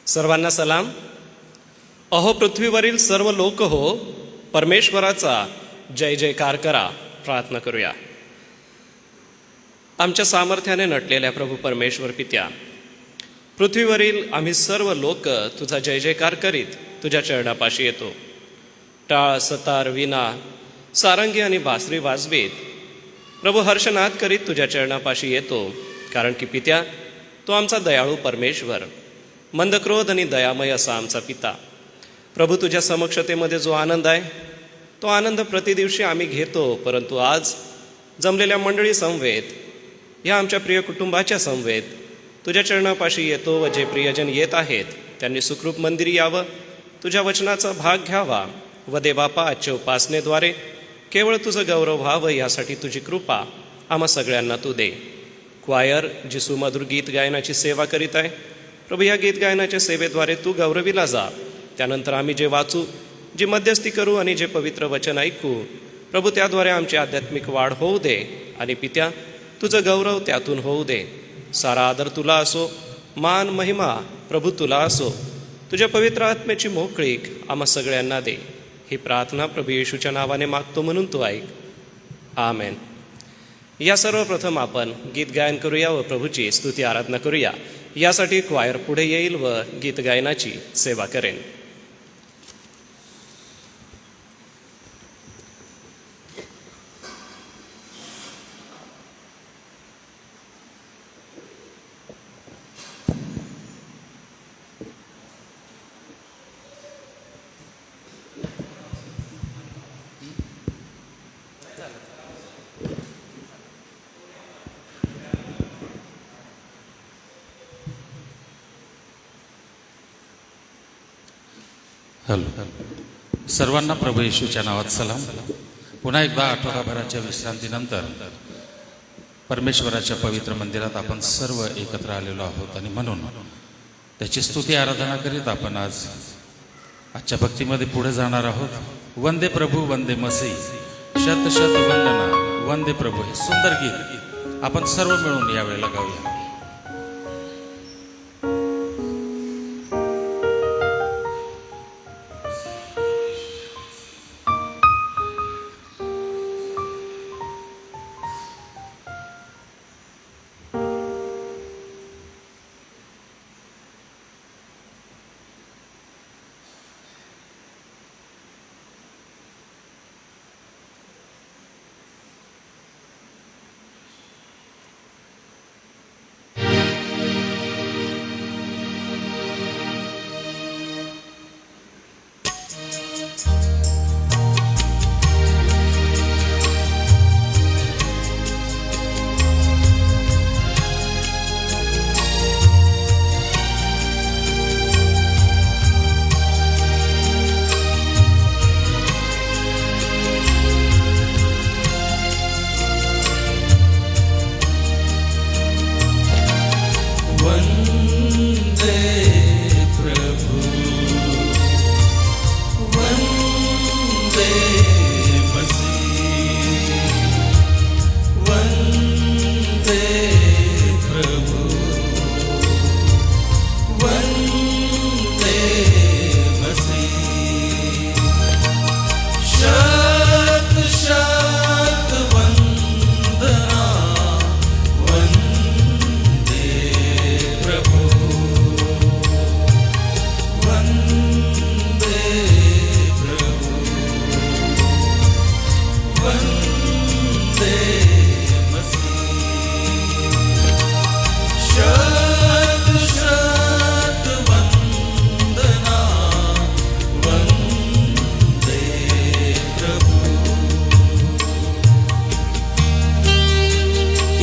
सर्वांना सलाम. अहो पृथ्वीवरील सर्व लोक हो, परमेश्वराचा जय जयकार करा. प्रार्थना करूया. आमच्या सामर्थ्याने नटलेल्या प्रभू परमेश्वर पित्या, पृथ्वीवरील आम्ही सर्व लोक तुझा जय जयकार करीत तुझ्या चरणापाशी येतो. टाळ, सतार, विणा, सारंगी आणि बासरी वाजवीत प्रभू हर्षनाद करीत तुझ्या चरणापाशी येतो. कारण की पित्या, तो आमचा दयाळू परमेश्वर, मंदक्रोध आणि दयामय असा आमचा पिता. प्रभू, तुझ्या समक्षतेमध्ये जो आनंद आहे तो आनंद प्रतिदिवशी आम्ही घेतो. परंतु आज जमलेल्या मंडळी समवेत, ह्या आमच्या प्रिय कुटुंबाच्या समवेत तुझ्या चरणापाशी येतो व जे प्रियजन येत आहेत त्यांनी सुखरूप मंदिरी यावं, तुझ्या वचनाचा भाग घ्यावा व देवबापा आजच्या उपासनेद्वारे केवळ तुझं गौरव व्हावं यासाठी तुझी कृपा आम्हा सगळ्यांना तू दे. क्वायर जी सुमधुर गीत गायनाची सेवा करीत आहे, प्रभू, या गीत गायनाच्या सेवेद्वारे तू गौरविला जा. त्यानंतर आम्ही जे वाचू, जी मध्यस्थी करू आणि जे पवित्र वचन ऐकू, प्रभू, त्याद्वारे आमची आध्यात्मिक वाढ होऊ दे. आणि पित्या, तुझं गौरव त्यातून होऊ दे. सारा आदर तुला असो, मान महिमा प्रभू तुला असो. तुझ्या पवित्र आत्म्याची मोकळीक आम्हा सगळ्यांना दे. ही प्रार्थना प्रभू येशूच्या नावाने मागतो म्हणून तू ऐक. आमेन. या सर्वप्रथम आपण गीत गायन करूया व प्रभूची स्तुती आराधना करूया. यासाठी क्वायर पुढे येईल व गीत गायनाची सेवा करेन. हॅलो. सर्वांना प्रभू येशूच्या नावात सलाम. पुन्हा एकदा आठवडाभराच्या विश्रांतीनंतर परमेश्वराच्या पवित्र मंदिरात आपण सर्व एकत्र आलेलो आहोत आणि म्हणून त्याची स्तुती आराधना करीत आपण आजच्या भक्तीमध्ये पुढे जाणार आहोत. वंदे प्रभू वंदे मसी, शत शत वंदना वंदे प्रभू, हे सुंदर गीत आपण सर्व मिळून यावेळेला गाऊया.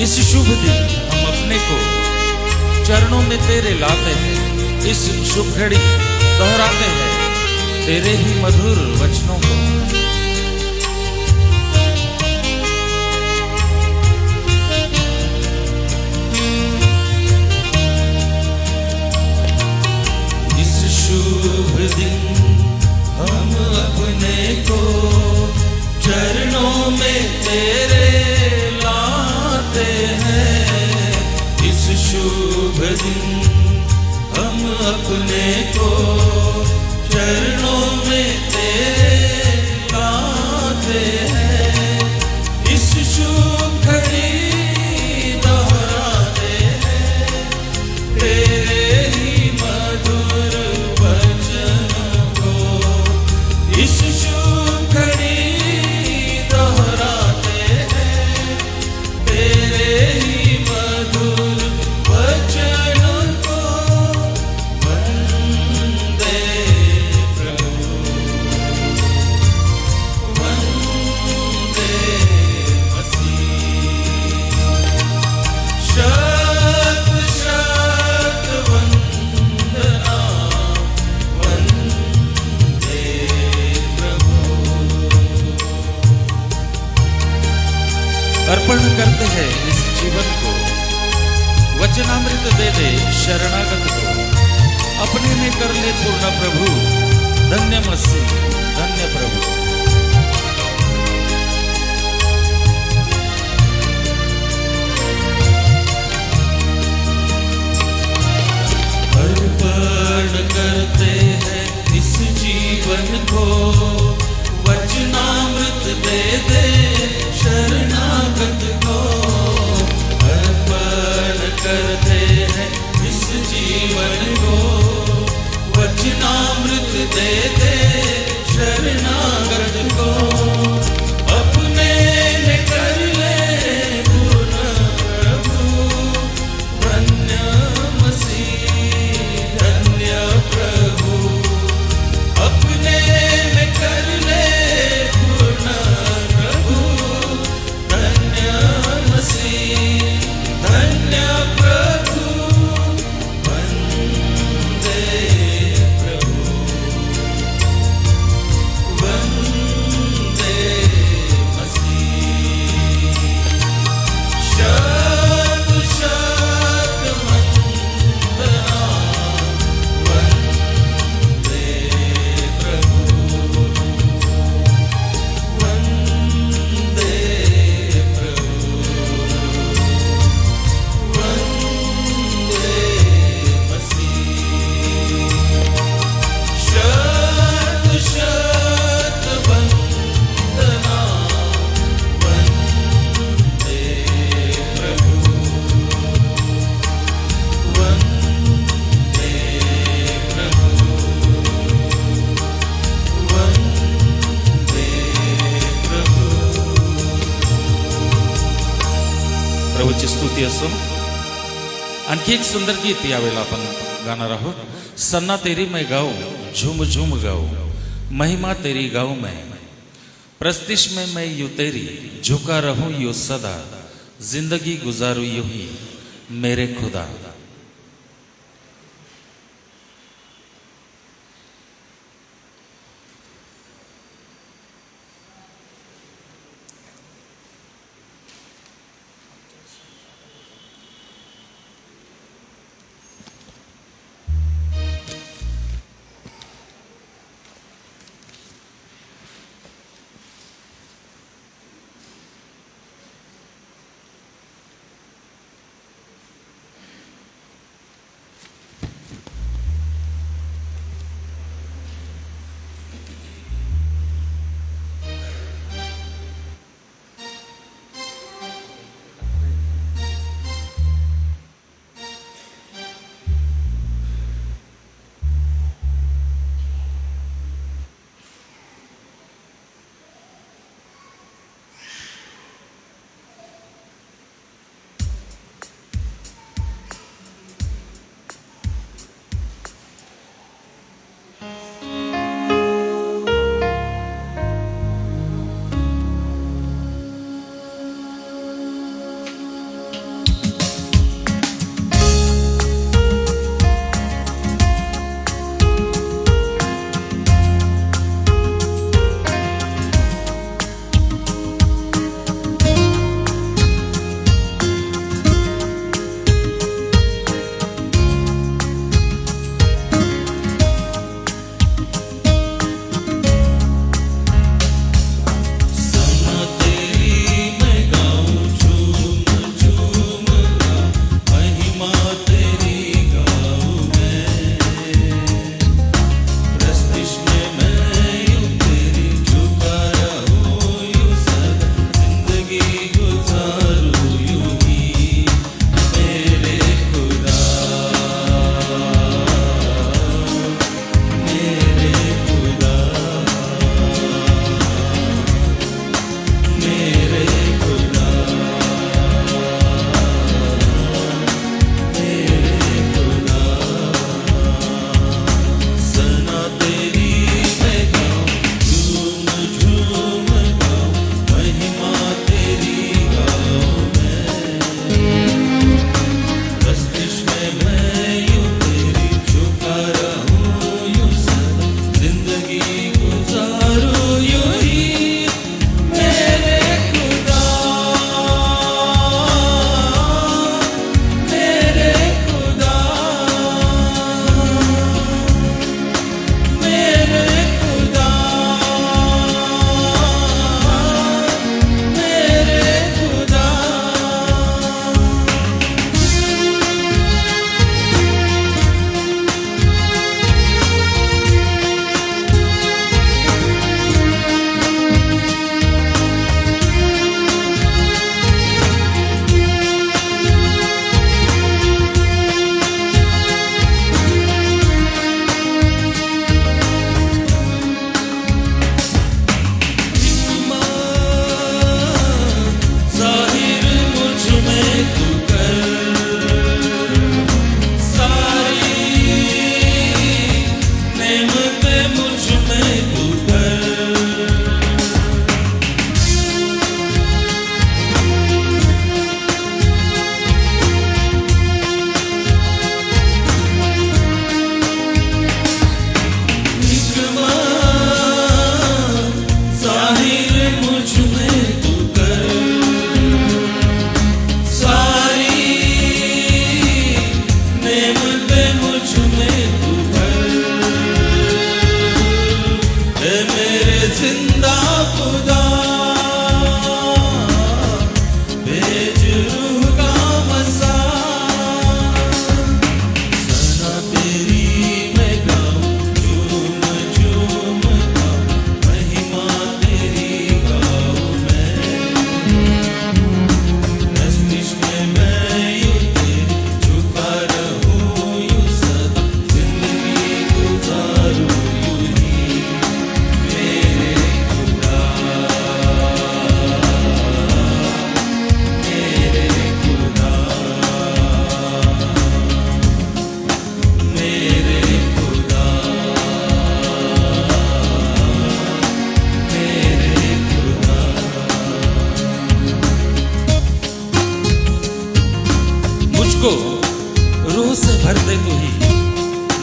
इस शुभ दिन हम अपने को चरणों में तेरे लाते हैं. इस शुभ घड़ी दोहराते हैं तेरे ही मधुर वचनों को. इस शुभ दिन हम अपने को चरणों में तेरे लाते हैं. इस शुभ दिन हम अपने को चरणों में तेरे लाते हैं, इस शुभ घड़ी दोहराते हैं तेरे ही मधुर वचन को, इस शुभ घड़ी दोहराते हैं तेरे ही मधुर वचन को। वंदे प्रभु, वंदे मसीह, शत शत वंदना, वंदे प्रभु। अर्पण करते हैं इस जीवन को, वचनामृत दे दे शरणागत को, अपने में कर ले पूर्ण प्रभु, धन्य मसीह धन्य प्रभु। अर्पण करते हैं इस जीवन को, वचनामृत दे दे शरणागत को। अर्पण करते हैं इस जीवन को, वचनामृत दे दे शरणागत को। अपने में कर ले पूर्ण प्रभु, धन्य मसीह धन्य प्रभु। अपने में कर ले पूर्ण प्रभु, धन्य मसीह धन्य प्रभु। वंदे प्रभु, वंदे मसीह, शत शत वंदना, वंदे प्रभु, वंदे प्रभु, वंदे मसीह, शत शत वंदना, वंदे प्रभु, वंदे प्रभु, वंदे प्रभु। प्रभूची स्तुती असो। आणखी एक सुंदर गीत यावेळेला आपण गाणार आहोत। सन्ना तेरी मैं गाऊं, झूम झूम गाऊं, महिमा तेरी गाऊं मैं, प्रस्तिश में मैं यूं तेरी झुका रहूं यूं सदा, जिंदगी गुजारूं यूं ही मेरे खुदा।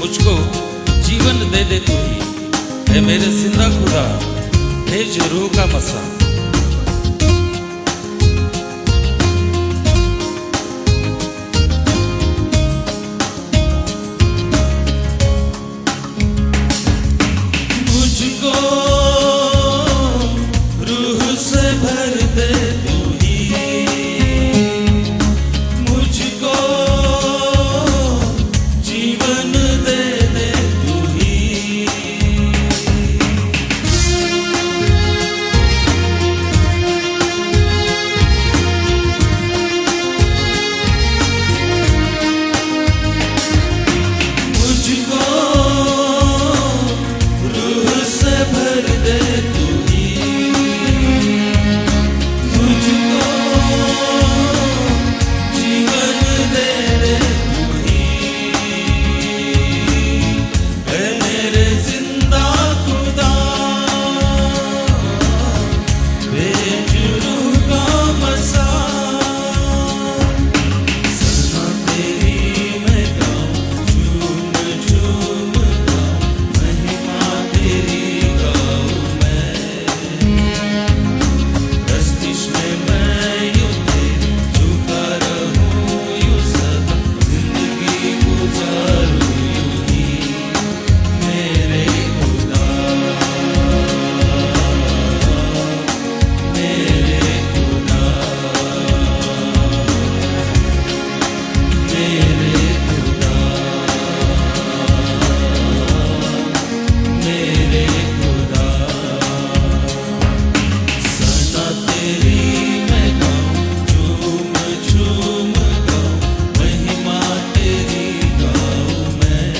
मुझको जीवन दे दे तू ही, है मेरे जिंदा खुदा, भेज रूह का मसा। मुझको रूह से भर दे तू ही, मुझको जीवन दे दे तू ही। मुझको रूह से भर दे तू ही, मुझको जीवन दे दे तू ही, है मेरे जिंदा खुदा, भेज रूह का मसा। सना तेरी मैं गाऊं, झूम झूम गाऊं, महिमा तेरी गाऊं मैं। प्रस्तिश में मैं यूं तेरी झुका रहूं यूं सदा, जिंदगी गुजारूं यूं ही, मेरे खुदा, मेरे खुदा, मेरे खुदा, मेरे खुदा। सना तेरी मैं गाऊं, झूम झूम गाऊं, महिमा तेरी गाऊं मैं।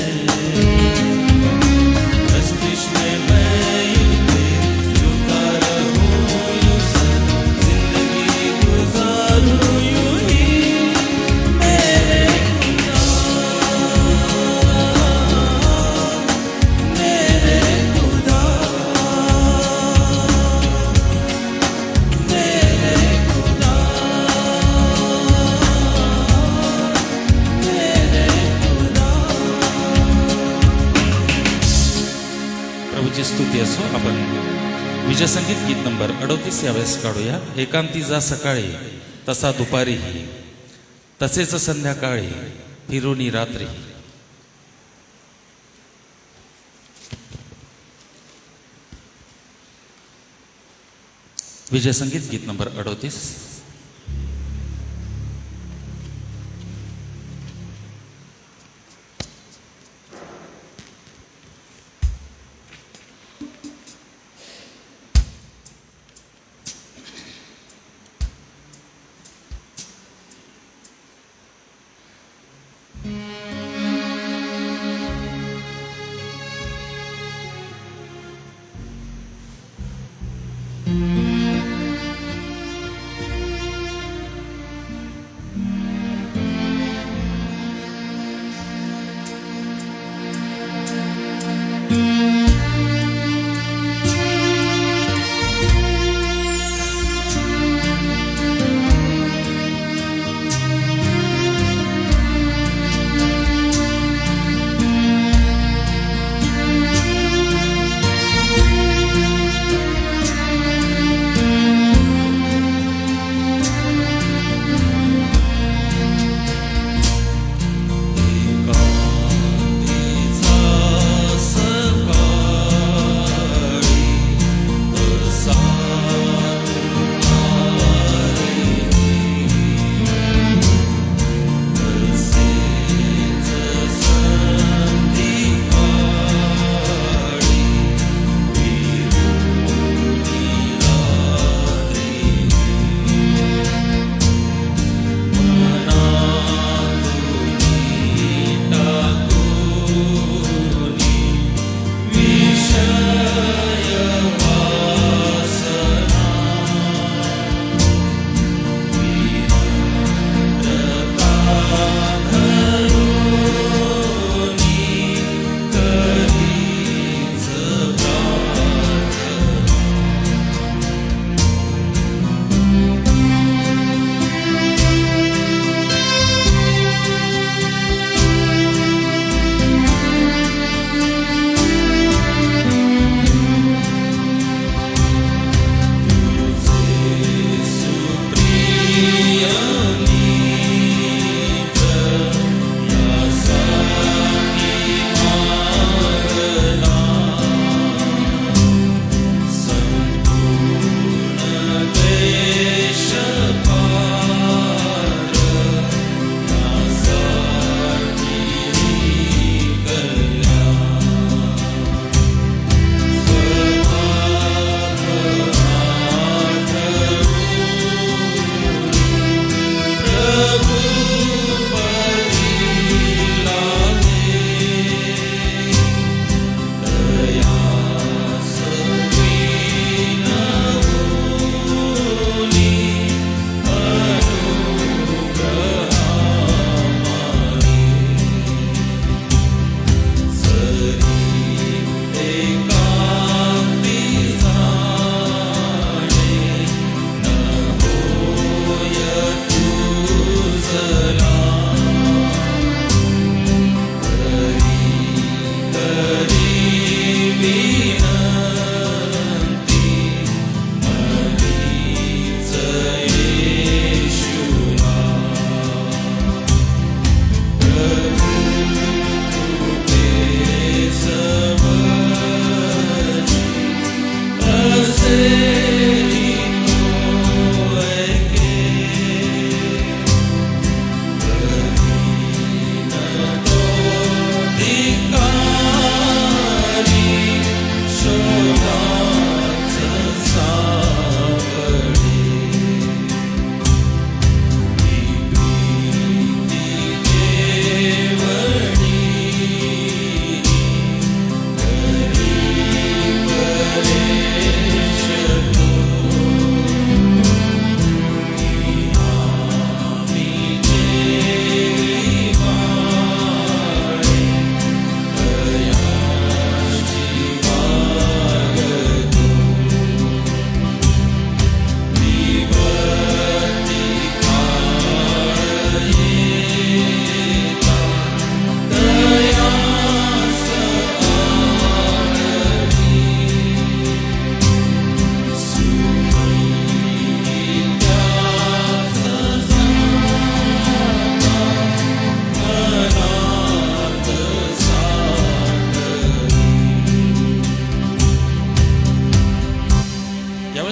प्रस्तिश में मैं यूं तेरी झुका रहूं यूं सदा, जिंदगी गुजारूं यूं ही, मेरे खुदा, मेरे खुदा, मेरे खुदा, मेरे खुदा। प्रभूची स्तुती असो. आपण विजय संगीत गीत नंबर 38 यावेळेस काढूया. एकांती जा सकाळी तसा दुपारीही, तसेच संध्याकाळी फिरूनी रात्री. विजय संगीत गीत नंबर 38.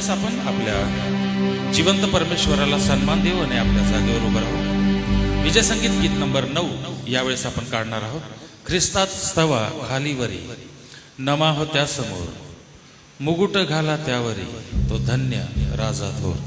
यावेळेस आपण आपल्या जिवंत परमेश्वराला सन्मान देऊ आणि आपल्या जागेवर उभं राहू. विजय संगीत गीत नंबर 9 यावेळेस आपण काढणार आहोत. ख्रिस्तात स्तवा खालीवरी, नमा हो त्या समोर, मुकुट घाला त्यावरी, तो धन्य राजा थोर.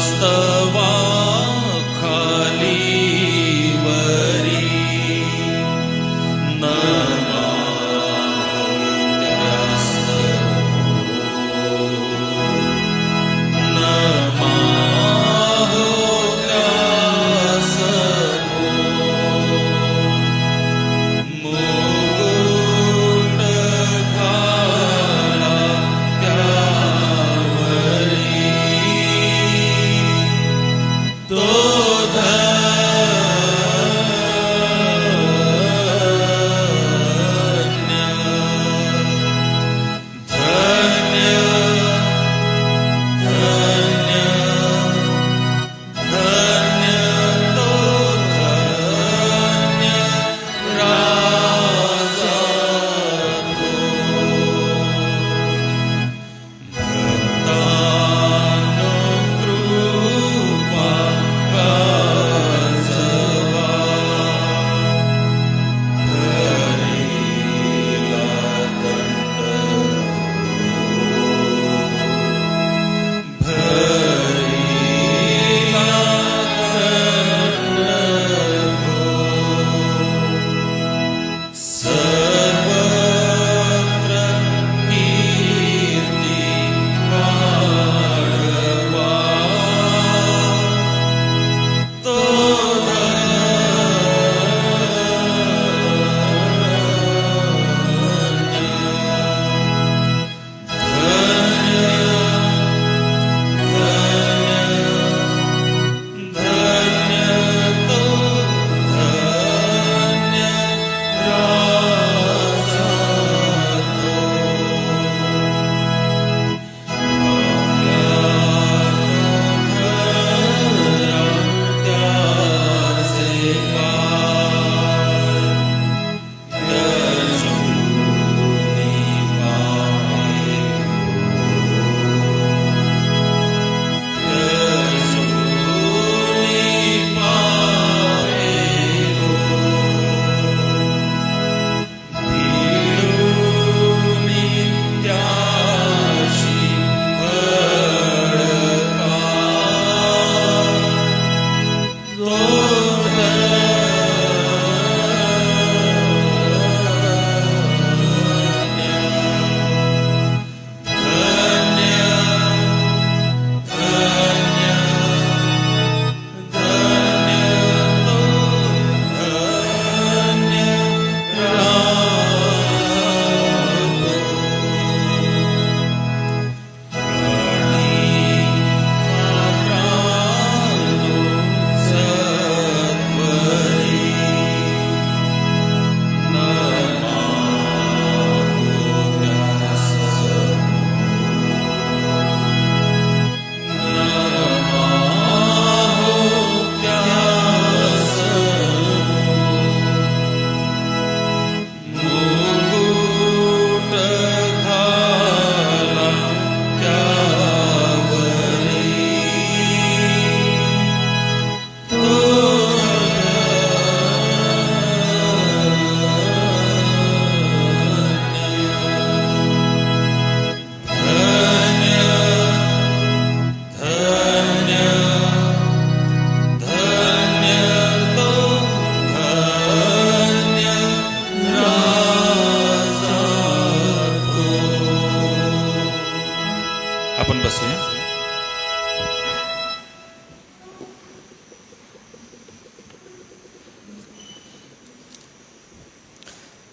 स्तवा खालीवरी, नमा त्या समोर, नमा त्या समोर, मुकुट घाला त्यावरी, तो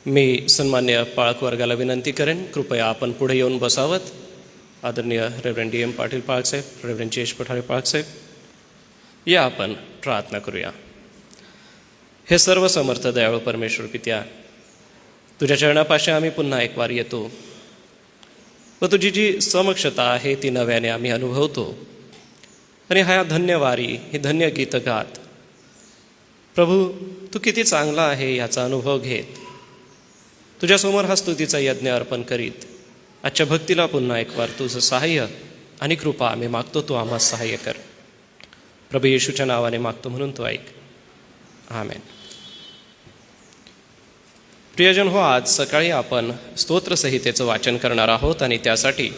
मी सन्मान्य पाळक वर्गाला विनंती करेन, कृपया आपण पुढे येऊन बसावत आदरणीय रेव्हरंड डी एम पाटील पाळकसाहेब, रेव्हरंड जयेश पठारे पाळकसाहेब, या आपण प्रार्थना करूया. हे सर्व समर्थ दयाळू परमेश्वर पित्या, तुझ्या चरणापाशी आम्ही पुन्हा एक वार येतो व तुझी जी समक्षता आहे ती नव्याने आम्ही अनुभवतो. आणि हा धन्यवारी, ही धन्य गीत गात प्रभू तू किती चांगला आहे याचा अनुभव घेत तुझ्यासमोर हा स्तुतीचा यज्ञ अर्पण करीत आजच्या भक्तीला पुन्हा एक वार तुझं सहाय्य आणि कृपा आम्ही मागतो. तू आम्हाला सहाय्य कर. प्रभू येशूच्या नावाने मागतो म्हणून तू ऐक. आमेन. प्रियजन हो, आज सकाळी आपण स्तोत्रसंहितेचं वाचन करणार आहोत आणि त्यासाठी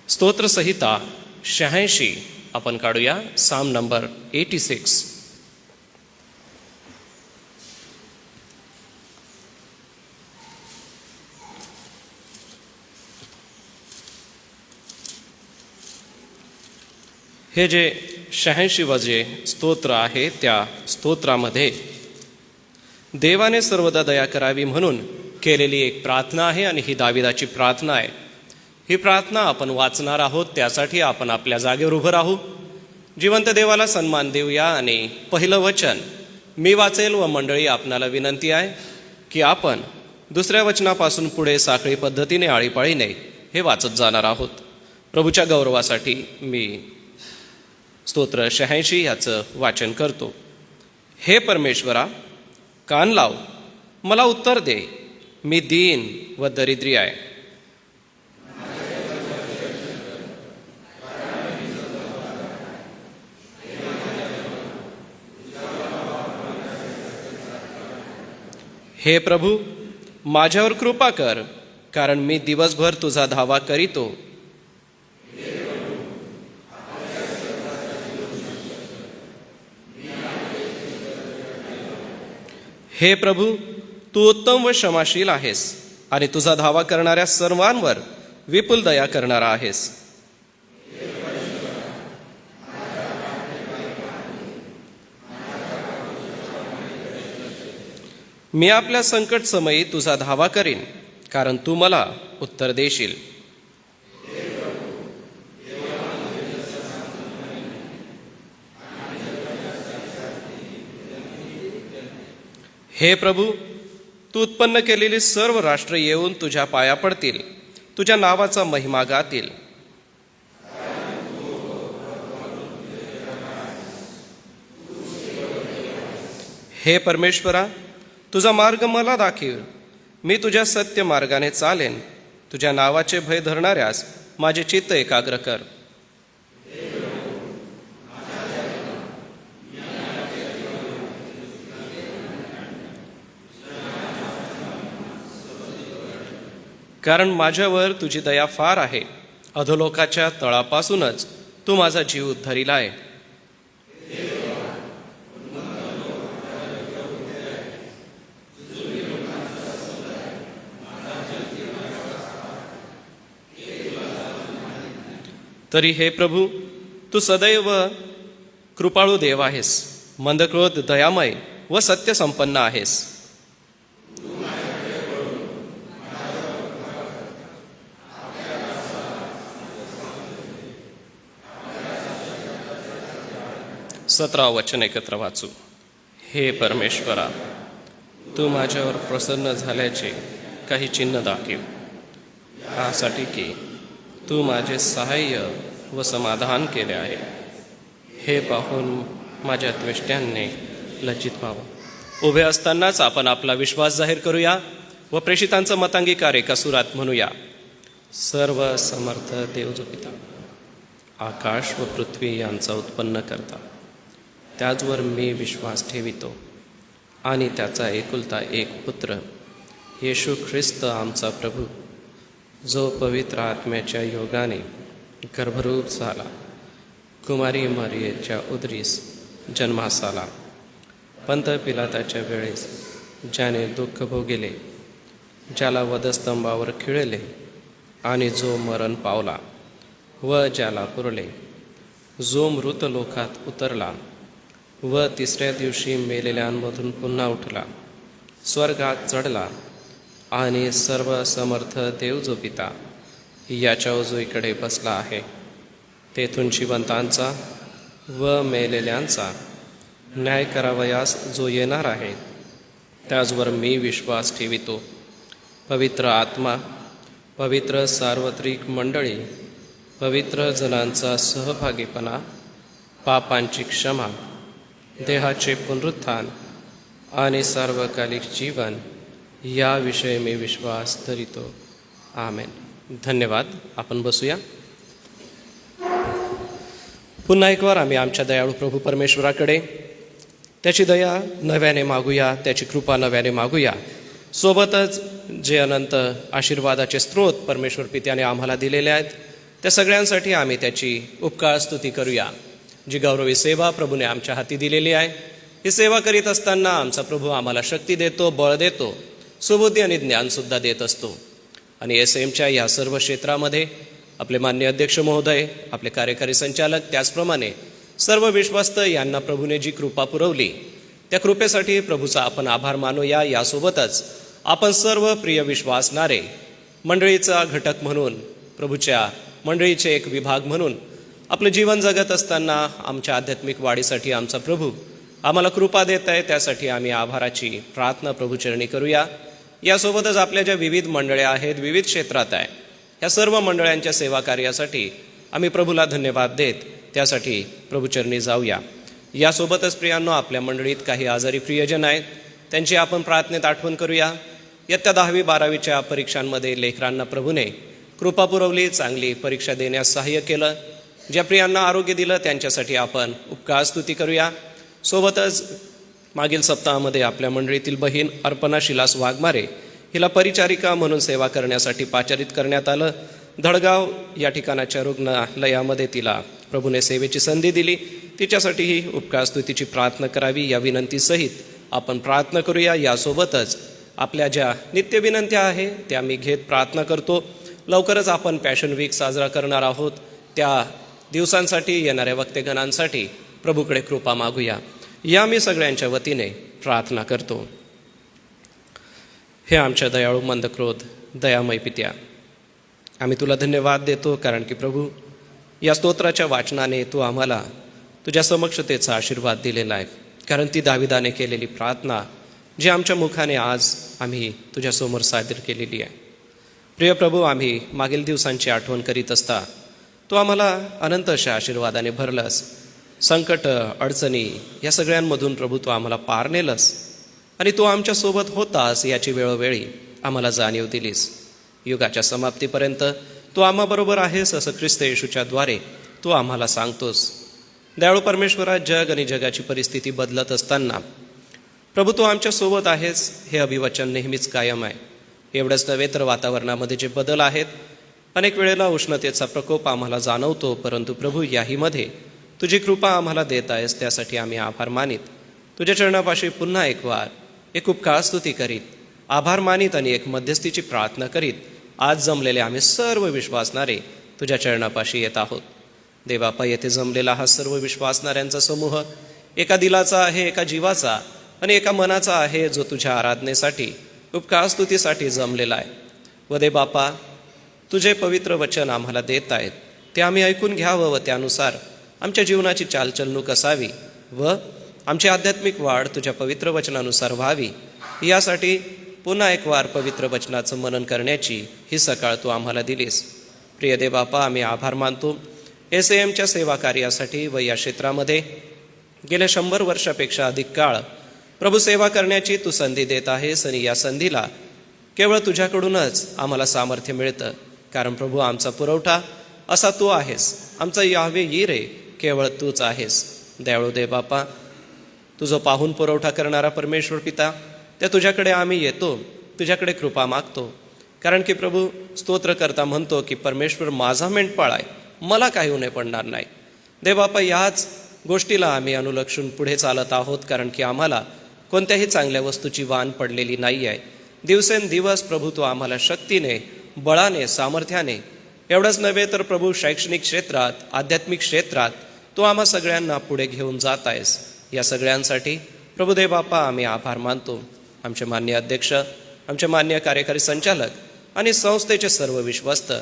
स्तोत्रसंहिता 86 आपण काढूया. साम नंबर 86. हे जे 86 जे स्तोत्र आहे त्या स्तोत्रामध्ये देवाने सर्वदा दया करावी म्हणून केलेली एक प्रार्थना आहे आणि ही दाविदाची प्रार्थना आहे. ही प्रार्थना आपण वाचणार आहोत. त्यासाठी आपण आपल्या जागेवर उभं राहू, जिवंत देवाला सन्मान देऊया आणि पहिलं वचन मी वाचेल व मंडळी आपणाला विनंती आहे की आपण दुसऱ्या वचनापासून पुढे साखळी पद्धतीने आळीपाळीने हे वाचत जाणार आहोत. प्रभूच्या गौरवासाठी मी स्तोत्र 86 याचं वाचन करतो. हे परमेश्वरा, कान लाव, मला उत्तर दे, मी दीन व दरिद्री आहे. हे प्रभू, माझ्यावर कृपा कर, कारण मी दिवसभर तुझा धावा करीतो. हे प्रभू, तू उत्तम व क्षमाशील आहेस आणि तुझा धावा करणाऱ्या सर्वांवर विपुल दया करणारा आहेस. मी आपल्या संकट समयी तुझा धावा करीन, कारण तू मला उत्तर देशील. हे प्रभू, तू उत्पन्न केलेली सर्व राष्ट्र येऊन तुझ्या पाया पडतील, तुझ्या नावाचा महिमा गातील. हे परमेश्वरा, तुझा मार्ग मला दाखव, मी तुझ्या सत्य मार्गाने चालेन. तुझ्या नावाचे भय धरणाऱ्यास माझे चित्त एकाग्र कर. कारण माझ्यावर तुझी दया फार आहे. अधोलोकाच्या तळापासूनच तू माझा जीव धरिला आहे. तरी हे प्रभू, तू सदैव कृपाळू देव आहेस, मंदक्रोध, दयामय व सत्य संपन्न आहेस. सतरा वचन एकत्र वाचू. हे परमेश्वरा, तू माझ्यावर प्रसन्न झाल्याचे काही चिन्ह दाखव, यासाठी की तू माझे सहाय्य व समाधान केले आहे. हे पाहून माझ्या द्वेष्ट्यांनी लज्जित व्हावं. उभे असतानाच आपण आपला विश्वास जाहीर करूया व प्रेषितांचं मतांगीकार एका सुरात म्हणूया. सर्व समर्थ देव जो पिता, आकाश व पृथ्वी यांचा उत्पन्न करता, त्याचवर मी विश्वास ठेवितो आणि त्याचा एकुलता एक पुत्र येशू ख्रिस्त आमचा प्रभू, जो पवित्र आत्म्याच्या योगाने गर्भरूप झाला, कुमारी मरियेच्या उदरीस जन्मास आला, पंत पिलाताच्या वेळेस ज्याने दुःख भोगिले, ज्याला वधस्तंभावर खिळले आणि जो मरण पावला व ज्याला पुरले, जो मृतलोकात उतरला व तिसऱ्या दिवशी मेलेल्यांमधून पुन्हा उठला, स्वर्गात चढला आणि सर्व समर्थ देव जो पिता याच्या उजवीकडे बसला आहे. तेथून जिवंतांचा व मेलेल्यांचा न्याय करावयास जो येणार आहे, त्याचवर मी विश्वास ठेवितो. पवित्र आत्मा, पवित्र सार्वत्रिक मंडळी, पवित्र जनांचा सहभागीपणा, पापांची क्षमा, देहाचे पुनरुत्थान आणि सार्वकालिक जीवन याविषयी मी विश्वास धरितो. आमेन. धन्यवाद. आपण बसूया. पुन्हा एक वार आम्ही आमच्या दयाळू प्रभू परमेश्वराकडे त्याची दया नव्याने मागूया, त्याची कृपा नव्याने मागूया. सोबतच जे अनंत आशीर्वादाचे स्रोत परमेश्वर पित्याने आम्हाला दिलेले आहेत, त्या सगळ्यांसाठी आम्ही त्याची उपकार स्तुती करूया. जी गौरवी सेवा प्रभूने आमच्या हाती दिलेली आहे, ही सेवा करीत असताना आमचा प्रभू आम्हाला शक्ती देतो, बळ देतो, सुबुद्धी आणि ज्ञानसुद्धा देत असतो. आणि SAMच्या या सर्व क्षेत्रामध्ये आपले मान्य अध्यक्ष महोदय, आपले कार्यकारी संचालक, त्याचप्रमाणे सर्व विश्वस्त यांना प्रभूने जी कृपा पुरवली, त्या कृपेसाठी प्रभूचा आपण आभार मानूया. यासोबतच आपण सर्व प्रिय विश्वासणारे मंडळीचा घटक म्हणून, प्रभूच्या मंडळीचे एक विभाग म्हणून आपलं जीवन जगत असताना आमच्या आध्यात्मिक वाढीसाठी आमचा प्रभू आम्हाला कृपा देत आहे, त्यासाठी आम्ही आभाराची प्रार्थना प्रभूचरणी करूया. यासोबतच आपल्या ज्या विविध मंडळ्या आहेत, विविध क्षेत्रात आहे, या सर्व मंडळांच्या सेवा कार्यासाठी आम्ही प्रभूला धन्यवाद देत त्यासाठी प्रभूचरणी जाऊया. यासोबतच प्रियांनो, आपल्या मंडळीत काही आजारी प्रियजन आहेत, त्यांची आपण प्रार्थनेत आठवण करूया. इयत्ता 10वी 12वीच्या परीक्षांमध्ये लेकरांना प्रभूने कृपा पुरवली, चांगली परीक्षा देण्यास सहाय्य केलं. ज्या प्रियांना आरोग्य दिलं त्यांच्यासाठी आपण उपकार स्तुती करूया. सोबतच मागील सप्ताहामध्ये आपल्या मंडळीतील बहीण अर्पणा शिलास वाघमारे हिला परिचारिका म्हणून सेवा करण्यासाठी पाचारित करण्यात आलं. धडगाव या ठिकाणाच्या रुग्णालयामध्ये तिला प्रभूने सेवेची संधी दिली. तिच्यासाठीही उपकार स्तुतीची प्रार्थना करावी या विनंतीसहित आपण प्रार्थना करूया. यासोबतच आपल्या ज्या नित्य विनंत्या आहे त्या मी घेत प्रार्थना करतो. लवकरच आपण पॅशन वीक साजरा करणार आहोत, त्या दिवसांसाठी, येणाऱ्या वक्तेगणांसाठी प्रभूकडे कृपा मागूया. या मी सगळ्यांच्या वतीने प्रार्थना करतो. हे आमच्या दयाळू मंदक्रोध दयामय पित्या, आम्ही तुला धन्यवाद देतो, कारण की प्रभू या स्तोत्राच्या वाचनाने तू आम्हाला तुझ्या समक्षतेचा आशीर्वाद दिलेला आहे. कारण ती दाविदाने केलेली प्रार्थना जी आमच्या मुखाने आज आम्ही तुझ्यासमोर सादर केलेली आहे. प्रिय प्रभू, आम्ही मागील दिवसांची आठवण करीत असता तू आम्हाला अनंत अशा आशीर्वादाने भरलंस. संकट, अडचणी या सगळ्यांमधून प्रभू तू आम्हाला पार नेलंस आणि तू आमच्यासोबत होतास याची वेळोवेळी आम्हाला जाणीव दिलीस. युगाच्या समाप्तीपर्यंत तू आम्हाबरोबर आहेस असं ख्रिस्त येशूच्या द्वारे तू आम्हाला सांगतोस. दयाळू परमेश्वरा, जग आणि जगाची परिस्थिती बदलत असताना प्रभू तू आमच्यासोबत आहेस हे अभिवचन नेहमीच कायम आहे. एवढंच नव्हे तर वातावरणामध्ये जे बदल आहेत, अनेक वेळेला उष्णतेचा प्रकोप आम्हाला जाणवतो, परंतु प्रभू याहीमध्ये तुझी कृपा आम्हाला देत आहेस, त्यासाठी आम्ही आभार मानित तुझ्या चरणापाशी पुन्हा एक वार एक उपकार स्तुती करीत, आभार मानित आणि एक मध्यस्थीची प्रार्थना करीत आज जमलेले आम्ही सर्व विश्वासणारे तुझ्या चरणापाशी येत आहोत. देवापा, येथे जमलेला हा सर्व विश्वासणाऱ्यांचा समूह एका दिलाचा आहे, एका जीवाचा आणि एका मनाचा आहे, जो तुझ्या आराधनेसाठी, उपकार स्तुतीसाठी जमलेला आहे. व दे बापा, तुझे पवित्र वचन आम्हाला देत आहेत, ते आम्ही ऐकून घ्यावं व त्यानुसार आमच्या जीवनाची चालचलणूक असावी व आमची आध्यात्मिक वाढ तुझ्या पवित्र वचनानुसार व्हावी. यासाठी पुन्हा एक वार पवित्र वचनाचं मनन करण्याची ही सकाळ तू आम्हाला दिलीस. प्रिय दे बापा, आम्ही आभार मानतो SAMच्या सेवा कार्यासाठी व या क्षेत्रामध्ये गेल्या 100 वर्षापेक्षा अधिक काळ प्रभू सेवा करण्याची तू संधी देत आहेस आणि या संधीला केवळ तुझ्याकडूनच आम्हाला सामर्थ्य मिळतं. कारण प्रभू आमचा पुरवठा असा तू आहेस, आमचा यावे यिरे केवळ तूच आहेस. दयाळू दे बापा, तुझं पाहून पुरवठा करणारा परमेश्वर पिता, त्या तुझ्याकडे आम्ही येतो, तुझ्याकडे कृपा मागतो. कारण की प्रभू स्तोत्रकर्ता म्हणतो की परमेश्वर माझा मेंढपाळ आहे, मला काही उणे पडणार नाही. दे बापा, याच गोष्टीला आम्ही अनुलक्षून पुढे चालत आहोत, कारण की आम्हाला कोणत्याही चांगल्या वस्तूची वाण पडलेली नाही आहे. दिवसेंदिवस प्रभू तू आम्हाला शक्तीने, बळाने, सामर्थ्याने, एवढंच नव्हे तर प्रभू शैक्षणिक क्षेत्रात, आध्यात्मिक क्षेत्रात तू आम्हा सगळ्यांना पुढे घेऊन जात आहेस. या सगळ्यांसाठी प्रभुदेव बापा आम्ही आभार मानतो. आमचे मान्य अध्यक्ष, आमचे मान्य कार्यकारी संचालक आणि संस्थेचे सर्व विश्वस्त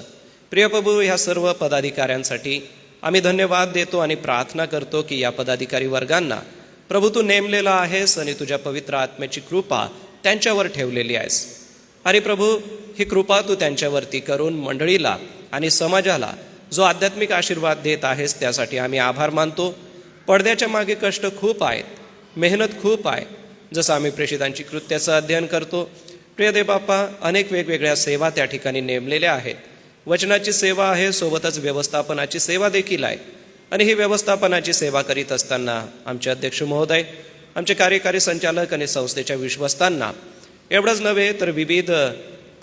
प्रिय प्रभू, ह्या सर्व पदाधिकाऱ्यांसाठी आम्ही धन्यवाद देतो आणि प्रार्थना करतो की या पदाधिकारी वर्गांना प्रभू तू नेमलेला आहेस आणि तुझ्या पवित्र आत्म्याची कृपा त्यांच्यावर ठेवलेली आहेस. आणि प्रभू, ही कृपा तू त्यांच्यावरती करून मंडळीला आणि समाजाला जो आध्यात्मिक आशीर्वाद देत आहेस त्यासाठी आम्ही आभार मानतो. पडद्याच्या मागे कष्ट खूप आहेत, मेहनत खूप आहे. जसं आम्ही प्रेषितांची कृत्याचं अध्ययन करतो, प्रिय देव बाप्पा, अनेक वेगवेगळ्या सेवा त्या ठिकाणी नेमलेल्या आहेत. वचनाची सेवा आहे, सोबतच व्यवस्थापनाची सेवा देखील आहे. आणि ही व्यवस्थापनाची सेवा करीत असताना आमचे अध्यक्ष महोदय, आमचे कार्यकारी संचालक आणि संस्थेच्या विश्वस्तांना एवढंच नव्हे तर विविध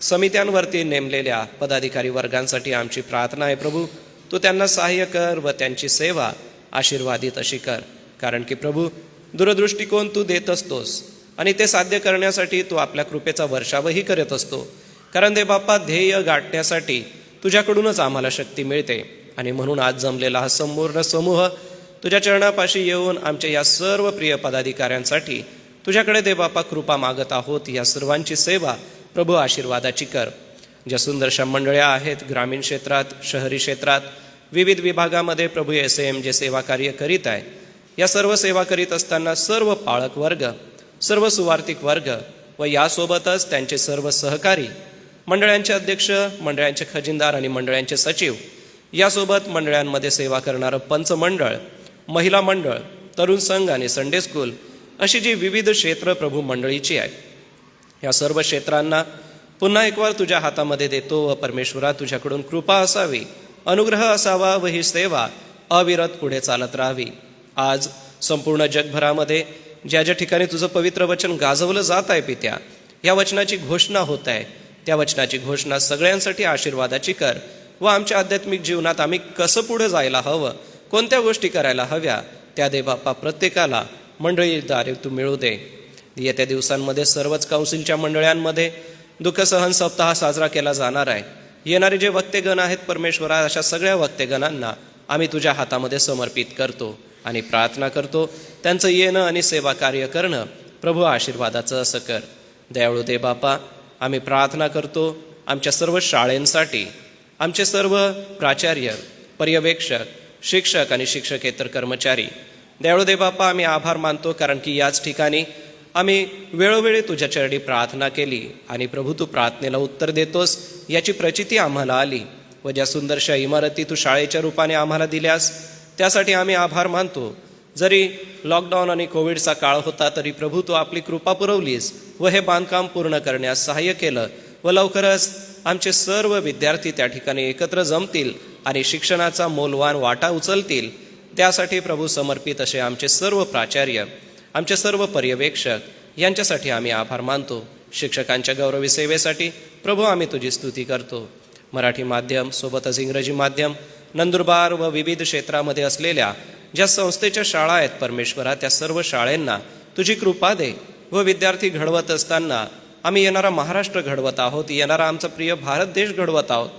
समित्यांवरती नेमलेल्या पदाधिकारी वर्गांसाठी आमची प्रार्थना आहे. प्रभू, तू त्यांना सहाय्य कर व त्यांची सेवा आशीर्वादित अशी कर. कारण की प्रभू, दूरदृष्टिकोन तू देत असतोस आणि ते साध्य करण्यासाठी तू आपल्या कृपेचा वर्षावही करत असतो. कारण दे बाप्पा, ध्येय गाठण्यासाठी तुझ्याकडूनच आम्हाला शक्ती मिळते. आणि म्हणून आज जमलेला हा संपूर्ण समूह तुझ्या चरणापाशी येऊन आमच्या या सर्व प्रिय पदाधिकाऱ्यांसाठी तुझ्याकडे दे बाप्पा कृपा मागत आहोत. या सर्वांची सेवा प्रभू आशीर्वादाची कर. ज्या सुंदरशा मंडळ्या आहेत ग्रामीण क्षेत्रात, शहरी क्षेत्रात, विविध विभागामध्ये प्रभू SAM जे सेवा कार्य करीत आहे, या सर्व सेवा करीत असताना सर्व पाळक वर्ग, सर्व सुवार्थिक वर्ग व यासोबतच त्यांचे सर्व सहकारी, मंडळांचे अध्यक्ष, मंडळांचे खजिनदार आणि मंडळांचे सचिव, यासोबत मंडळांमध्ये सेवा करणारं पंचमंडळ, महिला मंडळ, तरुण संघ आणि संडे स्कूल अशी जी विविध क्षेत्र प्रभू मंडळीची आहे, या सर्व क्षेत्रांना पुन्हा एक वार तुझ्या हातामध्ये देतो. व परमेश्वरा, तुझ्याकडून कृपा असावी, अनुग्रह असावा व ही सेवा अविरत पुढे चालत राहावी. आज संपूर्ण जगभरामध्ये ज्या ज्या ठिकाणी तुझं पवित्र वचन गाजवलं जात आहे पित्या, या वचनाची घोषणा होत आहे, त्या वचनाची घोषणा सगळ्यांसाठी आशीर्वादाची कर. व आमच्या आध्यात्मिक जीवनात आम्ही कसं पुढे जायला हवं, कोणत्या गोष्टी करायला हव्या, त्या दे बाप्पा प्रत्येकाला मंडळीद्वारे तू मिळू दे. येत्या दिवसांमध्ये सर्वच काउन्सिलच्या मंडळांमध्ये दुःख सहन सप्ताह साजरा केला जाणार आहे. येणारे जे वक्तेगण आहेत परमेश्वरा, अशा सगळ्या वक्तेगणांना आम्ही तुझ्या हातामध्ये समर्पित करतो आणि प्रार्थना करतो त्यांचं येणं आणि सेवा कार्य करणं प्रभू आशीर्वादाचं असं कर. दयाळू दे बापा, आम्ही प्रार्थना करतो आमच्या सर्व शाळेंसाठी, आमचे सर्व प्राचार्य, पर्यवेक्षक, शिक्षक आणि शिक्षकेतर कर्मचारी. दयाळू दे बापा, आम्ही आभार मानतो कारण की याच ठिकाणी आम्ही वेळोवेळी तुझ्या चरणी प्रार्थना केली आणि प्रभू तू प्रार्थनेला उत्तर देतोस याची प्रचिती आम्हाला आली. व ज्या सुंदरशा इमारती तू शाळेच्या रूपाने आम्हाला दिल्यास त्यासाठी आम्ही आभार मानतो. जरी लॉकडाऊन आणि कोविडचा काळ होता तरी प्रभू तू आपली कृपा पुरवलीस व हे बांधकाम पूर्ण करण्यास सहाय्य केलं. व लवकरच आमचे सर्व विद्यार्थी त्या ठिकाणी एकत्र जमतील आणि शिक्षणाचा मौल्यवान वाटा उचलतील. त्यासाठी प्रभू समर्पित असे आमचे सर्व प्राचार्य, आमचे सर्व पर्यवेक्षक यांच्यासाठी आम्ही आभार मानतो. शिक्षकांच्या गौरवी सेवेसाठी प्रभू आम्ही तुझी स्तुती करतो. मराठी माध्यम सोबतच इंग्रजी माध्यम, नंदुरबार व विविध क्षेत्रामध्ये असलेल्या ज्या संस्थेच्या शाळा आहेत परमेश्वरा, त्या सर्व शाळांना तुझी कृपा दे. व विद्यार्थी घडवत असताना आम्ही येणारा महाराष्ट्र घडवत आहोत, येणारा आमचा प्रिय भारत देश घडवत आहोत.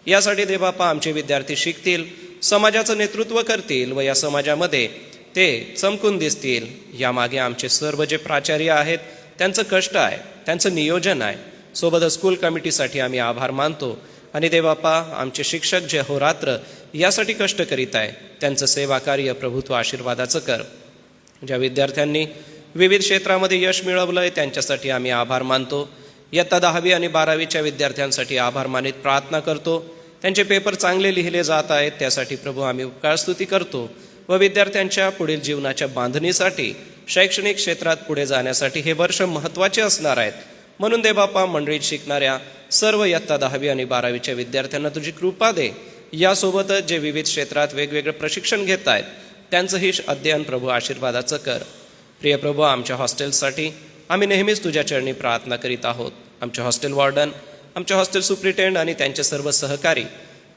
यासाठी दे बापा आमचे विद्यार्थी शिकतील, समाजाचं नेतृत्व करतील व या समाजामध्ये ते चमकून दिसतील. यामागे आमचे सर्व जे प्राचार्य आहेत त्यांचं कष्ट आहे, त्यांचं नियोजन आहे. सोबतच स्कूल कमिटीसाठी आम्ही आभार मानतो. आणि दे बापा, आमचे शिक्षक जे अहोरात्र यासाठी कष्ट करीत आहे त्यांचं सेवा कार्य प्रभुत्व आशीर्वादाचं कर. ज्या विद्यार्थ्यांनी विविध क्षेत्रामध्ये यश मिळवलं आहे त्यांच्यासाठी आम्ही आभार मानतो. इयत्ता 10वी आणि 12वीच्या विद्यार्थ्यांसाठी आभार मानित प्रार्थना करतो. त्यांचे पेपर चांगले लिहिले जात आहेत त्यासाठी प्रभू आम्ही उपकारस्तुती करतो. व विद्यार्थ्यांच्या पुढील जीवनाच्या बांधणीसाठी, शैक्षणिक क्षेत्रात पुढे जाण्यासाठी हे वर्ष महत्त्वाचे असणार आहेत. म्हणून दे बापा, मंडळीत शिकणाऱ्या सर्व इयत्ता 10वी आणि 12वीच्या विद्यार्थ्यांना तुझी कृपा दे. यासोबतच जे विविध क्षेत्रात वेगवेगळे प्रशिक्षण घेत आहेत त्यांचंही अध्ययन प्रभू आशीर्वादाचं कर. प्रिय प्रभू, आमच्या हॉस्टेलसाठी आम्ही नेहमीच तुझ्या चरणी प्रार्थना करीत आहोत. आमचे हॉस्टेल वॉर्डन, आमचे हॉस्टेल सुप्रिटेंड आणि त्यांचे सर्व सहकारी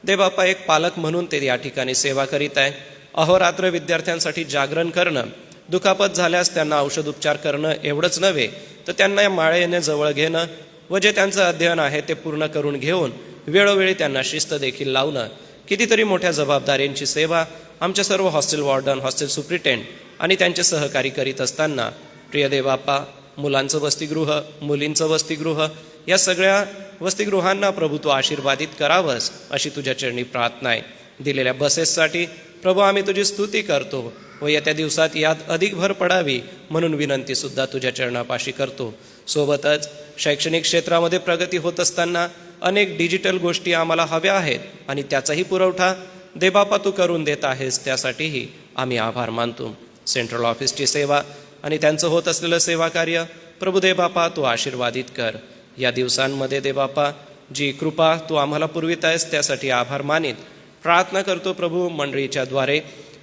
दे बापा, एक पालक म्हणून ते या ठिकाणी सेवा करीत आहे. अहोरात्र विद्यार्थ्यांसाठी जागरण करणं, दुखापत झाल्यास त्यांना औषध उपचार करणं एवढंच नव्हे तर त्यांना माळेने जवळ घेणं व जे त्यांचं अध्ययन आहे ते पूर्ण करून घेऊन वेळोवेळी त्यांना शिस्त देखील लावणं, कितीतरी मोठ्या जबाबदारींची सेवा आमच्या सर्व हॉस्टेल वॉर्डन, हॉस्टेल सुप्रिटेंड आणि त्यांचे सहकारी करीत असताना प्रिय देव बापा, मुलांचं वसतिगृह, मुलींचं वसतिगृह या सगळ्या वसतिगृहांना प्रभू तू आशीर्वादित करावंस अशी तुझ्या चरणी प्रार्थना आहे. दिलेल्या बसेससाठी प्रभू आम्ही तुझी स्तुती करतो व येत्या दिवसात यात अधिक भर पडावी म्हणून विनंतीसुद्धा तुझ्या चरणापाशी करतो. सोबतच शैक्षणिक क्षेत्रामध्ये प्रगती होत असताना अनेक डिजिटल गोष्टी आम्हाला हव्या आहेत आणि त्याचाही पुरवठा देबापा तू करून देत आहेस, त्यासाठीही आम्ही आभार मानतो. सेंट्रल ऑफिसची सेवा आणि त्यांचं होत असलेलं सेवा कार्य प्रभू देबापा तू आशीर्वादित कर. या दिवसांमध्ये देबापा जी कृपा तू आम्हाला पुरवित आहेस त्यासाठी आभार मानित प्रार्थना करतो. प्रभू मंडळीच्या द्वारे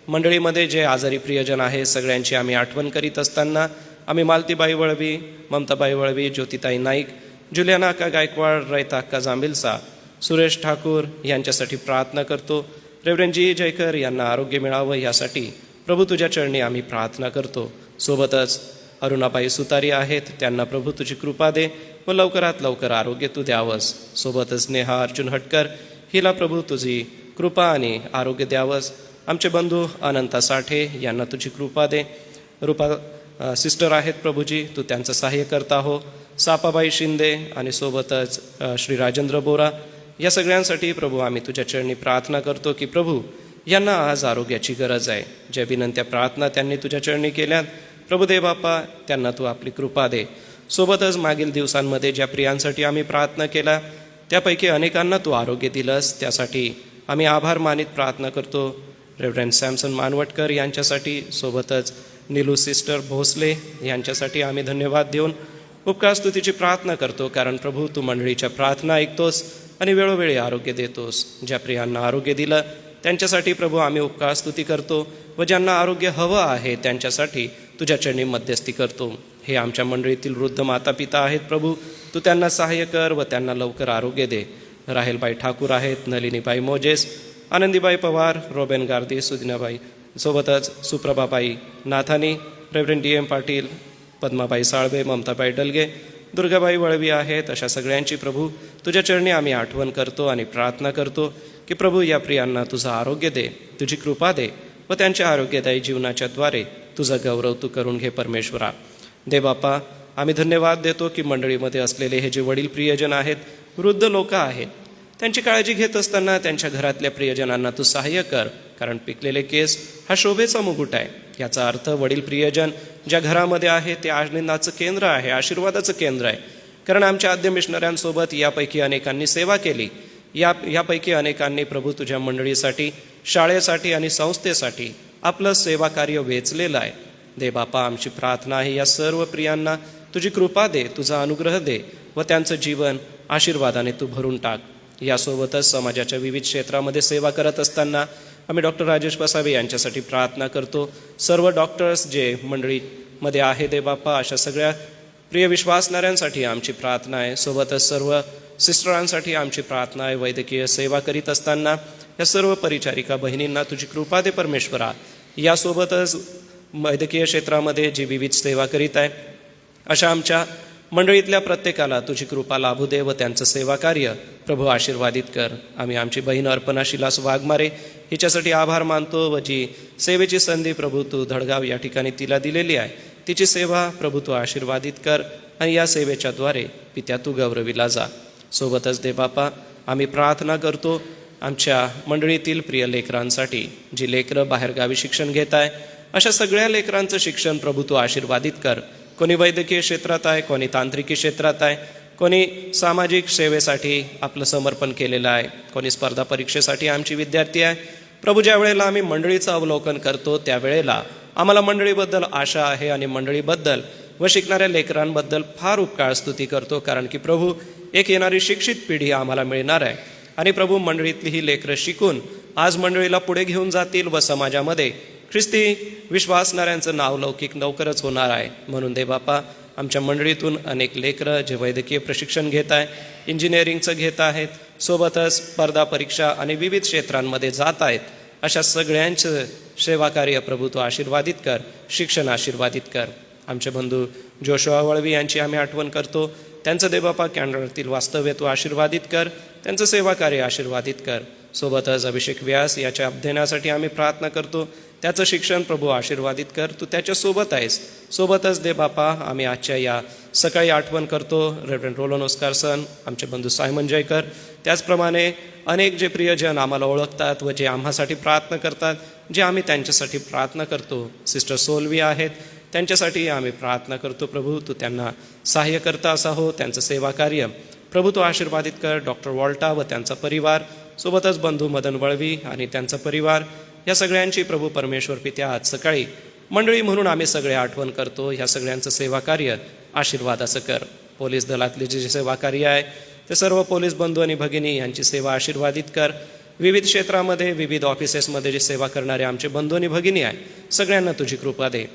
मंडळीमध्ये जे आजारी प्रियजन आहे सगळ्यांची आम्ही आठवण करीत असताना आम्ही मालतीबाई वळवी, ममताबाई वळवी, ज्योतिताई नाईक, जुलियाना अक्का गायकवाड, रयता अक्का जांबिलसा, सुरेश ठाकूर यांच्यासाठी प्रार्थना करतो. रेव्हरंड जी जयकर यांना आरोग्य मिळावं यासाठी प्रभू तुझ्या चरणी आम्ही प्रार्थना करतो. सोबतच अरुणाबाई सुतारी आहेत, त्यांना प्रभू तुझी कृपा दे व लवकरात लवकर आरोग्य तू द्यावंस. सोबतच नेहा अर्जुन हटकर हिला प्रभू तुझी कृपा आणि आरोग्य द्यावंस. आमचे बंधू अनंता साठे यांना तुझी कृपा दे. रूपा सिस्टर आहेत प्रभूजी, तू त्यांचं सहाय्य करता हो. सापाबाई शिंदे आणि सोबतच श्री राजेंद्र बोरा या सगळ्यांसाठी प्रभू आम्ही तुझ्या चरणी प्रार्थना करतो की प्रभू यांना आज आरोग्याची गरज आहे. ज्या विनंत्या प्रार्थना त्यांनी तुझ्या चरणी केल्यात प्रभू देबापा त्यांना तू आपली कृपा दे. सोबतच मागील दिवसांमध्ये ज्या प्रियांसाठी आम्ही प्रार्थना केला त्यापैकी अनेकांना तू आरोग्य दिलंस, त्यासाठी आम्ही आभार मानित प्रार्थना करतो. रेव्हरंड सॅमसन मानवटकर यांच्यासाठी, सोबतच नीलू सिस्टर भोसले यांच्यासाठी आम्ही धन्यवाद देऊन उपकार स्तुतीची प्रार्थना करतो. कारण प्रभू तू मंडळीच्या प्रार्थना ऐकतोस आणि वेळोवेळी आरोग्य देतोस. ज्या प्रियांना आरोग्य दिलं त्यांच्यासाठी प्रभू आम्ही उपकार स्तुती करतो व ज्यांना आरोग्य हवं आहे त्यांच्यासाठी तुझ्या चरणी मध्यस्थी करतो. हे आमच्या मंडळीतील वृद्ध माता पिता आहेत प्रभू, तू त्यांना सहाय्य कर व त्यांना लवकर आरोग्य दे. राहेलबाई ठाकूर आहेत, नलिनीबाई मोजेस, आनंदीबाई पवार, रोबेन गार्दी, सुदिनाबाई, सोबतच सुप्रभाबाई Nathani, reverend D M Patil, पद्माबाई साळवे, ममताबाई डलगे, दुर्गाबाई वळवी आहेत. अशा सगळ्यांची प्रभू तुझ्या चरणी आम्ही आठवण करतो आणि प्रार्थना करतो की प्रभू या प्रियांना तुझं आरोग्य दे, तुझी कृपा दे व त्यांच्या आरोग्यदायी जीवनाच्या द्वारे तुझा गौरव तू करून घे परमेश्वरा. देबापा आम्ही धन्यवाद देतो की मंडळीमध्ये असलेले हे जे वडील प्रियजन आहेत, वृद्ध लोक आहेत, त्यांची काळजी घेत असताना त्यांच्या घरातल्या प्रियजनांना तू सहाय्य कर. कारण पिकलेले केस हा शोभेचा मुकुट आहे. याचा अर्थ वडील प्रियजन ज्या घरामध्ये आहे ते आनंदाचं केंद्र आहे, आशीर्वादाचं केंद्र आहे. कारण आमच्या आद्य मिशनऱ्यांसोबत यापैकी अनेकांनी सेवा केली. यापैकी अनेकांनी प्रभू तुझ्या मंडळीसाठी, शाळेसाठी आणि संस्थेसाठी आपलं सेवा कार्य वेचलेलं आहे. देबापा आमची प्रार्थना आहे या सर्व प्रियांना तुझी कृपा दे, तुझा अनुग्रह दे व त्यांचं जीवन आशीर्वादाने तू भरून टाक. यासोबतच समाजाच्या विविध क्षेत्रामध्ये सेवा करत असताना आम्ही डॉक्टर राजेश वसावे यांच्यासाठी प्रार्थना करतो. सर्व डॉक्टर्स जे मंडळीमध्ये आहे देबापा, अशा सगळ्या प्रिय विश्वासणाऱ्यांसाठी आमची प्रार्थना आहे. सोबतच सर्व सिस्टरांसाठी आमची प्रार्थना आहे. वैद्यकीय सेवा करीत असताना या सर्व परिचारिका बहिणींना तुझी कृपा दे परमेश्वरा. यासोबतच वैद्यकीय क्षेत्रामध्ये जी विविध सेवा करीत आहे अशा आमच्या मंडळीतल्या प्रत्येकाला तुझी कृपा लाभू दे व त्यांचं सेवा कार्य प्रभू आशीर्वादित कर. आम्ही आमची बहीण अर्पणा शिलास वाघमारे हिच्यासाठी आभार मानतो व जी सेवेची संधी प्रभू तू धडगाव या ठिकाणी तिला दिलेली आहे, तिची सेवा प्रभू तू आशीर्वादित कर आणि या सेवेच्या द्वारे पित्या तू गौरविला जा. सोबतच देबापा आम्ही प्रार्थना करतो आमच्या मंडळीतील प्रिय लेकरांसाठी, जी लेकरं बाहेरगावी शिक्षण घेत आहे अशा सगळ्या लेकरांचं शिक्षण प्रभू तू आशीर्वादित कर. कोणी वैद्यकीय क्षेत्रात आहे, कोणी तांत्रिकी क्षेत्रात आहे, कोणी सामाजिक सेवेसाठी आपलं समर्पण केलेलं आहे, कोणी स्पर्धा परीक्षेसाठी आमची विद्यार्थी आहे. प्रभू ज्या वेळेला आम्ही मंडळीचं अवलोकन करतो त्यावेळेला आम्हाला मंडळीबद्दल आशा आहे आणि मंडळीबद्दल व शिकणाऱ्या लेकरांबद्दल फार उपकार स्तुती करतो. कारण की प्रभू एक येणारी शिक्षित पिढी आम्हाला मिळणार आहे आणि प्रभू मंडळीतली ही लेकरं शिकून आज मंडळीला पुढे घेऊन जातील व समाजामध्ये ख्रिस्ती विश्वासणाऱ्यांचं नाव लौकिक लवकरच होणार आहे. म्हणून देबापा आमच्या मंडळीतून अनेक लेकरं जे वैद्यकीय प्रशिक्षण घेत आहे, इंजिनिअरिंगचं घेत आहेत, सोबतच स्पर्धा परीक्षा आणि विविध क्षेत्रांमध्ये जात आहेत, अशा सगळ्यांचं सेवा कार्य प्रभू तू आशीर्वादित कर, शिक्षण आशीर्वादित कर. आमचे बंधू जोशुआ वळवी यांची आम्ही आठवण करतो. त्यांचं देबापा कॅनडातील वास्तव्य तू आशीर्वादित कर, त्यांचं सेवा कार्य आशीर्वादित कर. सोबतच अभिषेक व्यास याच्या अध्ययनासाठी आम्ही प्रार्थना करतो. त्याचं शिक्षण प्रभू आशीर्वादित कर. तू त्याच्यासोबत आहेस. सोबतच दे बापा, आम्ही आजच्या या सकाळी आठवण करतो रेव्हरंड रोलन ओस्कारसन, आमचे बंधू सायमन जयकर, त्याचप्रमाणे अनेक जे प्रियजन आम्हाला ओळखतात व जे आम्हासाठी प्रार्थना करतात, जे आम्ही त्यांच्यासाठी प्रार्थना करतो. सिस्टर सोलवी आहेत, त्यांच्यासाठी आम्ही प्रार्थना करतो. प्रभू तू त्यांना सहाय्य करता असा हो. त्यांचं सेवा कार्य प्रभू तू आशीर्वादित कर. डॉक्टर वॉल्टा व त्यांचा परिवार, सोबतच बंधू मदन वळवी आणि त्यांचा परिवार, या सगळ्यांची प्रभू परमेश्वर पित्या आज सकाळी मंडळी म्हणून आम्ही सगळे आठवण करतो. ह्या सगळ्यांचं सेवा कार्य आशीर्वादाचं कर. पोलीस दलातले जे सेवा कार्य आहे ते सर्व पोलीस बंधू आणि भगिनी यांची सेवा आशीर्वादित कर. विविध क्षेत्रामध्ये विविध ऑफिसेसमध्ये जे सेवा करणारे आमचे बंधू आणि भगिनी आहे, सगळ्यांना तुझी कृपा दे.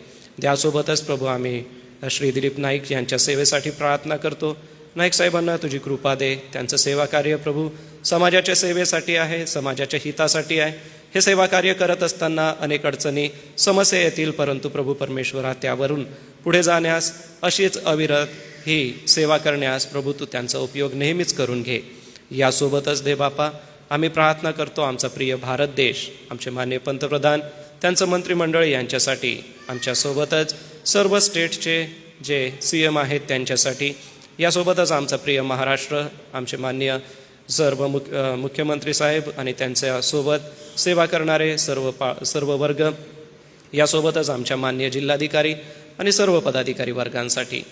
त्यासोबतच प्रभू आम्ही श्री दिलीप नाईक यांच्या सेवेसाठी प्रार्थना करतो. नाईक साहेबांना तुझी कृपा दे. त्यांचं सेवा कार्य प्रभू समाजाच्या सेवेसाठी आहे, समाजाच्या हितासाठी आहे. हे सेवा कार्य करत असताना अनेक अडचणी समस्या येतील, परंतु प्रभू परमेश्वरा त्यावरून पुढे जाण्यास, अशीच अविरत ही सेवा करण्यास प्रभू तू त्यांचा उपयोग नेहमीच करून घे. यासोबतच दे बापा, आम्ही प्रार्थना करतो आमचा प्रिय भारत देश, आमचे माननीय पंतप्रधान, त्यांचं मंत्रिमंडळ यांच्यासाठी, आमच्यासोबतच सर्व स्टेटचे जे CM आहेत त्यांच्यासाठी, यासोबतच आमचा प्रिय महाराष्ट्र, आमचे माननीय सर्व मुख्यमंत्री साहेब आणि त्यांच्यासोबत सेवा करणारे सर्व वर्ग, यासोबतच आमच्या माननीय जिल्हाधिकारी आणि सर्व पदाधिकारी वर्गांसाठी.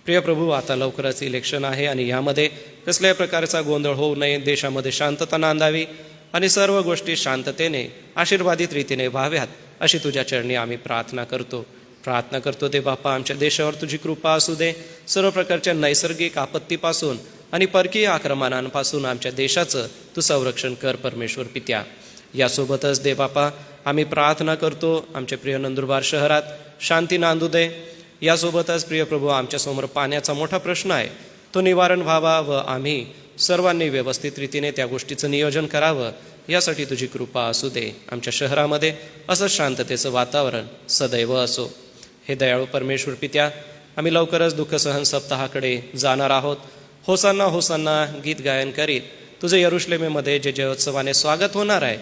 प्रिय प्रभू, आता लवकरच इलेक्शन आहे आणि यामध्ये कसल्याही प्रकारचा गोंधळ होऊ नये. देशामध्ये शांतता नांदावी आणि सर्व गोष्टी शांततेने आशीर्वादित रीतीने व्हाव्यात अशी तुझ्या चरणी आम्ही प्रार्थना करतो ते बापा, आमच्या देशावर तुझी कृपा असू दे. सर्व प्रकारच्या नैसर्गिक आपत्तीपासून आणि परकीय आक्रमणांपासून आमच्या देशाचं तू संरक्षण कर परमेश्वर पित्या. यासोबतच दे बापा, आम्ही प्रार्थना करतो आमच्या प्रिय नंदुरबार शहरात शांती नांदू दे. यासोबतच प्रिय प्रभू, आमच्यासमोर पाण्याचा मोठा प्रश्न आहे, तो निवारण व्हावा व आम्ही सर्वांनी व्यवस्थित रीतीने त्या गोष्टीचं नियोजन करावं, यासाठी तुझी कृपा असू दे. आमच्या शहरामध्ये असं शांततेचं वातावरण सदैव असो. हे दयाळू परमेश्वर पित्या, आम्ही लवकरच दुःख सहन सप्ताहाकडे जाणार आहोत. होसांना होसांना गीत गायन करीत तुझे यरुशलेमेमध्ये जे जयोत्सवाने स्वागत होणार आहे,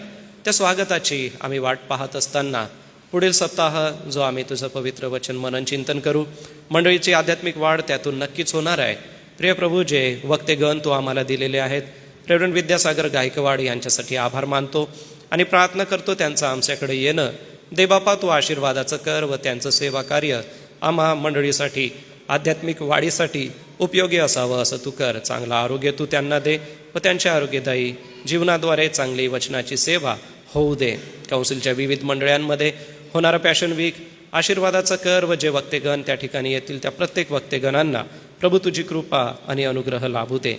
त्या स्वागताची आम्ही वाट पाहत असताना पुढील सप्ताह जो आम्ही तुझं पवित्र वचन मनन चिंतन करू, मंडळीची आध्यात्मिक वाढ त्यातून नक्कीच होणार आहे. प्रिय प्रभू, जे वक्तेगण तू आम्हाला दिलेले आहेत, रेव्हरंड विद्यासागर गायकवाड यांच्यासाठी आभार मानतो आणि प्रार्थना करतो त्यांचं आमच्याकडे येणं दे बापा तू आशीर्वादाचं कर व त्यांचं सेवा कार्य आम्हा मंडळीसाठी आध्यात्मिक वाढीसाठी उपयोगी असावं असं तू कर. चांगलं आरोग्य तू त्यांना दे व त्यांच्या आरोग्यदायी जीवनाद्वारे चांगली वचनाची सेवा होऊ दे. कौन्सिलच्या विविध मंडळांमध्ये होणारा पॅशन वीक आशीर्वादाचा कर व जे वक्तेगण त्या ठिकाणी येतील त्या प्रत्येक वक्तेगणांना प्रभू तुझी कृपा आणि अनुग्रह लाभू दे.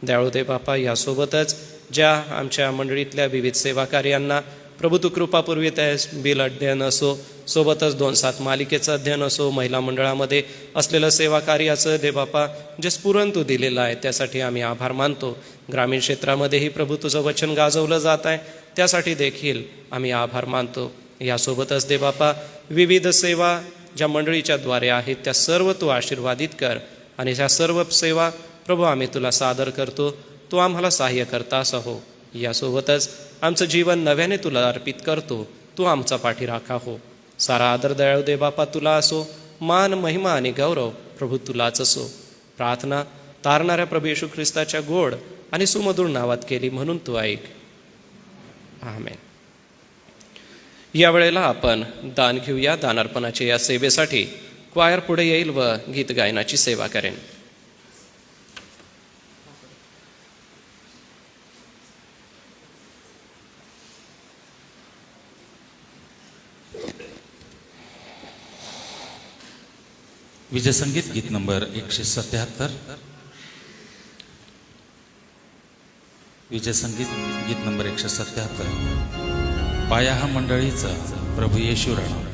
दयाळू दे बापा, यासोबतच ज्या आमच्या मंडळीतल्या विविध सेवा कार्यांना प्रभू तू कृपा पुरवित आहेस, बिल अध्ययन असो, सोबतच 2-7 मालिकेचं अध्ययन असो, महिला मंडळामध्ये असलेलं सेवा कार्याचं दे बापा जे स्फुरण तू दिलेलं आहे त्यासाठी आम्ही आभार मानतो. ग्रामीण क्षेत्रामध्येही प्रभू तुझं वचन गाजवलं जात आहे, त्यासाठी देखील आम्ही आभार मानतो. यासोबतच दे बापा, विविध सेवा ज्या मंडळीच्या द्वारे आहेत त्या सर्व तू आशीर्वादित कर आणि ह्या सर्व सेवा प्रभू आम्ही तुला सादर करतो. तू आम्हाला सहाय्य करतास हो. यासोबतच आमचं जीवन नव्याने तुला अर्पित करतो. तू आमचा पाठीराखा हो. सारा आदर दयाळू दे बापा तुला असो. मान, महिमा आणि गौरव प्रभू तुलाच असो. प्रार्थना तारणाऱ्या प्रभू येशू ख्रिस्ताच्या गोड आणि सुमधुर नावात केली म्हणून तू ऐक. आमेन. यावेळेला आपण दान घेऊया. दानार्पणाच्या या सेवेसाठी क्वायर पुढे येईल व गीत गायनाची सेवा करेन. विजय संगीत गीत नंबर 177. विजय संगीत गीत नंबर 177. पाया हा मंडळीचा प्रभू येशू राणा.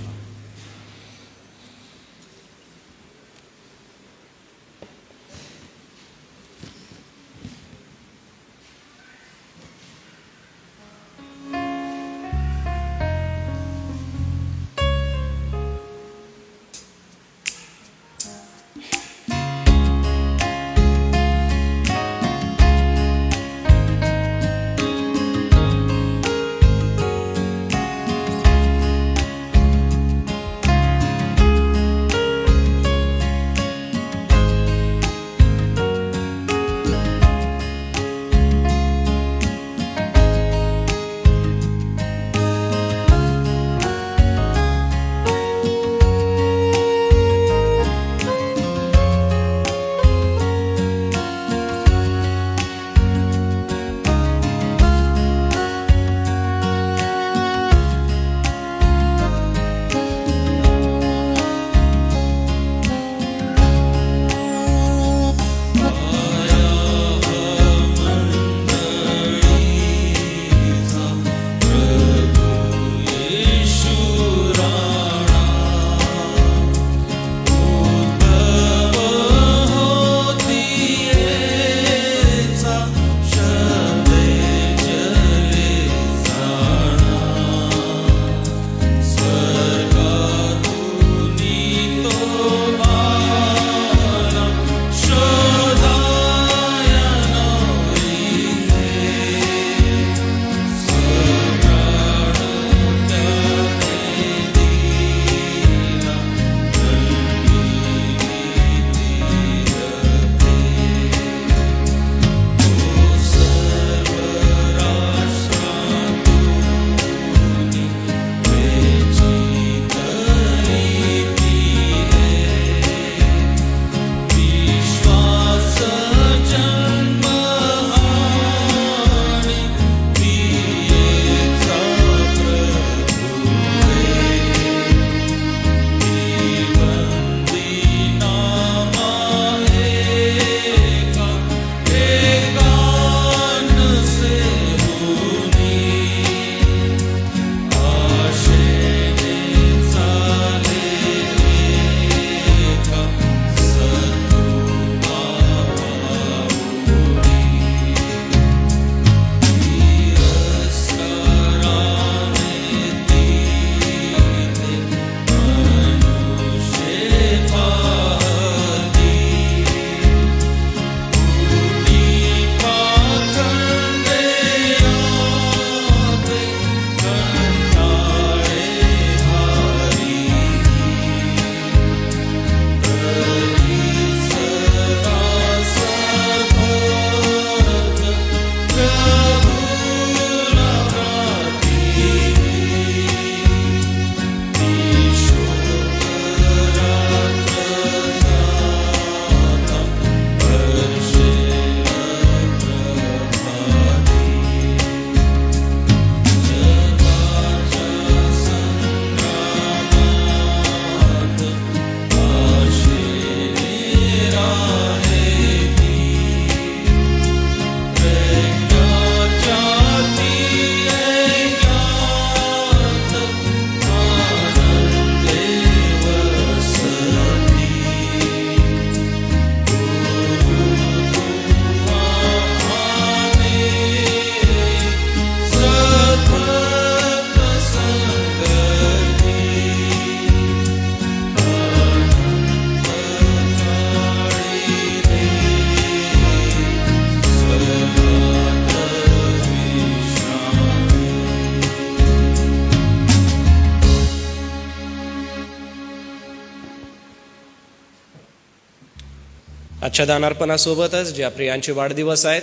आजच्या दानार्पणासोबतच ज्या प्रियांचे वाढदिवस आहेत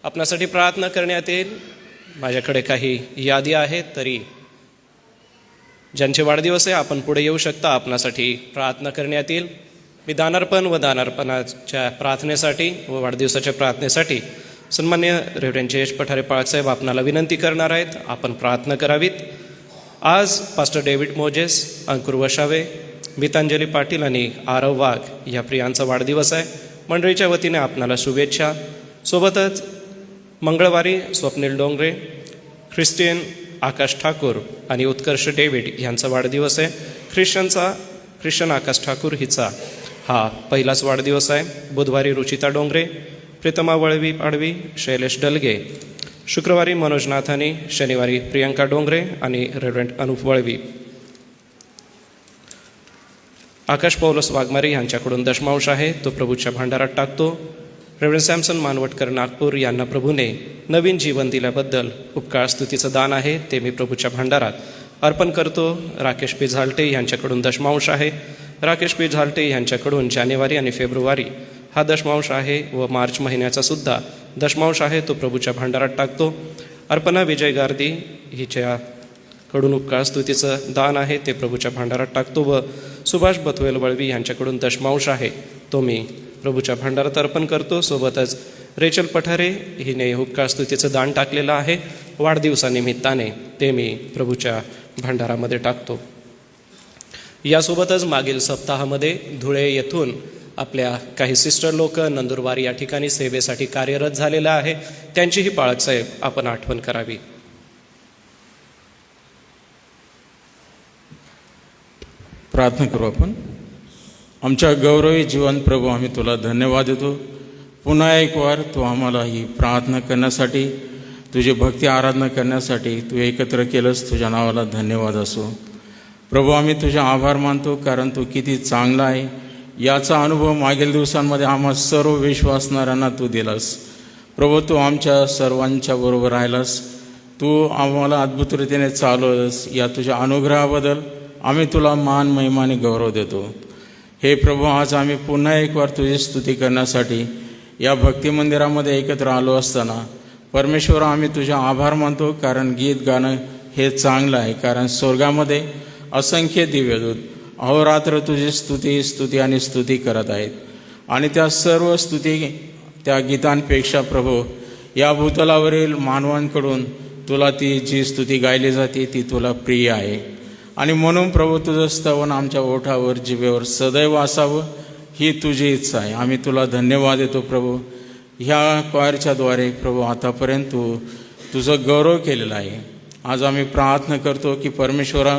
आपणासाठी प्रार्थना करण्यात येईल. माझ्याकडे काही यादी आहेत, तरी ज्यांचे वाढदिवस आहे आपण पुढे येऊ शकता. आपणासाठी प्रार्थना करण्यात येईल. मी दानार्पण व दानार्पणाच्या प्रार्थनेसाठी व वाढदिवसाच्या प्रार्थनेसाठी सन्मान्य रेव्हरंड जयेश पठारे पाळसाहेब आपणाला विनंती करणार आहेत. आपण प्रार्थना करावीत. आज पास्टर डेव्हिड मोजेस, अंकुर वसावे, गीतांजली पाटील आणि आरव वाघ या प्रियांचा वाढदिवस आहे. मंडळीच्या वतीने आपणाला शुभेच्छा. सोबतच मंगळवारी स्वप्नील डोंगरे, ख्रिस्टियन आकाश ठाकूर आणि उत्कर्ष डेव्हिड यांचा वाढदिवस आहे. ख्रिश्चन आकाश ठाकूर हिचा हा पहिलाच वाढदिवस आहे. बुधवारी रुचिता डोंगरे, प्रीतमा वळवी पाडवी, शैलेश डलगे. शुक्रवारी मनोज नाथानी, शनिवारी प्रियंका डोंगरे आणि रेव्हरंड अनुप वळवी. आकाश पौलस वाघमारे यांच्याकडून दशमांश आहे, तो प्रभूच्या भांडारात टाकतो. रेव्हरंड सॅमसन मानवटकर नागपूर यांना प्रभूने नवीन जीवन दिल्याबद्दल उपकार स्तुतीचं दान आहे, ते मी प्रभूच्या भांडारात अर्पण करतो. राकेश पी झालटे यांच्याकडून दशमांश आहे. राकेश पी झालटे यांच्याकडून जानेवारी आणि फेब्रुवारी हा दशमांश आहे व मार्च महिन्याचा सुद्धा दशमांश आहे, तो प्रभूच्या भांडारात टाकतो. अर्पणा विजय गारदी हिच्याकडून उपकार स्तुतीचं दान आहे, ते प्रभूच्या भांडारात टाकतो. व सुभाष बथवेल वळवी यांच्याकडून दशमांश आहे, तो मी प्रभूच्या भांडारात अर्पण करतो. सोबतच रेचल पठारे हिने उपकार स्तुतीचं दान टाकलेलं आहे वाढदिवसानिमित्ताने, ते मी प्रभूच्या भांडारामध्ये टाकतो. यासोबतच मागील सप्ताहामध्ये धुळे येथून आपल्या काही सिस्टर लोक नंदुरबार या ठिकाणी सेवेसाठी कार्यरत झालेला आहे, त्यांचीही पाळकसाहेब आपण आठवण करावी. प्रार्थना करू आपण. आमच्या गौरवी जीवन प्रभू, आम्ही तुला धन्यवाद देतो. पुन्हा एक वार तू आम्हाला ही प्रार्थना करण्यासाठी, तुझी भक्ती आराधना करण्यासाठी तू एकत्र केलंस. तुझ्या नावाला धन्यवाद असो प्रभू. आम्ही तुझे आभार मानतो, कारण तू किती चांगला आहे याचा अनुभव मागील दिवसांमध्ये आम्हा सर्व विश्वासणाऱ्यांना तू दिलास. प्रभू, तू आमच्या सर्वांच्या बरोबर राहिलास. तू आम्हाला अद्भुत रीतीने चालवलंस. या तुझ्या अनुग्रहाबद्दल आम्ही तुला मान महिमाने गौरव देतो. हे प्रभू, आज आम्ही पुन्हा एक वार तुझी स्तुती करण्यासाठी या भक्ती मंदिरामध्ये एकत्र आलो असताना परमेश्वर, आम्ही तुझा आभार मानतो, कारण गीत गाणं हे चांगलं आहे. कारण स्वर्गामध्ये असंख्य दिव्यदूत अहोरात्र तुझी स्तुती आणि स्तुती करत आहेत. आणि त्या सर्व स्तुती, त्या गीतांपेक्षा प्रभू, या भूतलावरील मानवांकडून तुला ती जी स्तुती गायली जाते ती तुला प्रिय आहे. आणि म्हणून प्रभू, तुझं स्तवन आमच्या ओठावर, जिभेवर सदैव असावं ही तुझी इच्छा आहे. आम्ही तुला धन्यवाद देतो प्रभू. ह्या क्वायरच्याद्वारे प्रभू आतापर्यंत तुझं गौरव केलेलं आहे. आज आम्ही प्रार्थना करतो की परमेश्वरा,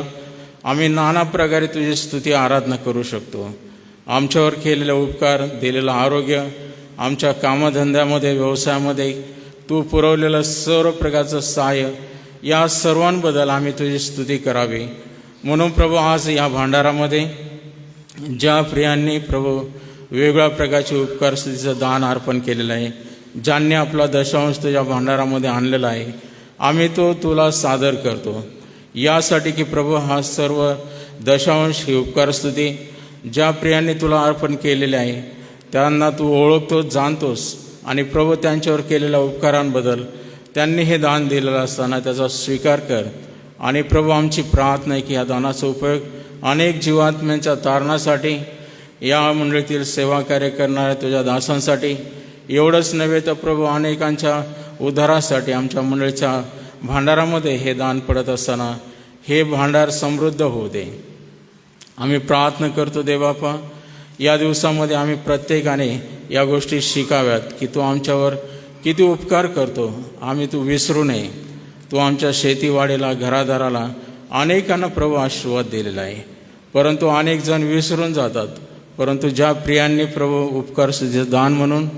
आम्ही नाना प्रकारे तुझी स्तुती आराधना करू शकतो. आमच्यावर केलेले उपकार, दिलेलं आरोग्य, आमच्या कामधंद्यामध्ये, व्यवसायामध्ये तू पुरवलेलं सर्व प्रकारचं सहाय्य, या सर्वांबद्दल आम्ही तुझी स्तुती करावी. म्हणून प्रभू, आज या भांडारामध्ये ज्या प्रियांनी प्रभू वेगवेगळ्या प्रकारचे उपकार स्तुतीचं दान अर्पण केलेलं आहे, ज्यांनी आपला दशांश तुझ्या भांडारामध्ये आणलेला आहे, आम्ही तो तुला सादर करतो. यासाठी की प्रभू, हा सर्व दशांश ही उपकार स्तुती ज्या प्रियांनी तुला अर्पण केलेले आहे त्यांना तू ओळखतोस, जाणतोस. आणि प्रभू, त्यांच्यावर केलेल्या उपकारांबद्दल त्यांनी हे दान दिलेलं असताना त्याचा स्वीकार कर. आणि प्रभू, आमची प्रार्थना आहे की या दानाचा उपयोग अनेक जीवात्म्यांच्या तारणासाठी, या मंडळीतील सेवा कार्य करणाऱ्या तुझ्या दासांसाठी, एवढंच नव्हे तर प्रभू अनेकांच्या उद्धारासाठी आमच्या मंडळीच्या भांडारामध्ये हे दान पडत असताना हे भांडार समृद्ध होऊ दे. आम्ही प्रार्थना करतो देवापा, या दिवसामध्ये आम्ही प्रत्येकाने या गोष्टी शिकाव्यात की तू आमच्यावर किती उपकार करतो. आम्ही तू विसरू नये. तू आमच्या शेतीवाडीला, घरादाराला अनेकांना प्रभू आशीर्वाद दिलेला आहे, परंतु अनेक जण विसरून जातात. परंतु ज्या प्रियांनी प्रभू उपकार दान म्हणून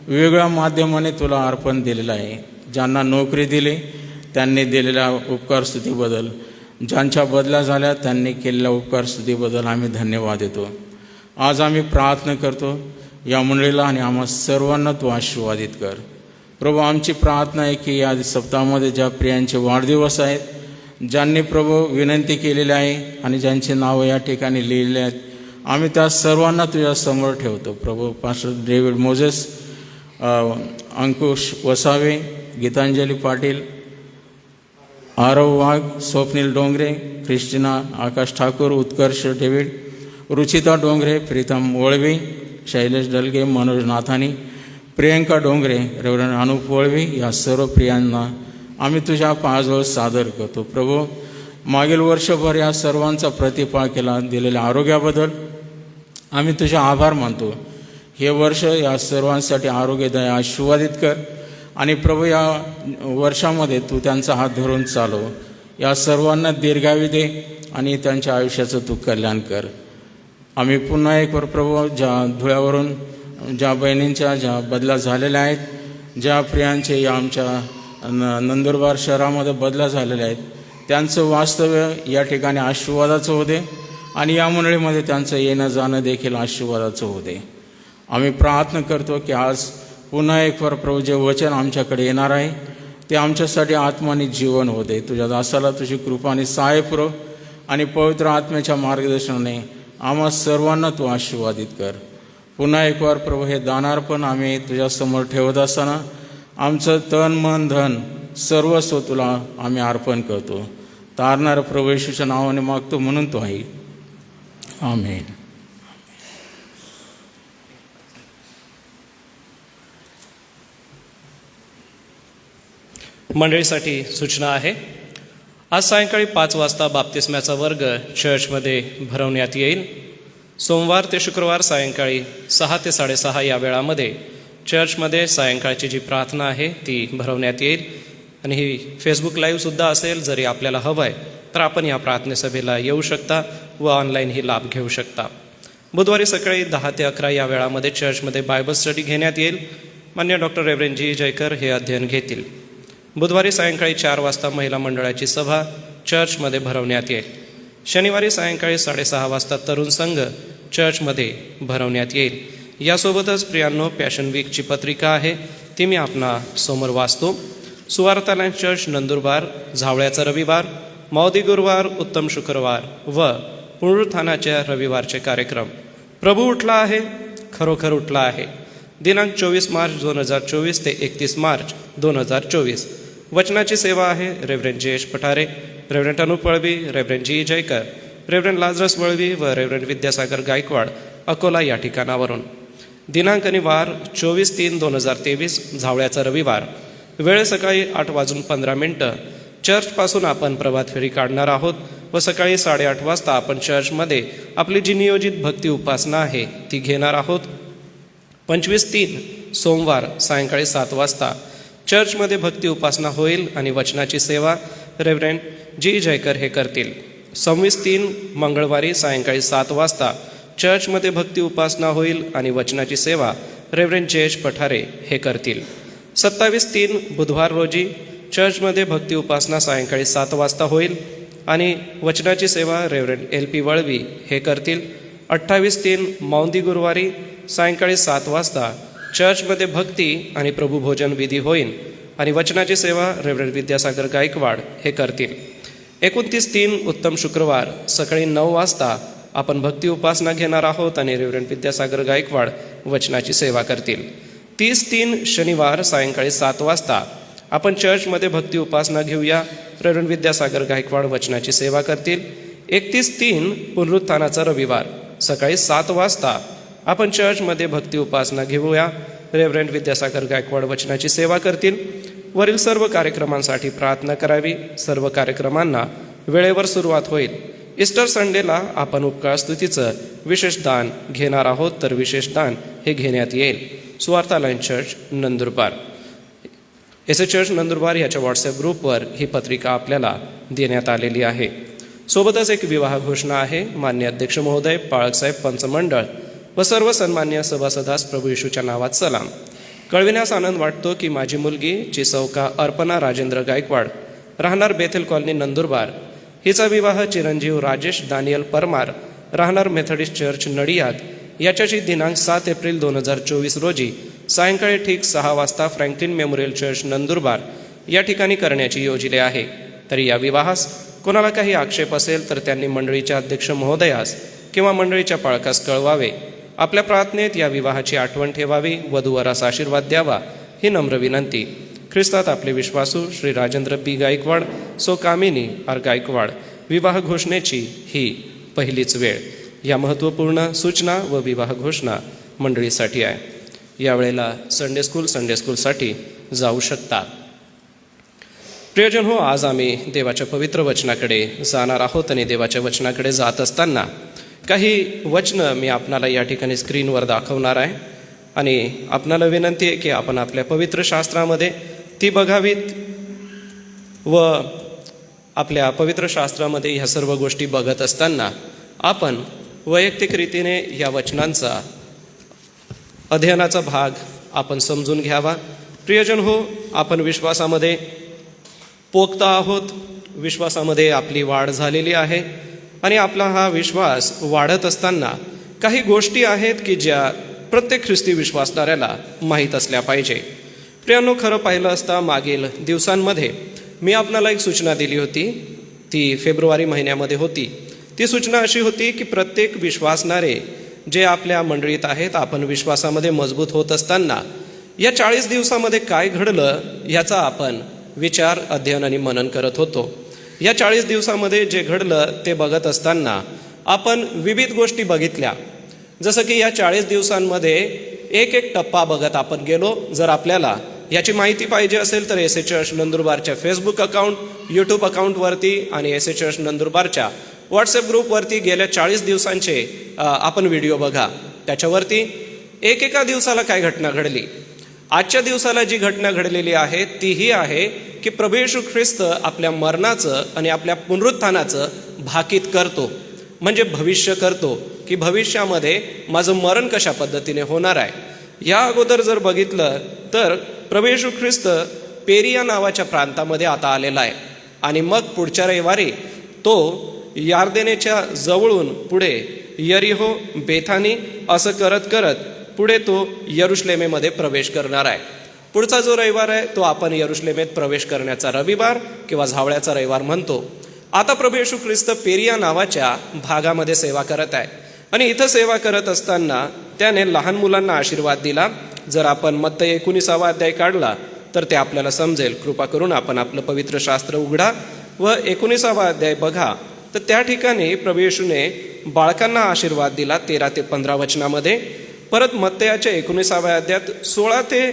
वेगवेगळ्या माध्यमाने तुला अर्पण दिलेलं आहे, ज्यांना नोकरी दिली त्यांनी दिलेल्या उपकार स्तुतीबद्दल, ज्यांच्या बदल्या झाल्या त्यांनी केलेल्या उपकार स्तुतीबद्दल आम्ही धन्यवाद देतो. आज आम्ही प्रार्थना करतो या मंडळीला आणि आम्हा सर्वांना तू आशीर्वादित कर. प्रभू, आमची प्रार्थना आहे की या सप्ताहामध्ये ज्या प्रियांचे वाढदिवस आहेत, ज्यांनी प्रभू विनंती केलेली आहे आणि ज्यांची नावं या ठिकाणी लिहिलेली आहेत, आम्ही त्या सर्वांना तुझ्या समोर ठेवतो. प्रभू पास्टर डेव्हिड मोजेस, अंकुश वसावे, गीतांजली पाटील, आरव वाघ, स्वप्नील डोंगरे, क्रिस्टिना आकाश ठाकूर, उत्कर्ष डेव्हिड, रुचिता डोंगरे, प्रीतम वळवी, शैलेश डलगे, मनोज नाथानी, प्रियंका डोंगरे, रेव्हरंड अनुप वळवी, या सर्व प्रियांना आम्ही तुझ्या पायाजवळ सादर करतो. प्रभू, मागील वर्षभर या सर्वांचा प्रतिपाळ केला दिलेल्या आरोग्याबद्दल आम्ही तुझे आभार मानतो. हे वर्ष या सर्वांसाठी आरोग्यदायी आशीर्वादित कर आणि प्रभू या वर्षामध्ये तू त्यांचा हात धरून चालव. या सर्वांना दीर्घायु दे आणि त्यांच्या आयुष्याचं तू कल्याण कर. आम्ही पुन्हा एक वर प्रभू, ज्या धुळ्यावरून ज्या बहिणींच्या ज्या बदल्या झालेल्या आहेत, ज्या प्रियांचे या आमच्या नंदुरबार शहरामध्ये बदल्या झालेल्या आहेत, त्यांचं वास्तव्य या ठिकाणी आशीर्वादाचं होऊ दे आणि या मंडळीमध्ये त्यांचं येणं जाणं देखील आशीर्वादाचं होऊ दे. आम्ही प्रार्थना करतो की आज पुन्हा एक वर प्रभू जे वचन आमच्याकडे येणार आहे ते आमच्यासाठी आत्माने जीवन होऊ दे. तुझ्या दासाला तुझी कृपा आणि सहाय्य पुरव आणि पवित्र आत्म्याच्या मार्गदर्शनाने आम्हा सर्वांना तू आशीर्वादित कर. पुन्हा एक वार प्रभू, हे दानार्पण आम्ही तुझ्यासमोर ठेवत असताना आमचं तन मन धन सर्वस्व तुला आम्ही अर्पण करतो. तारणाऱ्या प्रभू येशूच्या नावाने मागतो म्हणून तो आहे. आमेन. मंडळीसाठी सूचना आहे. आज सायंकाळी 5 वाजता बाप्तिस्म्याचा वर्ग चर्चमध्ये भरवण्यात येईल. सोमवार ते शुक्रवार सायंकाळी 6 ते 6:30 या वेळामध्ये चर्चमध्ये सायंकाळची जी प्रार्थना आहे ती भरवण्यात येईल आणि ही फेसबुक लाईव्हसुद्धा असेल. जरी आपल्याला हवं आहे तर आपण या प्रार्थनेसभेला येऊ शकता व ऑनलाईनही लाभ घेऊ शकता. बुधवारी सकाळी 10 ते 11 या वेळामध्ये चर्चमध्ये बायबल स्टडी घेण्यात येईल. मान्य डॉक्टर रेव्हरंड जी जयकर हे अध्ययन घेतील. बुधवारी सायंकाळी 4 वाजता महिला मंडळाची सभा चर्चमध्ये भरवण्यात येईल. शनिवारी सायंकाळी 6:30 वाजता तरुण संघ चर्चमध्ये भरवण्यात येईल. यासोबतच प्रियांनो, पॅशन वीकची पत्रिका आहे ती मी आपणा समोर वाचतो. सुवार्तालय चर्च नंदुरबार, झावळ्याचा रविवार, माऊदी गुरुवार, उत्तम शुक्रवार व पुनरुत्थानाच्या रविवारचे कार्यक्रम. प्रभू उठला आहे, खरोखर उठला आहे. दिनांक 24 मार्च 2024 ते 31 मार्च 2024. वचनाची सेवा आहे reverend Jayesh Pathare, reverend Anup Valvi, reverend G Jaykar, reverend Lazarus Valvi व रेव्हरंड विद्यासागर गायकवाड, अकोला या ठिकाणावरून. दिनांक आणि वार 24/3/2023, झावळ्याचा रविवार. वेळ सकाळी 8:15. चर्चपासून आपण प्रभात फेरी काढणार आहोत व सकाळी 8:30 वाजता आपण चर्चमध्ये आपली जी नियोजित भक्ती उपासना आहे ती घेणार आहोत. 25/3 सोमवार सायंकाळी 7 वाजता चर्चमध्ये भक्ती उपासना होईल आणि वचनाची सेवा रेव्हरंड जी जयकर हे करतील. 26/3 मंगळवारी सायंकाळी 7 वाजता चर्चमध्ये भक्ती उपासना होईल आणि वचनाची सेवा रेव्हरंड जयेश पठारे हे करतील. 27/3 बुधवार रोजी चर्चमध्ये भक्ती उपासना सायंकाळी 7 वाजता होईल आणि वचनाची सेवा रेव्हरंड LP वळवी हे करतील. 28/3 माऊंदी गुरुवारी सायंकाळी 7 वाजता चर्चमध्ये भक्ती आणि प्रभुभोजन विधी होईल आणि वचनाची सेवा रेव्हरंड विद्यासागर गायकवाड हे करतील. 29/3 उत्तम शुक्रवार सकाळी 9 वाजता आपण भक्ती उपासना घेणार आहोत आणि रेव्हरंड विद्यासागर गायकवाड वचनाची सेवा करतील. 30/3 शनिवार सायंकाळी 7 वाजता आपण चर्चमध्ये भक्ती उपासना घेऊया. रेव्हरंड विद्यासागर गायकवाड वचनाची सेवा करतील. 31/3 पुनरुत्थानाचा रविवार सकाळी 7 वाजता आपण चर्चमध्ये भक्ती उपासना घेऊया. रेव्हरंड विद्यासागर गायकवाड वचनाची सेवा करतील. वरील सर्व कार्यक्रमांसाठी प्रार्थना करावी. सर्व कार्यक्रमांना वेळेवर सुरुवात होईल. ईस्टर संडेला आपण उपकाळ स्तुतीचं विशेष दान घेणार आहोत तर विशेष दान हे घेण्यात येईल. Suvartalay church Nandurbar. S church Nandurbar याच्या व्हॉट्सॲप ग्रुपवर ही पत्रिका आपल्याला देण्यात आलेली आहे. सोबतच एक विवाह घोषणा आहे. मान्य अध्यक्ष महोदय, पाळकसाहेब पंचमंडळ व सर्व सन्मान्य सभासदास प्रभू येशूच्या नावात सलाम. कळविण्यास आनंद वाटतो की माझी मुलगी चिसौका अर्पणा राजेंद्र गायकवाड, राहणार बेथेल कॉलनी नंदुरबार, हिचा विवाह चिरंजीव राजेश दानियल परमार, राहणार मेथडिस्ट चर्च नडियाद याच्याशी दिनांक 7 एप्रिल 2024 रोजी सायंकाळी ठीक 6 वाजता फ्रँकलिन मेमोरियल चर्च नंदुरबार या ठिकाणी करण्याची योजिले आहे. तरी या विवाहास कोणाला काही आक्षेप असेल तर त्यांनी मंडळीच्या अध्यक्ष महोदयास किंवा मंडळीच्या पाळकास कळवावे. आपल्या प्रार्थनेत या विवाहाची आठवण ठेवावी, वधूवरास आशीर्वाद द्यावा ही नम्र विनंती. ख्रिस्तात आपले विश्वासू श्री राजेंद्र पी गायकवाड, सो कामिनी आर गायकवाड विवाह घोषणेची ही पहिलीच वेळ. या महत्त्वपूर्ण सूचना व विवाह घोषणा मंडळीसाठी आहे. यावेळेला संडे स्कूलसाठी जाऊ शकता. प्रियजन हो, आज आम्ही देवाच्या पवित्र वचनाकडे जाणार आहोत आणि देवाच्या वचनाकडे जात असताना काही वचनं मी आपणाला या ठिकाणी स्क्रीनवर दाखवणार आहे आणि आपणाला विनंती आहे की आपण आपल्या पवित्र शास्त्रामध्ये ती बघावीत व आपल्या पवित्र शास्त्रामध्ये ह्या सर्व गोष्टी बघत असताना आपण वैयक्तिक रीतीने या वचनांचा अध्ययनाचा भाग आपण समजून घ्यावा. प्रियजन हो, आपण विश्वासामध्ये पोखता आहोत, विश्वासामध्ये आपली वाढ झालेली आहे आणि आपला हा विश्वास वाढत असताना काही गोष्टी आहेत की ज्या प्रत्येक ख्रिस्ती विश्वासणाऱ्याला माहीत असल्या पाहिजे. प्रियांनो, खरं पाहिलं असता मागील दिवसांमध्ये मी आपणाला एक सूचना दिली होती, ती फेब्रुवारी महिन्यामध्ये होती. ती सूचना अशी होती की प्रत्येक विश्वासणारे जे आपल्या मंडळीत आहेत, आपण विश्वासामध्ये मजबूत होत असताना या 40 दिवसामध्ये काय घडलं याचा आपण विचार, अध्ययन आणि मनन करत होतो. या 40 दिवसामध्ये जे घडलं ते बघत असताना आपण विविध गोष्टी बघितल्या. जसं की या 40 दिवसांमध्ये एक एक टप्पा बघत आपण गेलो. जर आपल्याला याची माहिती पाहिजे असेल तर एस ए चर्च नंदुरबारच्या फेसबुक अकाउंट, यूट्यूब अकाउंटवरती आणि एस ए चर्च नंदुरबारच्या व्हॉट्सअप ग्रुपवरती गेल्या 40 दिवसांचे आपण व्हिडिओ बघा. त्याच्यावरती एकेका दिवसाला काय घटना घडली. आजच्या दिवसाला जी घटना घडलेली आहे ती ही आहे की प्रभू येशू ख्रिस्त आपल्या मरणाचं आणि आपल्या पुनरुत्थानाचं भाकीत करतो, म्हणजे भविष्य करतो की भविष्यामध्ये माझं मरण कशा पद्धतीने होणार आहे. या अगोदर जर बघितलं तर प्रभू येशू ख्रिस्त पेरिया नावाच्या प्रांतामध्ये आता आलेला आहे आणि मग पुढच्या रविवारी तो यार्देनेच्या जवळून पुढे यरिहो, बेथानी असं करत करत पुढे तो यरुशलेमेमध्ये प्रवेश करणार आहे. पुढचा जो रविवार आहे तो आपण यरुशलेमेत प्रवेश करण्याचा रविवार किंवा झावळ्याचा रविवार म्हणतो. आता प्रभू येशू ख्रिस्त पेरिया नावाच्या भागामध्ये सेवा करत आहे आणि इथं सेवा करत असताना त्याने लहान मुलांना आशीर्वाद दिला. जर आपण मत्तई 19 अध्याय काढला तर ते आपल्याला समजेल. कृपा करून आपण आपलं पवित्र शास्त्र उघडा व 19 अध्याय बघा. तर त्या ठिकाणी प्रभू येशूने बाळकांना आशीर्वाद दिला 13 ते 15 वचनामध्ये. परत मत्तयाच्या 19 अध्यायात 16 ते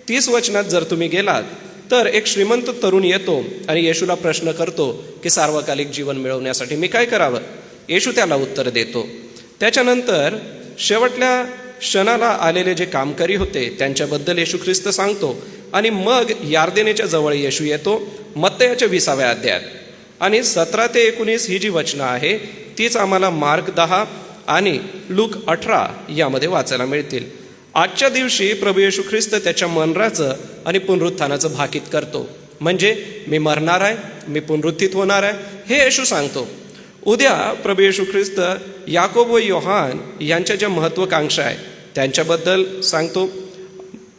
30 वचनात जर तुम्ही गेलात तर एक श्रीमंत तरुण येतो आणि येशूला प्रश्न करतो की सार्वकालिक जीवन मिळवण्यासाठी मी काय करावं. येशू त्याला उत्तर देतो. त्याच्यानंतर शेवटल्या क्षणाला आलेले जे कामकरी होते त्यांच्याबद्दल येशू ख्रिस्त सांगतो आणि मग यार्देनेच्या जवळ येशू येतो मत्तयाच्या 20 अध्यायात. आणि 17 ते 19 ही जी वचनं आहे तीच आम्हाला मार्क 10 आणि लूक 18 यामध्ये वाचायला मिळतील. आजच्या दिवशी प्रभू येशू ख्रिस्त त्याच्या मरणाचं आणि पुनरुत्थानाचं भाकीत करतो, म्हणजे मी मरणार आहे, मी पुनरुत्थित होणार आहे हे येशू सांगतो. उद्या प्रभू येशू ख्रिस्त याकोब व योहान यांच्या ज्या महत्त्वाकांक्षा आहे त्यांच्याबद्दल सांगतो.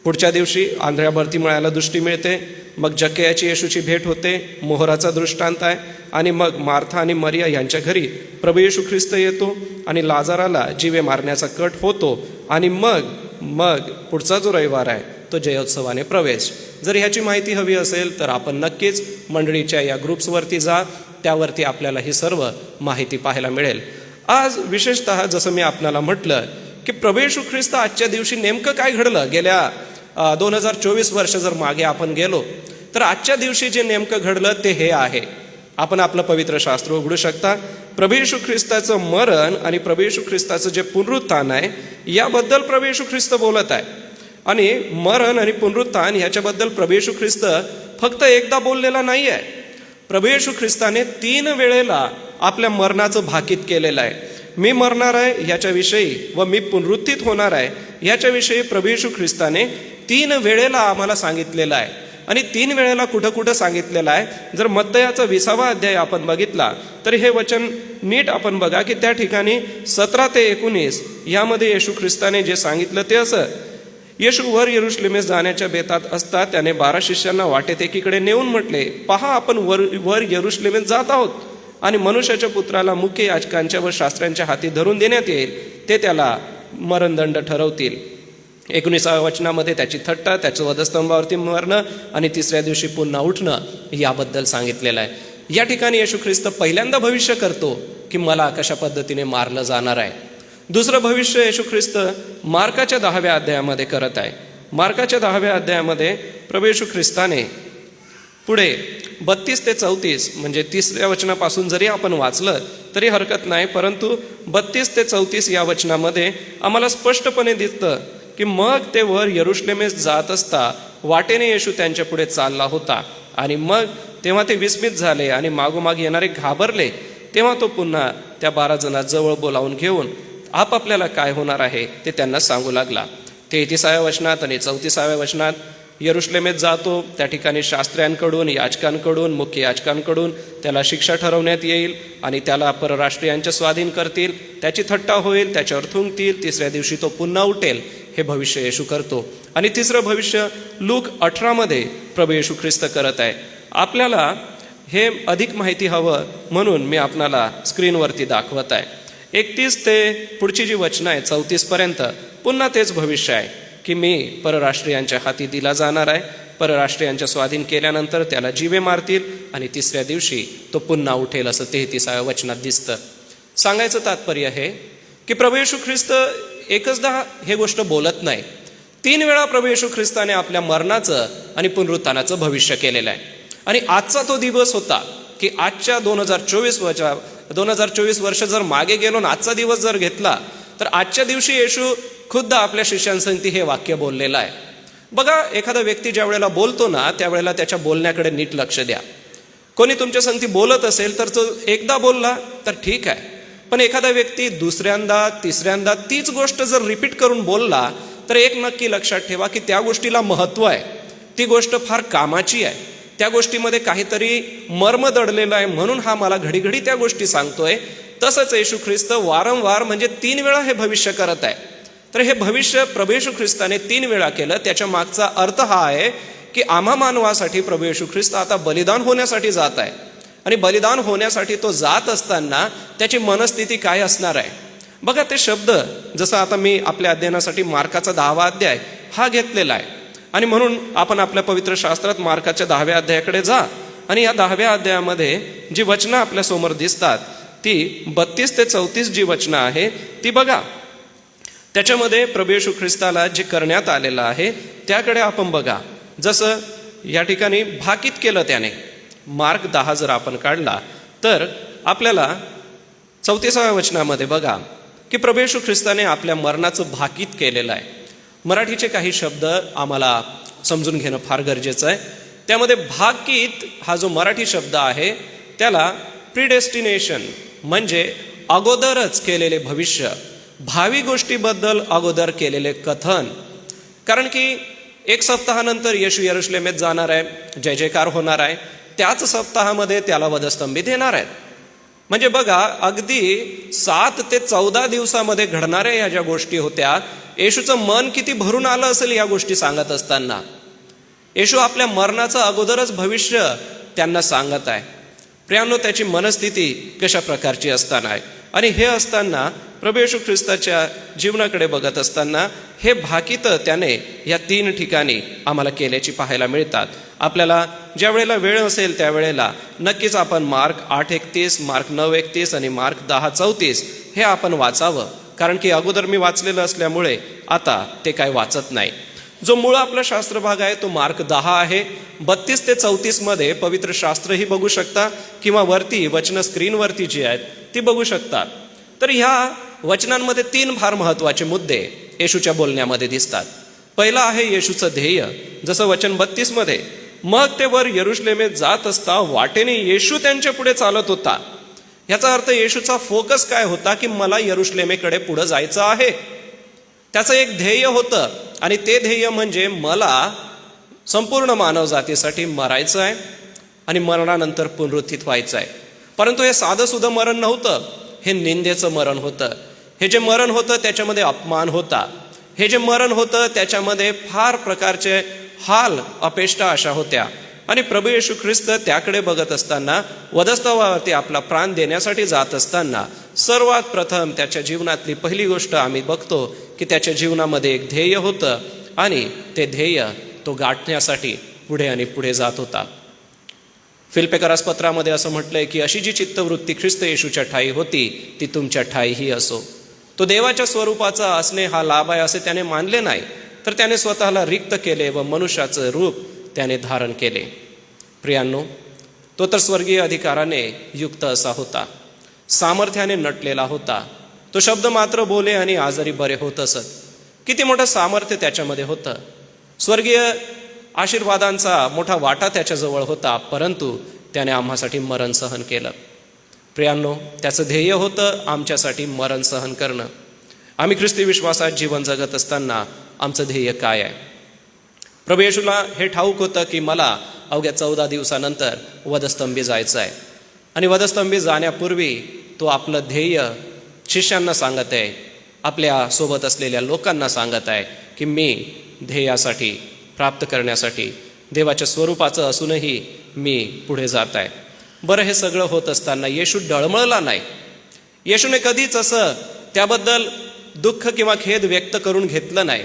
पुढच्या दिवशी आंधळ्या भरतीमळ्याला दृष्टी मिळते. मग जक्कयाची येशूची भेट होते, मोहराचा दृष्टांत आहे. आणि मग मार्था आणि मरिया यांच्या घरी प्रभू येशू ख्रिस्त येतो आणि लाजाराला जीवे मारण्याचा कट होतो. आणि मग पुढचा जो रविवार आहे तो जयोत्सवाने प्रवेश. जर ह्याची माहिती हवी असेल तर आपण नक्कीच मंडळीच्या या ग्रुप्सवरती जा, त्यावरती आपल्याला ही सर्व माहिती पाहायला मिळेल. आज विशेषतः जसं मी आपल्याला म्हटलं की प्रभू येशू ख्रिस्त आजच्या दिवशी नेमकं काय घडलं. गेल्या 2024 वर्ष जर मागे आपण गेलो तर आजच्या दिवशी जे नेमकं घडलं ते हे आहे. आपण आपलं पवित्र शास्त्र उघडू शकता. प्रभू येशू ख्रिस्ताचं मरण आणि प्रभू येशू ख्रिस्ताचं जे पुनरुत्थान आहे याबद्दल प्रभू येशू ख्रिस्त बोलत आहे. आणि मरण आणि पुनरुत्थान ह्याच्याबद्दल प्रभू येशू ख्रिस्त फक्त एकदा बोललेला नाही आहे. प्रभू येशू ख्रिस्ताने 3 वेळेला आपल्या मरणाचं भाकीत केलेलं आहे. मी मरणार आहे ह्याच्याविषयी व मी पुनरुत्थित होणार आहे ह्याच्याविषयी प्रभू येशू ख्रिस्ताने 3 वेळेला आम्हाला सांगितलेलं आहे. आणि 3 वेळेला कुठं कुठं सांगितलेलं आहे. जर मत्तयाचा 20 अध्याय आपण बघितला तर हे वचन नीट आपण बघा की त्या ठिकाणी 17 ते 19 यामध्ये येशू ख्रिस्ताने जे सांगितलं ते असं. येशू वर यरुशलेमेस जाण्याच्या बेतात असता त्याने 12 शिष्यांना वाटेत एकीकडे नेऊन म्हटले, पहा आपण वर यरुशलेमेस जात आहोत आणि मनुष्याच्या पुत्राला मुख्य याजकांच्या व शास्त्र्यांच्या हाती धरून देण्यात येईल. ते त्याला मरणदंड ठरवतील. 19व्या वचनामध्ये त्याची थट्टा, त्याचं वधस्तंभावरती मरणं आणि 3ऱ्या दिवशी पुन्हा उठणं याबद्दल सांगितलेलं आहे. या ठिकाणी येशू ख्रिस्त पहिल्यांदा भविष्य करतो की मला कशा पद्धतीने मारलं जाणार आहे. दुसरं भविष्य येशू ख्रिस्त मार्काच्या 10व्या अध्यायामध्ये करत आहे. मार्काच्या 10व्या अध्यायामध्ये प्रभू येशू ख्रिस्ताने पुढे 32 ते 34 म्हणजे 3ऱ्या वचनापासून जरी आपण वाचलं तरी हरकत नाही, परंतु 32 ते 34 या वचनामध्ये आम्हाला स्पष्टपणे दिसतं की मग ते वर यरुशलेमेस जात असता वाटेने येशू त्यांच्या पुढे चालला होता. आणि मग तेव्हा ते विस्मित झाले आणि मागोमाग येणारे घाबरले. तेव्हा तो पुन्हा त्या 12 जणांजवळ बोलावून घेऊन आपापल्याला काय होणार आहे ते त्यांना सांगू लागला. 33व्या वचनात आणि 34व्या वचनात यरुशलेमेत जातो. त्या ठिकाणी शास्त्र्यांकडून, याजकांकडून, मुख्य याजकांकडून त्याला शिक्षा ठरवण्यात येईल आणि त्याला परराष्ट्रीयांच्या स्वाधीन करतील. त्याची थट्टा होईल, त्याच्यावर थुंकतील. 3ऱ्या दिवशी तो पुन्हा उठेल. हे भविष्य येशू करतो. आणि 3रं भविष्य लूक 18मध्ये प्रभू येशू ख्रिस्त करत आहे. आपल्याला हे अधिक माहिती हवं म्हणून मी आपणाला स्क्रीनवरती दाखवत आहे. 31 ते पुढची जी वचनं आहे 34 पर्यंत पुन्हा तेच भविष्य आहे की मी परराष्ट्रीयांच्या हाती दिला जाणार आहे. परराष्ट्रीयांच्या स्वाधीन केल्यानंतर त्याला जीवे मारतील आणि 3ऱ्या दिवशी तो पुन्हा उठेल असं 33व्या वचनात दिसतं. सांगायचं तात्पर्य हे की प्रभू येशू ख्रिस्त एकचदा हे गोष्ट बोलत नाही. 3 वेळा प्रभू येशू ख्रिस्ताने आपल्या मरणाचं आणि पुनरुत्थानाचं भविष्य केलेलं आहे. आणि आजचा तो दिवस होता की आजच्या 2024 वर्ष जर मागे गेलो आणि आजचा दिवस जर घेतला तर आजच्या दिवशी येशू खुद्द आपल्या शिष्यांसंगती हे वाक्य बोललेलं आहे. बघा, एखादा व्यक्ती ज्या वेळेला बोलतो ना त्यावेळेला त्याच्या बोलण्याकडे नीट लक्ष द्या. कोणी तुमच्या संगती बोलत असेल तर तो एकदा बोलला तर ठीक आहे, पण एखादा व्यक्ती दुसऱ्यांदा, तिसऱ्यांदा तीच गोष्ट जर रिपीट करून बोलला तर एक नक्की लक्षात ठेवा की त्या गोष्टीला महत्त्व आहे. ती गोष्ट फार कामाची आहे. त्या गोष्टीमध्ये काहीतरी मर्म दडलेलं आहे म्हणून हा मला घडी त्या गोष्टी सांगतोय. तसंच येशू ख्रिस्त वारंवार म्हणजे 3 वेळा हे भविष्य करत आहे. तर हे भविष्य प्रभू येशू ख्रिस्ताने 3 वेळा केलं. त्याच्या मागचा अर्थ हा आहे की आम्हा मानवासाठी प्रभू येशू ख्रिस्त आता बलिदान होण्यासाठी जात आहे. आणि बलिदान होण्यासाठी तो जात असताना त्याची मनस्थिती काय असणार आहे. बघा, ते शब्द जसं आता मी आपल्या अध्ययनासाठी मार्काचा 10वा अध्याय हा घेतलेला आहे. आणि म्हणून आपण आपल्या पवित्र शास्त्रात मार्काच्या 10व्या अध्यायाकडे जा आणि या 10व्या अध्यायामध्ये जी वचनं आपल्या समोर दिसतात ती 32 ते 34 जी वचनं आहे ती बघा. त्याच्यामध्ये प्रभू येशू ख्रिस्ताला जे करण्यात आलेलं आहे त्याकडे आपण बघा. जसं या ठिकाणी भाकीत केलं त्याने. मार्क 10 जर आपण काढला तर आपल्याला 34व्या वचनामध्ये बघा की प्रभू येशू ख्रिस्ताने आपल्या मरणाचं भाकीत केलेलं आहे. मराठीचे काही शब्द आम्हाला समजून घेणं फार गरजेचं आहे. त्यामध्ये भाकीत हा जो मराठी शब्द आहे त्याला प्रिडेस्टिनेशन म्हणजे अगोदरच केलेले भविष्य, भावी गोष्टीबद्दल अगोदर केलेले कथन. कारण की 1 सप्ताहानंतर येशू यरुशलेमेत जाणार आहे, जय जयकार होणार आहे. त्याच सप्ताहामध्ये त्याला वधस्तंभित येणार आहेत. म्हणजे बघा, अगदी 7 ते 14 दिवसामध्ये घडणाऱ्या या ज्या गोष्टी होत्या, येशूचं मन किती भरून आलं असेल या गोष्टी सांगत असताना. येशू आपल्या मरणाचं अगोदरच भविष्य त्यांना सांगत आहे. प्रियांनो, त्याची मनस्थिती कशा प्रकारची असताना आहे. आणि हे असताना प्रभू येशू ख्रिस्ताच्या जीवनाकडे बघत असताना हे भाकीत त्याने या 3 ठिकाणी आम्हाला केल्याची पाहायला मिळतात. आपल्याला ज्या वेळेला वेळ असेल त्यावेळेला नक्कीच आपण मार्क 8:31, मार्क 9:31 आणि मार्क 10:34 हे आपण वाचावं. कारण की अगोदर मी वाचलेलं असल्यामुळे आता ते काय वाचत नाही. जो मूळ आपला शास्त्रभाग आहे तो मार्क 10 आहे. 32 ते 34 मध्ये पवित्र शास्त्रही बघू शकता किंवा वरती वचनं स्क्रीनवरती जी आहेत ती बघू शकतात. तर ह्या वचनांमध्ये 3 फार महत्वाचे मुद्दे येशूच्या बोलण्यामध्ये दिसतात. पहिला आहे येशूचं ध्येय. जसं वचन 32 मध्ये, मग ते वर यरुशलेमेत जात असता वाटेने येशू त्यांच्या पुढे चालत होता. याचा अर्थ येशूचा फोकस काय होता की मला यरुशलेमेकडे पुढे जायचं आहे. त्याचं एक ध्येय होतं आणि ते ध्येय म्हणजे मला संपूर्ण मानवजातीसाठी मरायचं आहे आणि मरणानंतर पुनरुत्थित व्हायचं आहे. परंतु हे साधं सुद्धा मरण नव्हतं, हे निंदेचं मरण होतं. हे जे मरण होतं त्याच्यामध्ये अपमान होता. हे जे मरण होतं त्याच्यामध्ये फार प्रकारचे हाल अपेष्टा अशा होत्या. आणि प्रभू येशू ख्रिस्त त्याकडे बघत असताना, वधस्तंभावरती आपला प्राण देण्यासाठी जात असताना सर्वात प्रथम त्याच्या जीवनातली पहिली गोष्ट आम्ही बघतो की त्याच्या जीवनामध्ये एक ध्येय होतं आणि ते ध्येय तो गाठण्यासाठी पुढे आणि पुढे जात होता. फिलिप्पियरास पत्रामध्ये असं म्हटलंय की अशी जी चित्तवृत्ती ख्रिस्त येशूच्या ठायी होती ती तुमच्या ठायीही असो. तो देवाच्या स्वरूपाचा असणे हा लाभ आहे असे त्याने मानले नाही, तर त्याने स्वतःला रिक्त केले व मनुष्याचं रूप त्याने धारण केले. प्रियांनो, तो तर स्वर्गीय अधिकाराने युक्त असा होता, सामर्थ्याने नटलेला होता. तो शब्द मात्र बोले आणि आजारी बरे होत असत. किती मोठं सामर्थ्य त्याच्यामध्ये होतं. स्वर्गीय आशीर्वादांचा मोठा वाटा त्याच्याजवळ होता, परंतु त्याने आम्हासाठी मरण सहन केलं. प्रियांनो, त्याचं ध्येय होतं आमच्यासाठी मरण सहन करणं. आम्ही ख्रिस्ती विश्वासात जीवन जगत असताना आमचं ध्येय काय आहे? प्रभू येशूला हे ठाऊक होतं की मला अवघ्या 14 दिवसानंतर वधस्तंभी जायचं आहे. आणि वधस्तंभी जाण्यापूर्वी तो आपलं ध्येय शिष्यांना सांगत आहे, आपल्या सोबत असलेल्या लोकांना सांगत आहे की मी ध्येयासाठी प्राप्त करण्यासाठी देवाच्या स्वरूपाचं असूनही मी पुढे जात आहे. बरं, हे सगळं होत असताना येशू डळमळला नाही. येशूने कधीच असं त्याबद्दल दुःख किंवा खेद व्यक्त करून घेतलं नाही.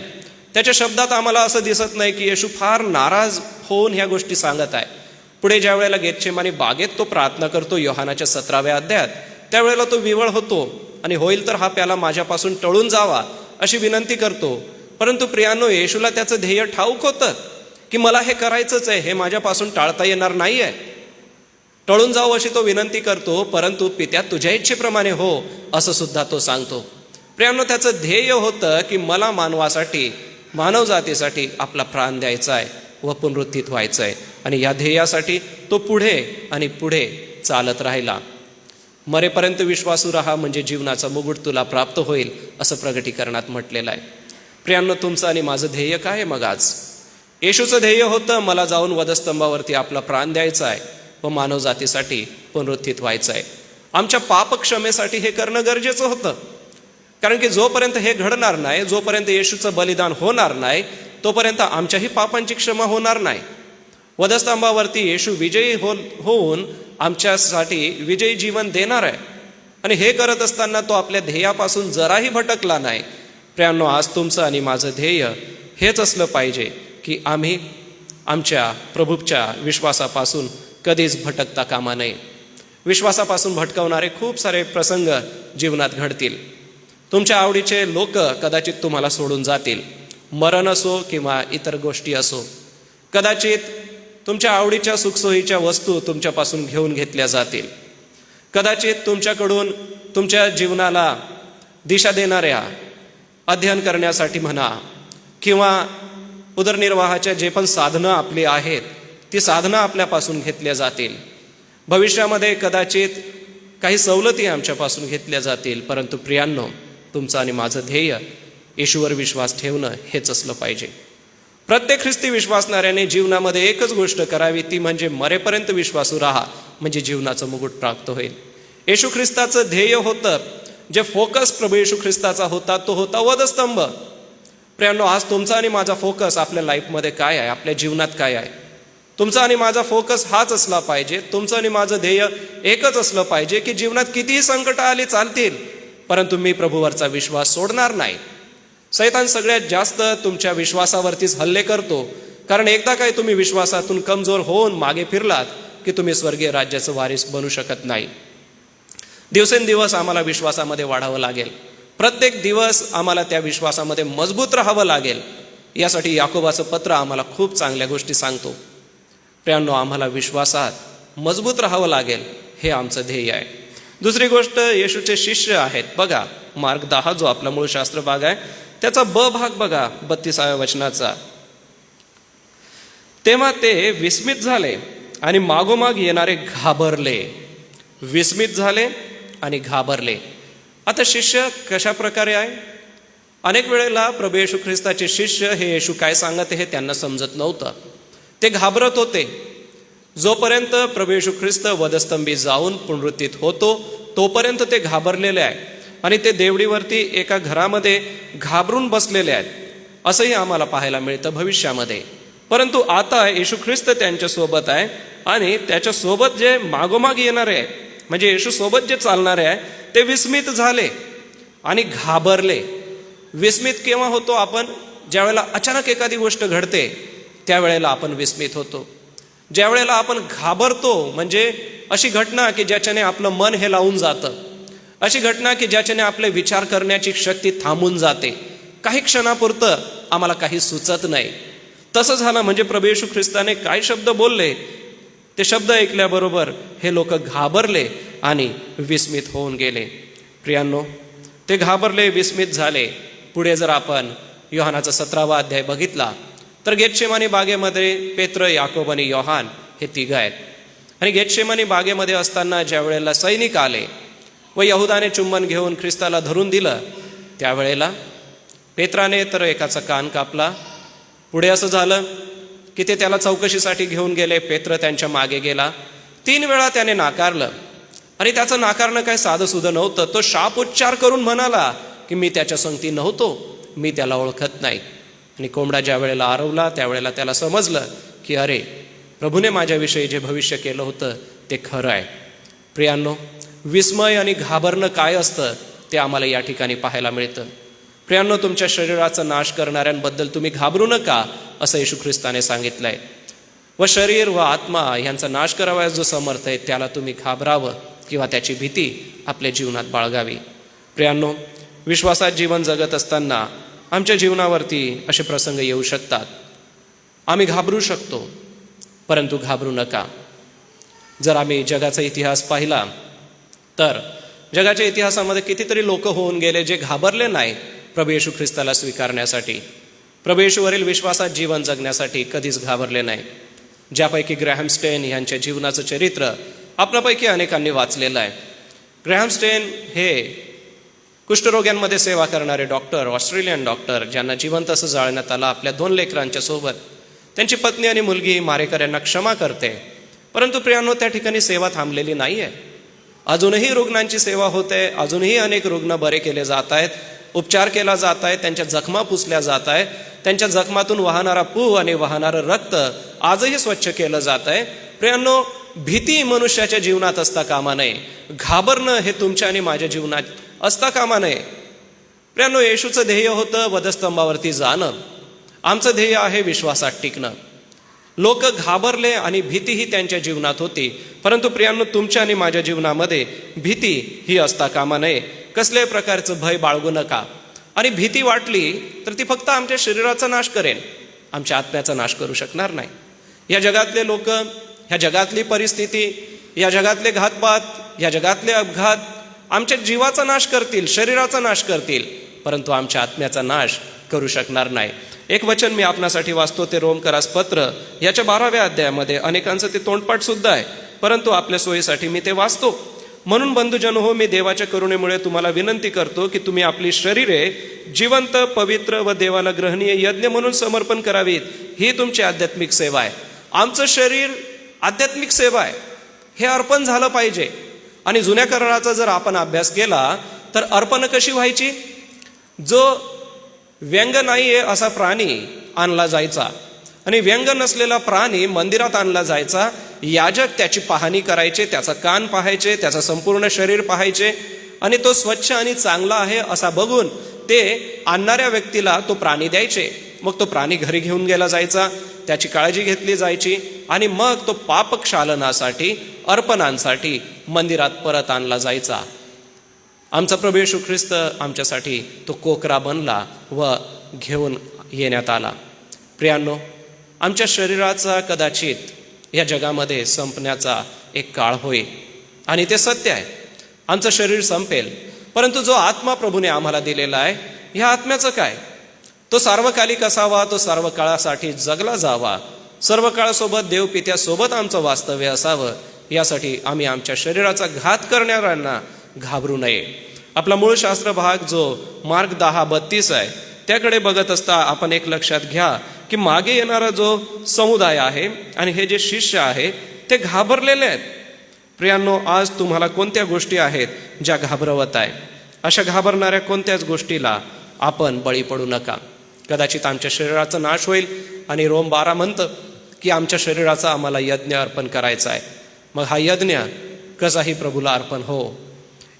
त्याच्या शब्दात आम्हाला असं दिसत नाही की येशू फार नाराज होऊन ह्या गोष्टी सांगत आहे. पुढे ज्या वेळेला गेतसेमानी बागेत तो प्रार्थना करतो योहानाच्या 17व्या अध्यायात, त्यावेळेला तो विवळ होतो आणि होईल तर हा प्याला माझ्यापासून टळून जावा अशी विनंती करतो. परंतु प्रियांनो, येशूला त्याचं ध्येय ठाऊक होतं की मला हे करायचंच आहे, हे माझ्यापासून टाळता येणार नाही आहे. टळून जाऊ अशी तो विनंती करतो, परंतु पित्या तुझ्या इच्छेप्रमाणे हो असं सुद्धा तो सांगतो. प्रियांनो, त्याचं ध्येय होतं की मला मानवासाठी, मानवजातीसाठी आपला प्राण द्यायचा आहे व पुनरुत्थित व्हायचं आहे. आणि या ध्येयासाठी तो पुढे आणि पुढे चालत राहिला. मरेपर्यंत विश्वासू राहा म्हणजे जीवनाचा मुकुट तुला प्राप्त होईल असं प्रगटीकरणात म्हटलेलं आहे. प्रियांनो, तुमचं आणि माझं ध्येय काय आहे मग आज? येशूचं ध्येय होतं मला जाऊन वधस्तंभावरती आपला प्राण द्यायचा आहे व मानवजातीसाठी पुनरुत्थित व्हायचं आहे. आमच्या पापक्षमेसाठी हे करणं गरजेचं होतं, कारण की जोपर्यंत हे घडणार नाही, जोपर्यंत येशूचं बलिदान होणार नाही, तोपर्यंत आमच्याही पापांची क्षमा होणार नाही. वधस्तंभावरती येशू विजयी होऊन आमच्यासाठी विजयी जीवन देणार आहे. आणि हे करत असताना तो आपल्या ध्येयापासून जराही भटकला नाही. प्रियांनो, आज तुमचं आणि माझं ध्येय हेच असलं पाहिजे की आम्ही आमच्या प्रभूच्या विश्वासापासून कधीच भटकता कामा नये. विश्वासापासून भटकवणारे खूप सारे प्रसंग जीवनात घडतील. तुमच्या आवडीचे लोक कदाचित तुम्हाला सोडून जातील, मरण असो किंवा इतर गोष्टी असो. कदाचित तुमच्या आवडीच्या सुखसोयीच्या वस्तू तुमच्यापासून घेऊन घेतल्या जातील. कदाचित तुमच्याकडून तुमच्या जीवनाला दिशा देणाऱ्या अध्ययन करण्यासाठी म्हणा किंवा उदरनिर्वाहाच्या जे पण साधनं आपली आहेत ती साधनं आपल्यापासून घेतल्या जातील. भविष्यामध्ये कदाचित काही सवलती आमच्यापासून घेतल्या जातील. परंतु प्रियांनो, तुमचं आणि माझं ध्येय येशूवर विश्वास ठेवणं हेच असलं पाहिजे. प्रत्येक ख्रिस्ती विश्वासणाऱ्याने जीवनामध्ये एकच गोष्ट करावी, ती म्हणजे मरेपर्यंत विश्वासू राहा म्हणजे जीवनाचं मुकुट प्राप्त होईल. येशू ख्रिस्ताचं ध्येय होतं, जे फोकस प्रभू येशू ख्रिस्ताचा होता तो होता वधस्तंभ. प्रियांनो, आज तुमचा आणि माझा फोकस आपल्या लाईफमध्ये काय आहे, आपल्या जीवनात काय आहे? तुमचा आणि माझा फोकस हाच असला पाहिजे. तुमचं आणि माझं ध्येय एकच असलं पाहिजे की जीवनात कितीही संकट आली चालतील, परंतु मी प्रभूवरचा विश्वास सोडणार नाही. सैतान सगळ्यात जास्त तुमच्या विश्वासावरतीच हल्ले करतो, कारण एकदा काय तुम्ही विश्वासातून कमजोर होऊन मागे फिरलात की तुम्ही स्वर्गीय राज्याचं वारीस बनू शकत नाही. दिवसेंदिवस आम्हाला विश्वासामध्ये वाढावं लागेल. प्रत्येक दिवस आम्हाला त्या विश्वासामध्ये मजबूत राहावं लागेल. यासाठी याकोबाचं पत्र आम्हाला खूप चांगल्या गोष्टी सांगतो. प्रियांनो, आम्हाला विश्वासात मजबूत राहावं लागेल, हे आमचं ध्येय आहे. दुसरी गोष्ट, येशूचे शिष्य आहेत. बघा मार्ग 10 जो आपला मूळ शास्त्र भाग आहे त्याचा ब भाग बघा 32व्या वचनाचा. तेव्हा ते विस्मित झाले आणि मागोमाग येणारे घाबरले. विस्मित झाले आणि घाबरले. आता शिष्य कशा प्रकारे आहे? अनेक वेळेला प्रभू येशू ख्रिस्ताचे शिष्य हे येशू काय सांगत हे त्यांना समजत नव्हतं. ते घाबरत होते. जोपर्यंत प्रभू येशू ख्रिस्त वधस्तंभी जाऊन पुनरुत्थित होतो तोपर्यंत ते घाबरलेले आहे आणि ते देवडीवरती एका घरामध्ये घाबरून बसलेले आहेत. असंही आम्हाला पाहायला मिळतं भविष्यामध्ये. परंतु आता येशू ख्रिस्त त्यांच्यासोबत आहे आणि त्याच्यासोबत जे मागोमाग येणारे आहे, म्हणजे येशू सोबत जे चालणारे आहे, ते विस्मित झाले आणि घाबरले. विस्मित केव्हा होतो आपण? ज्या वेळेला अचानक एखादी गोष्ट घडते त्यावेळेला आपण विस्मित होतो. ज्या वेळेला आपण घाबरतो, म्हणजे अशी घटना की ज्याच्याने आपलं मन हे लावून जातं, अशी घटना की ज्याच्याने आपले विचार करण्याची शक्ती थांबून जाते, काही क्षणापुरतं आम्हाला काही सुचत नाही. तसं झालं. म्हणजे प्रभू येशू ख्रिस्ताने काय शब्द बोलले, ते शब्द ऐकल्याबरोबर हे लोक घाबरले आणि विस्मित होऊन गेले. प्रियांनो, ते घाबरले, विस्मित झाले. पुढे जर आपण योहानाचा 17वा अध्याय बघितला तर गेतशेमानी बागेमध्ये पेत्र, याकोब आणि योहान हे तिघं आहेत. आणि गेतशेमानी बागेमध्ये असताना ज्या वेळेला सैनिक आले व यहुदाने चुंबन घेऊन ख्रिस्ताला धरून दिलं, त्यावेळेला पेत्राने तर एकाचा कान कापला. पुढे असं झालं की ते त्याला चौकशीसाठी घेऊन गेले. पेत्र त्यांच्या मागे गेला. 3 वेळा त्याने नाकारलं. आणि त्याचं नाकारणं काय साधं सुधं नव्हतं. तो शाप उच्चार करून म्हणाला की मी त्याच्या संगती नव्हतो, मी त्याला ओळखत नाही. आणि कोंबडा ज्या वेळेला आरवला त्यावेळेला त्याला समजलं की अरे, प्रभूने माझ्याविषयी जे भविष्य केलं होतं ते खरं आहे. प्रियांनो, विस्मय आणि घाबरणं काय असतं ते आम्हाला या ठिकाणी पाहायला मिळतं. प्रियांनो, तुमच्या शरीराचा नाश करणाऱ्यांबद्दल तुम्ही घाबरू नका असं येशू ख्रिस्ताने सांगितलंय. व शरीर व आत्मा यांचा नाश करावयास जो समर्थ आहे त्याला तुम्ही घाबरावं किंवा त्याची भीती आपल्या जीवनात बाळगावी. प्रियांनो, विश्वासात जीवन जगत असताना आमच्या जीवनावरती असे प्रसंग येऊ शकतात. आम्ही घाबरू शकतो, परंतु घाबरू नका. जर आम्ही जगाचा इतिहास पाहिला तर जगाच्या इतिहासामध्ये कितीतरी लोक होऊन गेले जे घाबरले नाही प्रभू येशू ख्रिस्ताला स्वीकारण्यासाठी, प्रभू येशूवरील विश्वासात जीवन जगण्यासाठी कधीच घाबरले नाही. ज्यापैकी ग्रॅहम स्टेन यांच्या जीवनाचं चरित्र आपल्यापैकी अनेकांनी वाचलेलं आहे. ग्रॅहम स्टेन हे कुष्ठरोग्यांमध्ये सेवा करणारे डॉक्टर, ऑस्ट्रेलियन डॉक्टर, ज्यांना जिवंत असं जाळण्यात आलं आपल्या 2 लेकरांच्या सोबत. त्यांची पत्नी आणि मुलगी मारेकऱ्यांना क्षमा करते. परंतु प्रियांनो, त्या ठिकाणी सेवा थांबलेली नाही आहे. अजूनही रुग्णांची सेवा होते. अजूनही अनेक रुग्ण बरे केले जात आहेत, उपचार केला जात आहे, त्यांच्या जखमा पुसल्या जात आहे. त्यांच्या जखमातून वाहणारा पू आणि वाहणारं रक्त आजही स्वच्छ केलं जात आहे. प्रियांनो, भीती मनुष्याच्या जीवनात असता कामा नये. घाबरणं हे तुमच्या आणि माझ्या जीवनात असता कामा नये. प्रियांनो, येशूचं ध्येय होतं वधस्तंभावरती जाणं. आमचं ध्येय आहे विश्वासात टिकणं. लोक घाबरले आणि भीतीही त्यांच्या जीवनात होती. परंतु प्रियांनो, तुमच्या आणि माझ्या जीवनामध्ये भीती ही असता कामा नये. कसल्याही प्रकारचं भय बाळगू नका. आणि भीती वाटली तर ती फक्त आमच्या शरीराचा नाश करेन, आमच्या आत्म्याचा नाश करू शकणार नाही. या जगातले लोक, ह्या जगातली परिस्थिती, या जगातले घातपात, या जगातले अपघात आमच्या जीवाचा नाश करतील, शरीराचा नाश करतील, परंतु आमच्या आत्म्याचा नाश करू शकणार नाही. एक वचन मी आपणासाठी वाचतो, ते रोमकरास पत्र याच्या 12व्या अध्यायामध्ये. अनेकांचं ते तोंडपाठ सुद्धा आहे, परंतु आपल्या सोयीसाठी मी ते वाचतो. म्हणून बंधुजन हो, मी देवाच्या करुणेमुळे तुम्हाला विनंती करतो की तुम्ही आपली शरीरे जिवंत, पवित्र व देवाला ग्रहणीय यज्ञ म्हणून समर्पण करावीत. ही तुमची आध्यात्मिक सेवा आहे. आमचं शरीर आध्यात्मिक सेवा आहे, हे अर्पण झालं पाहिजे. आणि जुन्या कराराचा जर आपण अभ्यास केला तर अर्पण कशी व्हायची? जो व्यंग नाहीये असा प्राणी आणला जायचा आणि व्यंग नसलेला प्राणी मंदिरात आणला जायचा. याजक त्याची पाहणी करायचे, त्याचा कान पाहायचे, त्याचं संपूर्ण शरीर पाहायचे आणि तो स्वच्छ आणि चांगला आहे असा बघून ते आणणाऱ्या व्यक्तीला तो प्राणी द्यायचे. मग तो प्राणी घरी घेऊन गेला जायचा, त्याची काळजी घेतली जायची आणि मग तो पापक्षालनासाठी, अर्पणांसाठी मंदिरात परत आणला जायचा. आमचा प्रभू येशू ख्रिस्त आमच्यासाठी तो कोकरा बनला व घेऊन येण्यात आला. प्रियांनो, आमच्या शरीराचा कदाचित या जगामध्ये संपण्याचा एक काळ होईल आणि ते सत्य आहे. आमचं शरीर संपेल, परंतु जो आत्मा प्रभूने आम्हाला दिलेला आहे, ह्या आत्म्याचं काय? तो सार्वकालिक असावा, तो सर्व काळासाठी जगला जावा, सर्व काळासोबत देवपित्यासोबत आमचं वास्तव्य असावं. यासाठी आम्ही आमच्या शरीराचा घात करणाऱ्यांना घाबरू नये. आपला मूळ शास्त्र भाग जो मार्ग 10:32 आहे त्याकडे बघत असता आपण एक लक्षात घ्या की मागे येणारा जो समुदाय आहे आणि हे जे शिष्य आहे ते घाबरलेले आहेत. प्रियांनो, आज तुम्हाला कोणत्या गोष्टी आहेत ज्या घाबरवत आहे? अशा घाबरणाऱ्या कोणत्याच गोष्टीला आपण बळी पडू नका. कदाचित आमच्या शरीराचा नाश होईल, आणि रोम 12 म्हणतं की आमच्या शरीराचा आम्हाला यज्ञ अर्पण करायचा आहे. मग हा यज्ञ कसाही प्रभूला अर्पण हो.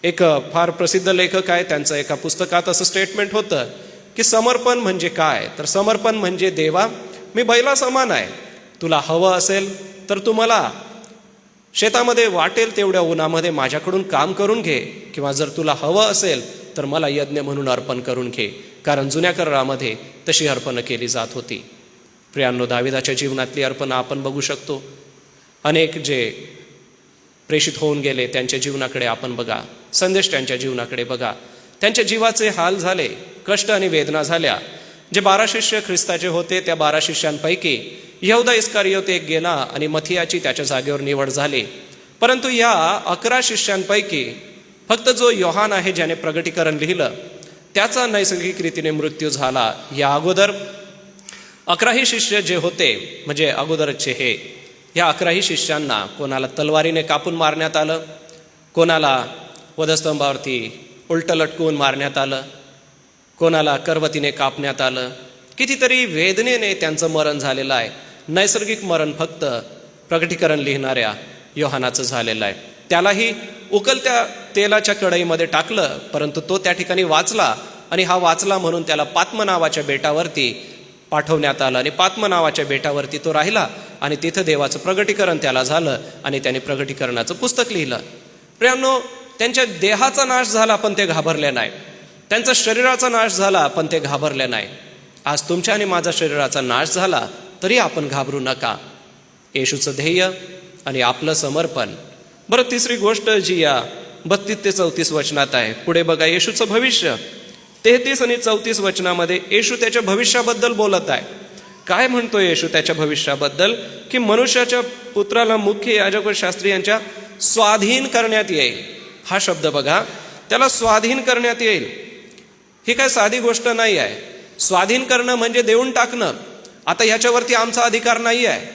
एक फार प्रसिद्ध लेखक आहे, त्यांचं एका पुस्तकात असं स्टेटमेंट होतं की समर्पण म्हणजे काय, तर समर्पण म्हणजे देवा मी बैला समान आहे, तुला हवं असेल तर तू मला शेतामध्ये वाटेल तेवढ्या उन्हामध्ये माझ्याकडून काम करून घे, किंवा जर तुला हवं असेल तर मला यज्ञ म्हणून अर्पण करून घे. कारण जुन्या करारामध्ये तशी अर्पणं केली जात होती. प्रियांनो, दाविदाच्या जीवनातली अर्पणं आपण बघू शकतो. अनेक जे प्रेषित होऊन गेले त्यांच्या जीवनाकडे आपण बघा, संदेश त्यांच्या जीवनाकडे बघा. त्यांच्या जीवाचे हाल झाले, कष्ट आणि वेदना झाल्या. जे 12 शिष्य ख्रिस्ताचे होते त्या 12 शिष्यांपैकी यहूदा इस्कारियोत एक गेला आणि मथियाची त्याच्या जागेवर निवड झाली. परंतु या 11 शिष्यांपैकी फक्त जो योहान आहे ज्याने प्रगटीकरण लिहिलं त्याचा नैसर्गिक रीतीने मृत्यू झाला. या अगोदर 11ही शिष्य जे होते म्हणजे अगोदरचे या 11ही शिष्यांना कोणाला तलवारीने कापून मारण्यात आलं, कोणाला वधस्तंभावरती उलटं लटकवून मारण्यात आलं, कोणाला करवतीने कापण्यात आलं. कितीतरी वेदनेने त्यांचं मरण झालेलं आहे. नैसर्गिक मरण फक्त प्रगटीकरण लिहिणाऱ्या योहानाचं झालेलं आहे. त्यालाही उकलत्या तेलाच्या कढईमध्ये टाकलं, परंतु तो त्या ठिकाणी वाचला आणि हा वाचला म्हणून त्याला पात्म नावाच्या बेटावरती पाठवण्यात आलं आणि पात्म नावाच्या बेटावरती तो राहिला आणि तिथं देवाचं प्रगटीकरण त्याला झालं आणि त्याने प्रगटीकरणाचं पुस्तक लिहिलं. प्रियांनो, त्यांच्या देहाचा नाश झाला पण ते घाबरले नाही, त्यांचा शरीराचा नाश झाला पण ते घाबरले नाही. आज तुमच्या आणि माझा शरीराचा नाश झाला तरी आपण घाबरू नका. येशूचं ध्येय आणि आपलं समर्पण. बरं, तिसरी गोष्ट जी या 32 ते 34 वचनात आहे, पुढे बघा, येशूचं भविष्य. 33 आणि 34 वचनामध्ये येशू त्याच्या भविष्याबद्दल बोलत आहे. काय म्हणतो येशू त्याच्या भविष्याबद्दल? की मनुष्याच्या पुत्राला मुख्य याजक व शास्त्री यांच्या स्वाधीन करण्यात येईल. हा शब्द बघा, त्याला स्वाधीन करण्यात येईल. ही काय साधी गोष्ट नाही आहे. स्वाधीन करणं म्हणजे देऊन टाकणं. आता ह्याच्यावरती आमचा अधिकार नाही आहे.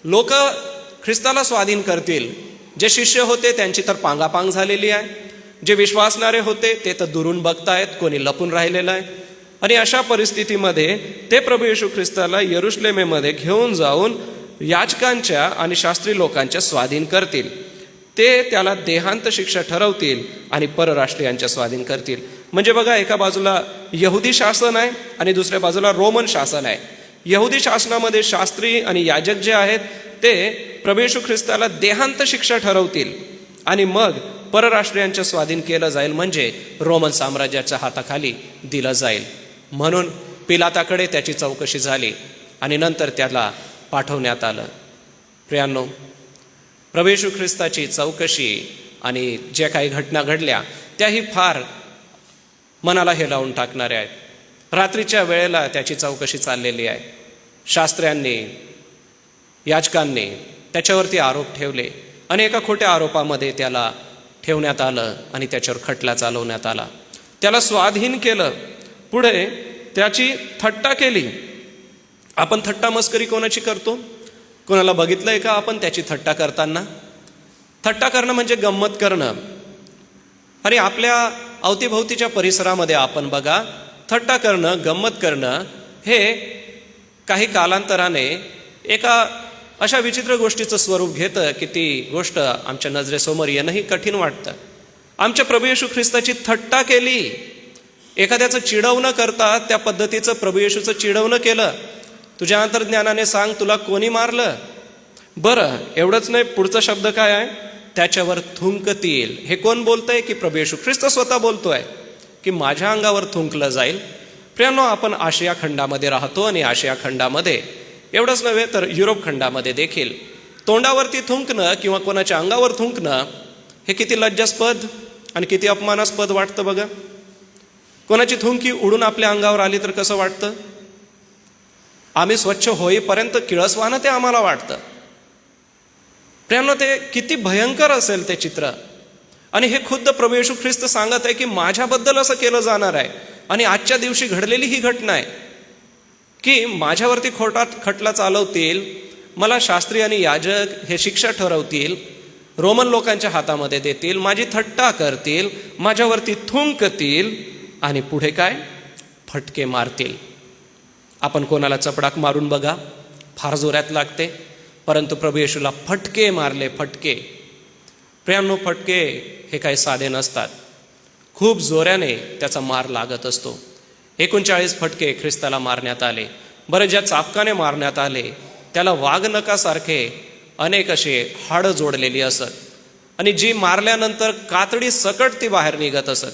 लोक ख्रिस्ताला स्वाधीन करतील. जे शिष्य होते त्यांची तर पांगापांग झालेली आहे. जे विश्वासणारे होते ते तर दुरून बघतायत, कोणी लपून राहिलेलं आहे. आणि अशा परिस्थितीमध्ये ते प्रभू येशू ख्रिस्ताला यरुशलेमेमध्ये घेऊन जाऊन याजकांच्या आणि शास्त्री लोकांच्या स्वाधीन करतील. ते त्याला देहांत शिक्षा ठरवतील आणि परराष्ट्रीयांच्या स्वाधीन करतील. म्हणजे बघा, एका बाजूला यहुदी शासन आहे आणि दुसऱ्या बाजूला रोमन शासन आहे. यहुदी शासनामध्ये शास्त्री आणि याजक जे आहेत ते प्रभू येशू ख्रिस्ताला देहांत शिक्षा ठरवतील आणि मग परराष्ट्रीयांच्या स्वाधीन केलं जाईल, म्हणजे रोमन साम्राज्याच्या हाताखाली दिलं जाईल. म्हणून पिलाताकडे त्याची चौकशी झाली आणि नंतर त्याला पाठवण्यात आलं. प्रियांनो, प्रभू येशू ख्रिस्ताची चौकशी आणि ज्या काही घटना घडल्या त्याही फार मनाला हेलावून टाकणाऱ्या आहेत. रात्रीच्या वेळेला त्याची चौकशी चाललेली आहे. शास्त्र्यांनी, याजकांनी त्याच्यावरती आरोप ठेवले आणि एका खोट्या आरोपामध्ये त्याला ठेवण्यात आलं आणि त्याच्यावर खटला चालवण्यात आला. त्याला स्वाधीन केलं. पुढे त्याची थट्टा केली. आपण थट्टा मस्करी कोणाची करतो? कोणाला बघितलंय का आपण त्याची थट्टा करताना? थट्टा करणं म्हणजे गंमत करणं. आणि आपल्या अवतीभोवतीच्या परिसरामध्ये आपण बघा, थट्टा करणं, गंमत करणं हे काही कालांतराने एका अशा विचित्र गोष्टीचं स्वरूप घेतं की ती गोष्ट आमच्या नजरेसमोर येणंही कठीण वाटतं. आमच्या प्रभू येशू ख्रिस्ताची थट्टा केली. एखाद्याचं चिडवणं करता त्या पद्धतीचं प्रभू येशूचं चिडवणं केलं. तुझ्या अंतर्ज्ञानाने सांग, तुला कोणी मारलं? बरं, एवढंच नाही, पुढचा शब्द काय आहे? त्याच्यावर थुंकतील. हे कोण बोलतंय? की प्रभू येशू ख्रिस्त स्वतः बोलतोय की माझ्या अंगावर थुंकलं जाईल. प्रियांनो, आपण आशिया खंडामध्ये राहतो आणि आशिया खंडामध्ये एवढंच नव्हे तर युरोप खंडामध्ये देखील तोंडावरती थुंकणं किंवा कोणाच्या अंगावर थुंकणं हे किती लज्जास्पद आणि किती अपमानास्पद वाटतं बघा. कोणाची थुंकी उडून आपल्या अंगावर आली तर कसं वाटतं? आम्ही स्वच्छ होईपर्यंत किळसवानं ते आम्हाला वाटतं. प्रियांनो, ते किती भयंकर असेल ते चित्र. आणि हे खुद्द प्रभू येशू ख्रिस्त सांगत आहे की माझ्याबद्दल असं केलं जाणार आहे. आणि आजच्या दिवशी घडलेली ही घटना आहे की माझ्यावरती खटला चालवतील, मला शास्त्री आणि याजक हे शिक्षा ठरवतील, रोमन लोकांच्या हातामध्ये देतील, माझी थट्टा करतील, माझ्यावरती थुंकतील आणि पुढे काय? फटके मारतील. आपण कोणाला चपडाक मारून बघा, फार जोरात लागते, परंतु प्रभू येशूला फटके मारले, फटके. प्रियांनो, फटके हे काही साधे नसतात, खूप जोराने त्याचा मार लागत असतो. 39 फटके ख्रिस्ताला मारण्यात आले. बरं, ज्या चापकाने मारण्यात आले त्याला वाघनकासारखे अनेक असे हाडं जोडलेली असत आणि जी मारल्यानंतर कातडी सकट ती बाहेर निघत असत.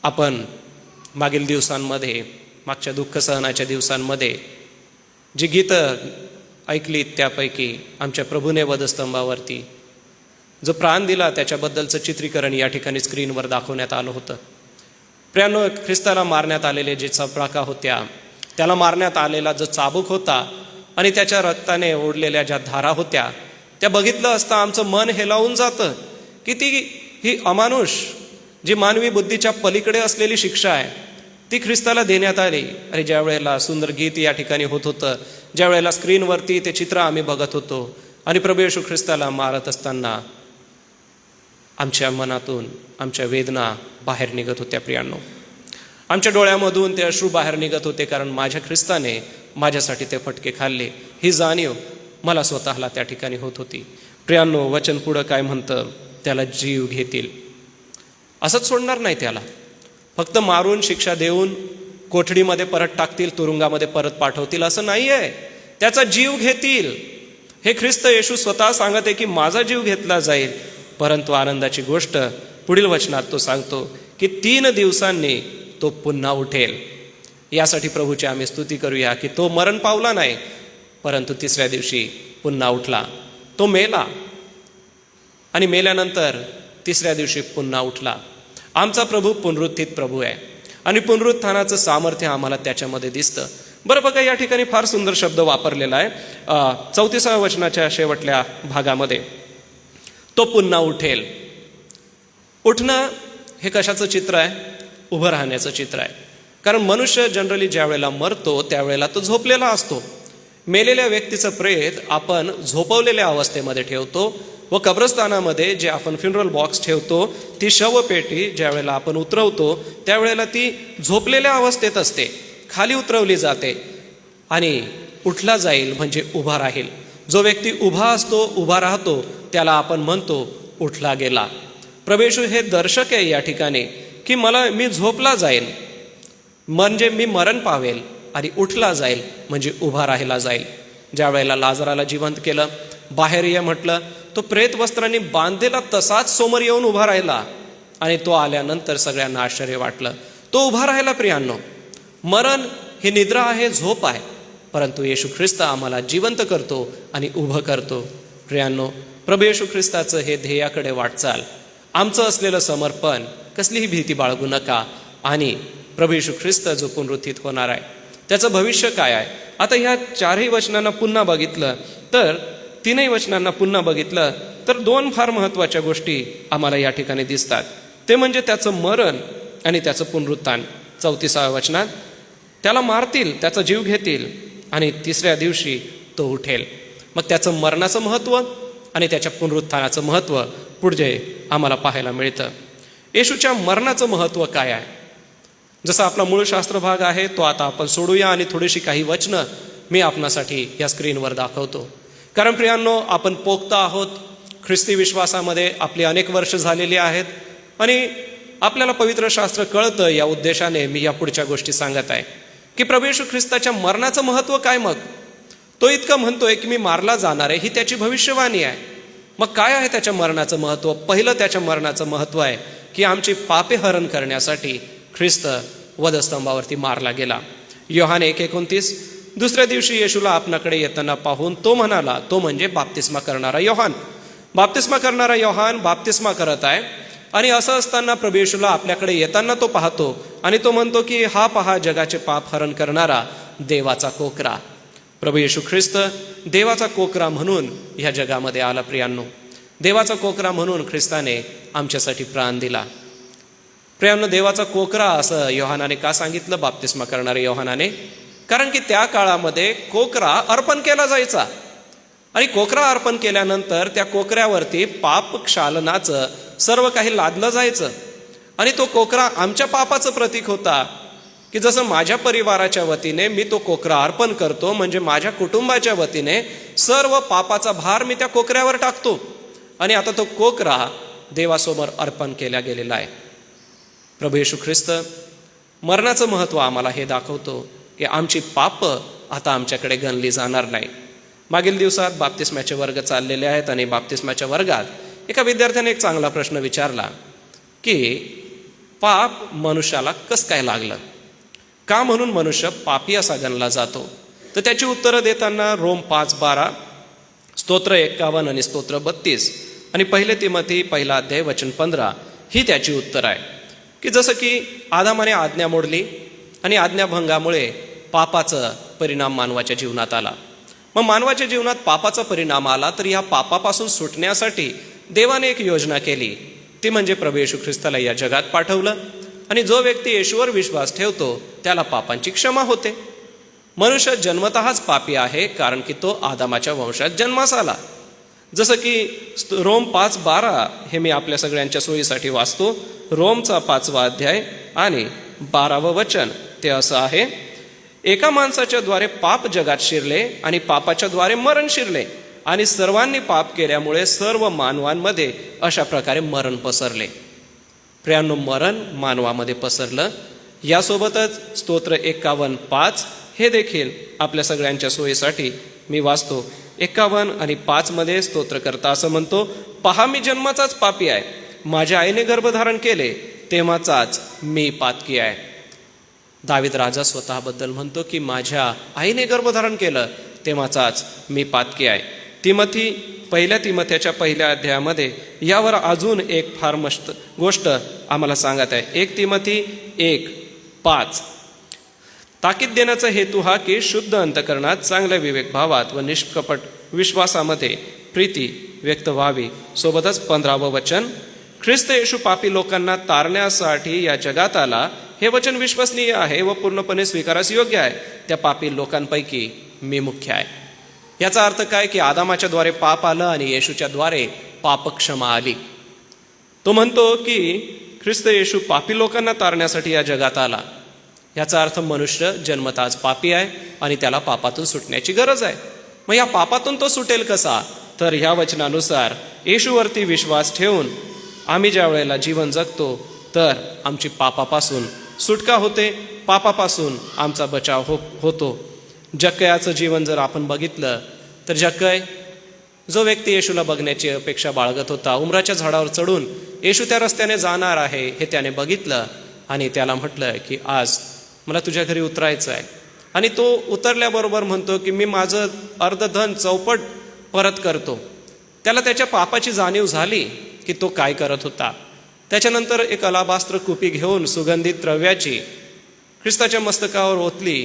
आपण मागील दिवसांमध्ये, मागच्या दुःख सहनाच्या दिवसांमध्ये जी गीतं ऐकली त्यापैकी आमच्या प्रभूने वधस्तंभावरती जो प्राण दिला त्याच्याबद्दलचं चित्रीकरण या ठिकाणी स्क्रीनवर दाखवण्यात आलं होतं. प्रियांनो, ख्रिस्ताला मारण्यात आलेले जे चपराका होत्या, त्याला मारण्यात आलेला जो चाबूक होता आणि त्याच्या रक्ताने ओढलेल्या ज्या धारा होत्या, त्या बघितलं असता आमचं मन हेलावून जातं की ही अमानुष, जी मानवी बुद्धीच्या पलीकडे असलेली शिक्षा आहे, ती ख्रिस्ताला देण्यात आली. आणि ज्या वेळेला सुंदर गीत या ठिकाणी होत होतं, ज्या वेळेला स्क्रीनवरती ते चित्र आम्ही बघत होतो आणि प्रभू येशू ख्रिस्ताला मारत असताना आमच्या मनातून आमच्या वेदना बाहेर निघत होत्या. प्रियांनो, आमच्या डोळ्यामधून ते अश्रू बाहेर निघत होते, कारण माझ्या ख्रिस्ताने माझ्यासाठी ते फटके खाल्ले, ही जाणीव मला स्वतःला त्या ठिकाणी होत होती. प्रियांनो, वचन पुढं काय म्हणतं, त्याला जीव घेतील. असंच सोडणार नाही त्याला, फक्त मारून शिक्षा देऊन कोठडीमध्ये परत टाकतील, तुरुंगामध्ये परत पाठवतील असं नाही आहे. त्याचा जीव घेतील. हे ख्रिस्त येशू स्वतः सांगत आहे की माझा जीव घेतला जाईल. परंतु आनंदाची गोष्ट पुढील वचनात तो सांगतो की 3 दिवसांनी तो पुन्हा उठेल. यासाठी प्रभूची आम्ही स्तुती करूया की तो मरण पावला नाही, परंतु 3ऱ्या दिवशी पुन्हा उठला. तो मेला आणि मेल्यानंतर 3ऱ्या दिवशी पुन्हा उठला. आमचा प्रभू पुनरुत्थित प्रभू आहे आणि पुनरुत्थानाचं सामर्थ्य आम्हाला त्याच्यामध्ये दिसतं. बरं बघा, या ठिकाणी फार सुंदर शब्द वापरलेला आहे 34व्या वचनाच्या शेवटल्या भागामध्ये, तो पुन्हा उठेल. उठणं हे कशाचं चित्र आहे? उभं राहण्याचं चित्र आहे. कारण मनुष्य जनरली ज्या वेळेला मरतो त्यावेळेला तो झोपलेला असतो. मेलेल्या व्यक्तीचं प्रेत आपण झोपवलेल्या अवस्थेमध्ये ठेवतो व कब्रस्तानामध्ये जे आपण फ्युनरल बॉक्स ठेवतो, ती शवपेटी ज्या वेळेला आपण उतरवतो त्यावेळेला ती झोपलेल्या अवस्थेत असते, खाली उतरवली जाते आणि उठला जाईल म्हणजे उभा राहील. जो व्यक्ती उभा असतो, उभा राहतो, त्याला आपण म्हणतो उठला गेला. प्रभू येशू हे दर्शक आहे या ठिकाणी की मी झोपला जाईल म्हणजे मी मरण पावेल आणि उठला जाईल म्हणजे उभा राहिला जाईल. ज्या वेळेला लाजराला जिवंत केलं, बाहेर ये म्हटलं, तो प्रेत वस्त्रांनी बांधलेला तसाच समोर येऊन उभा राहिला आणि तो आल्यानंतर सगळ्यांना आश्चर्य वाटलं. तो उभा राहिला. प्रियांनो, मरण ही निद्रा आहे, झोप आहे, परंतु येशू ख्रिस्त आम्हाला जिवंत करतो आणि उभं करतो. प्रियांनो, प्रभू येशू ख्रिस्ताचं हे ध्येयाकडे वाटचाल, आमचं असलेलं समर्पण, कसलीही भीती बाळगू नका. आणि प्रभू येशू ख्रिस्त जो पुनरुत्थित होणार आहे त्याचं भविष्य काय आहे? आता ह्या 4ही वचनांना पुन्हा बघितलं तर 3ही वचनांना पुन्हा बघितलं तर 2 फार महत्त्वाच्या गोष्टी आम्हाला या ठिकाणी दिसतात. ते म्हणजे त्याचं मरण आणि त्याचं पुनरुत्थान. 34व्या वचनात त्याला मारतील, त्याचा जीव घेतील आणि 3ऱ्या दिवशी तो उठेल. मग त्याचं मरणाचं महत्त्व आणि त्याच्या पुनरुत्थानाचं महत्त्व पुढे आम्हाला पाहायला मिळतं. येशूच्या मरणाचं महत्त्व काय आहे? जसा आपला मूळ शास्त्र भाग आहे तो आता आपण सोडूया आणि थोडीशी काही वचनं मी आपणासाठी या स्क्रीनवर दाखवतो. कारण प्रियांनो, आपण पोक्त आहोत, ख्रिस्ती विश्वासामध्ये आपली अनेक वर्ष झालेली आहेत आणि आपल्याला पवित्र शास्त्र कळतं. या उद्देशाने मी या पुढच्या गोष्टी सांगत आहे की प्रभू येशू ख्रिस्ताच्या मरणाचं महत्त्व काय. मग तो इतकं म्हणतोय की मी मारला जाणार आहे, ही त्याची भविष्यवाणी आहे. मग काय आहे त्याच्या मरणाचं महत्त्व? पहिलं त्याच्या मरणाचं महत्त्व आहे की आमची पापे हरण करण्यासाठी ख्रिस्त वधस्तंभावरती मारला गेला. योहान 1:29, 2ऱ्या दिवशी येशूला आपणाकडे येताना पाहून तो म्हणाला, तो म्हणजे बाप्तिस्मा करणारा योहान. बाप्तिस्मा करणारा योहान बाप्तिस्मा करत आहे आणि असं असताना प्रभू येशूला आपल्याकडे येताना तो पाहतो आणि तो म्हणतो की हा पहा, जगाचे पाप हरण करणारा देवाचा कोकरा. प्रभू येशू ख्रिस्त देवाचा कोकरा म्हणून ह्या जगामध्ये आला. प्रियांनो, देवाचा कोकरा म्हणून ख्रिस्ताने आमच्यासाठी प्राण दिला. प्रियांनो, देवाचा कोकरा असं योहानाने का सांगितलं, बाप्तिस्मा करणाऱ्या योहानाने? कारण की त्या काळामध्ये कोकरा अर्पण केला जायचा आणि कोकरा अर्पण केल्यानंतर त्या कोकऱ्यावरती पाप क्षालनाचं सर्व काही लादलं जायचं आणि तो कोकरा आमच्या पापाचं प्रतीक होता. की जसं माझ्या परिवाराच्या वतीने मी तो कोकरा अर्पण करतो, म्हणजे माझ्या कुटुंबाच्या वतीने सर्व पापाचा भार मी त्या कोकऱ्यावर टाकतो आणि आता तो कोकरा देवासमोर अर्पण केला गेलेला आहे. प्रभू येशू ख्रिस्त मरणाचं महत्त्व आम्हाला हे दाखवतो की आमची पाप आता आमच्याकडे गणली जाणार नाही. मागील दिवसात बाप्तिस्म्याचे वर्ग चाललेले आहेत आणि बाप्तिस्म्याच्या वर्गात एका विद्यार्थ्याने एक चांगला प्रश्न विचारला की पाप मनुष्याला कसं काय लागलं, का म्हणून मनुष्य पापी असा गणला जातो. तर त्याची उत्तरं देताना रोम 5:12, स्तोत्र 51 आणि स्तोत्र 32 आणि 1 तिमोथी 1 अध्याय वचन 15 ही त्याची उत्तर आहे की जसं की आदामाने आज्ञा मोडली आणि आज्ञाभंगामुळे पापाचा परिणाम मानवाच्या जीवनात आला. मग मानवाच्या जीवनात पापाचा परिणाम आला तर या पापापासून सुटण्यासाठी देवाने एक योजना केली, ती म्हणजे प्रभू येशू ख्रिस्ताला या जगात पाठवलं आणि जो व्यक्ती येशूवर विश्वास ठेवतो त्याला पापांची क्षमा होते. मनुष्य जन्मतःच पापी आहे कारण की तो आदामाच्या वंशात जन्मास आला. जसं की रोम 5:12 हे मी आपल्या सगळ्यांच्या सोयीसाठी वाचतो. रोमचा 5वा अध्याय आणि 12वं वचन ते असं आहे, एका माणसाच्या द्वारे पाप जगात शिरले आणि पापाच्या द्वारे मरण शिरले आणि सर्वांनी पाप केल्यामुळे सर्व मानवांमध्ये अशा प्रकारे मरण पसरले. प्रियांनो, मरण मानवामध्ये पसरलं. यासोबतच स्तोत्र 51:5 हे देखील आपल्या सगळ्यांच्या सोयीसाठी मी वाचतो. 51 आणि 5 मध्ये स्तोत्रकर्ता असं म्हणतो, पहा मी जन्माचाच पापी आहे, माझ्या आईने गर्भधारण केले तेव्हाचाच मी पातकी आहे. दावीद राजा स्वतःबद्दल म्हणतो की माझ्या आईने गर्भधारण केलं तेव्हाचाच मी पातकी आहे. तिमोथी 1 तिमोथीच्या 1 अध्यायामध्ये यावर अजून एक फार मस्त गोष्ट आम्हाला सांगत आहे. 1 तिमोथी 1:5 ताकीद देण्याचा हेतू हा की शुद्ध अंतकरणात चांगल्या विवेक भावात व निष्कपट विश्वासामध्ये प्रीती व्यक्त व्हावी. सोबतच 15वं वचन, ख्रिस्त येशू पापी लोकांना तारण्यासाठी या जगात आला हे वचन विश्वसनीय आहे व पूर्णपणे स्वीकारास योग्य आहे. त्या पापी लोकांपैकी मी मुख्य आहे. याचा अर्थ काय की आदामाच्या द्वारे पाप आलं आणि येशूच्या द्वारे पापक्षमा आली. तो म्हणतो की ख्रिस्त येशू पापी लोकांना तारण्यासाठी या जगात आला. याचा अर्थ मनुष्य जन्मताच पापी आहे आणि त्याला पापातून सुटण्याची गरज आहे. मग या पापातून तो सुटेल कसा, तर ह्या वचनानुसार येशूवरती विश्वास ठेवून आम्ही ज्या वेळेला जीवन जगतो तर आमची पापापासून सुटका होते, पापापासून आमचा बचाव होतो. जक्कयाचं जीवन जर आपण बघितलं तर जक्कय जो व्यक्ती येशूला बघण्याची अपेक्षा बाळगत होता, उमराच्या झाडावर चढून येशू त्या रस्त्याने जाणार आहे हे त्याने बघितलं आणि त्याला म्हटलं की आज मला तुझ्या घरी उतरायचं आहे. आणि तो उतरल्याबरोबर म्हणतो की मी माझं अर्धधन चौपट परत करतो. त्याला त्याच्या पापाची जाणीव झाली की तो काय करत होता. त्याच्यानंतर एक अलाबास्त्र कुपी घेऊन सुगंधित द्रव्याची ख्रिस्ताच्या मस्तकावर ओतली.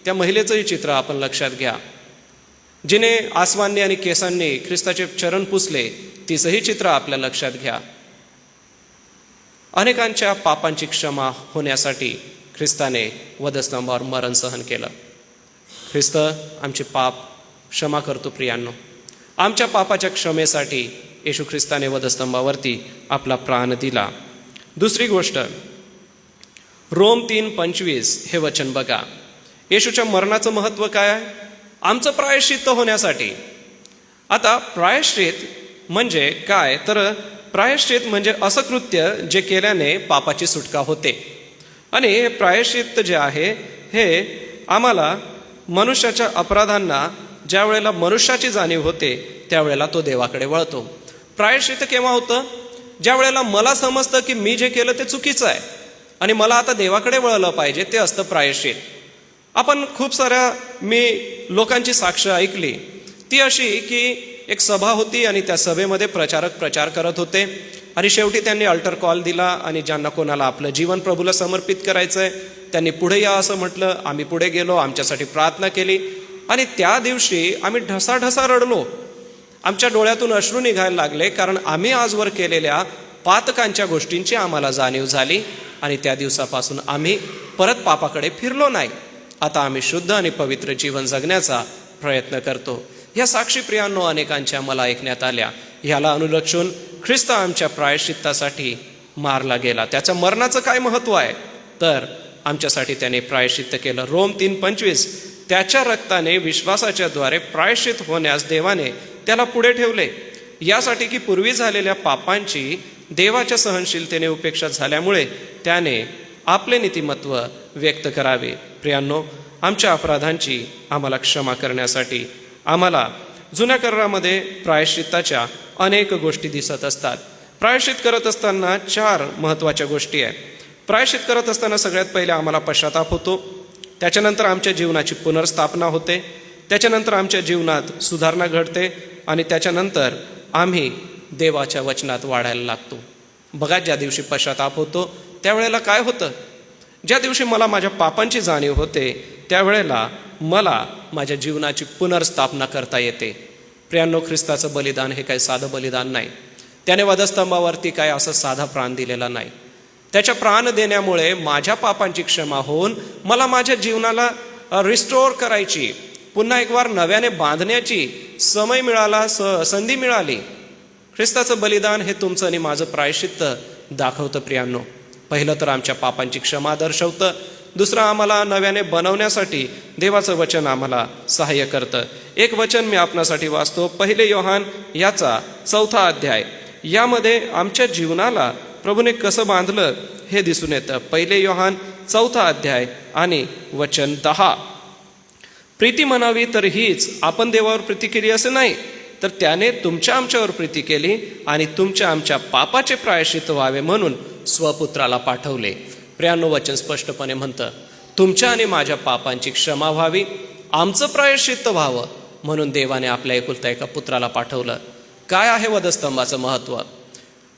त्या महिलेचंही चित्र आपण लक्षात घ्या, जिने आसवांनी आणि केसांनी ख्रिस्ताचे चरण पुसले, तिचंही चित्र आपल्या लक्षात घ्या. अनेकांच्या पापांची क्षमा होण्यासाठी ख्रिस्ताने वधस्तंभावर मरण सहन केलं. ख्रिस्त आमचे पाप क्षमा करतो. प्रियांनो, आमच्या पापाच्या क्षमेसाठी येशू ख्रिस्ताने वधस्तंभावरती आपला प्राण दिला. दुसरी गोष्ट, रोम 3:25 हे वचन बघा. येशूच्या मरणाचं महत्त्व काय आहे? आमचं प्रायश्चित्त होण्यासाठी. आता प्रायश्चित म्हणजे काय, तर प्रायश्चित म्हणजे असं कृत्य जे केल्याने पापाची सुटका होते. आणि हे प्रायश्चित्त जे आहे हे आम्हाला मनुष्याच्या अपराधांना ज्या वेळेला मनुष्याची जाणीव होते त्यावेळेला तो देवाकडे वळतो. प्रायश्चित्त केव्हा होतं? ज्या वेळेला मला समजतं की मी जे केलं ते चुकीचं आहे आणि मला आता देवाकडे वळलं पाहिजे, ते असतं प्रायश्चित. आपण खूप साऱ्या लोकांची साक्ष ऐकली, ती अशी की एक सभा होती आणि त्या सभेमध्ये प्रचारक प्रचार करत होते आणि शेवटी त्यांनी अल्टर कॉल दिला आणि ज्यांना कोणाला आपलं जीवन प्रभूला समर्पित करायचं आहे त्यांनी पुढे या असं म्हटलं. आम्ही पुढे गेलो, आमच्यासाठी प्रार्थना केली आणि त्या दिवशी आम्ही ढसाढसा रडलो. आमच्या डोळ्यातून अश्रू निघायला लागले, कारण आम्ही आजवर केलेल्या पातकांच्या गोष्टींची आम्हाला जाणीव झाली आणि त्या दिवसापासून आम्ही परत पापाकडे फिरलो नाही. आता आम्ही शुद्ध आणि पवित्र जीवन जगण्याचा प्रयत्न करतो. ह्या साक्षी प्रियांनो अनेकांच्या मला ऐकण्यात आल्या. ह्याला अनुलक्षून ख्रिस्त आमच्या प्रायश्चित्तासाठी मारला गेला. त्याच्या मरणाचं काय महत्त्व आहे, तर आमच्यासाठी त्याने प्रायश्चित्त केलं. रोम 3:25, त्याच्या रक्ताने विश्वासाच्या द्वारे प्रायश्चित होण्यास देवाने त्याला पुढे ठेवले, यासाठी की पूर्वी झालेल्या पापांची देवाच्या सहनशीलतेने उपेक्षा झाल्यामुळे त्याने आपले नीतिमत्व व्यक्त करावे. प्रियांनो, आमच्या अपराधांची आम्हाला क्षमा करण्यासाठी आम्हाला जुन्या करारामध्ये प्रायश्चित्ताच्या अनेक गोष्टी दिसत असतात. प्रायश्चित करत असताना 4 महत्त्वाच्या गोष्टी आहेत. प्रायश्चित करत असताना सगळ्यात पहिले आम्हाला पश्चाताप होतो, त्याच्यानंतर आमच्या जीवनाची पुनर्स्थापना होते, त्याच्यानंतर आमच्या जीवनात सुधारणा घडते आणि त्याच्यानंतर आम्ही देवाच्या वचनात वाढायला लागतो. बघा, ज्या दिवशी पश्चाताप होतो त्यावेळेला काय होतं? ज्या दिवशी मला माझ्या पापांची जाणीव होते त्यावेळेला मला माझ्या जीवनाची पुनर्स्थापना करता येते. प्रियांनो, ख्रिस्ताचं बलिदान हे काही साधं बलिदान नाही. त्याने वधस्तंभावरती काय असं साधा प्राण दिलेला नाही. त्याच्या प्राण देण्यामुळे माझ्या पापांची क्षमा होऊन मला माझ्या जीवनाला रिस्टोर करायची, पुन्हा एक वार नव्याने बांधण्याची समय मिळाला, संधी मिळाली. ख्रिस्ताचं बलिदान हे तुमचं आणि माझं प्रायश्चित्त दाखवतं. प्रियांनो, पहिलं तर आमच्या पापांची क्षमा दर्शवतं, दुसरं आम्हाला नव्याने बनवण्यासाठी देवाचं वचन आम्हाला सहाय्य करतं. एक वचन मी आपणासाठी वाचतो, 1 योहान याचा 4 अध्याय. यामध्ये आमच्या जीवनाला प्रभूने कसं बांधलं हे दिसून येतं. 1 योहान 4 अध्याय आणि वचन 10. प्रीती म्हणावी तर हीच, आपण देवावर प्रीती केली असं नाही, तर त्याने तुमच्या आमच्यावर प्रीती केली आणि तुमच्या आमच्या पापाचे प्रायश्चित्त व्हावे म्हणून स्वपुत्राला पाठवले. प्रियांनो, वचन स्पष्टपणे म्हणतं, तुमच्या आणि माझ्या पापांची क्षमा व्हावी, आमचं प्रायश्चित्त व्हावं म्हणून देवाने आपल्या एकुलता एका पुत्राला पाठवलं. काय आहे वधस्तंभाचं महत्त्व?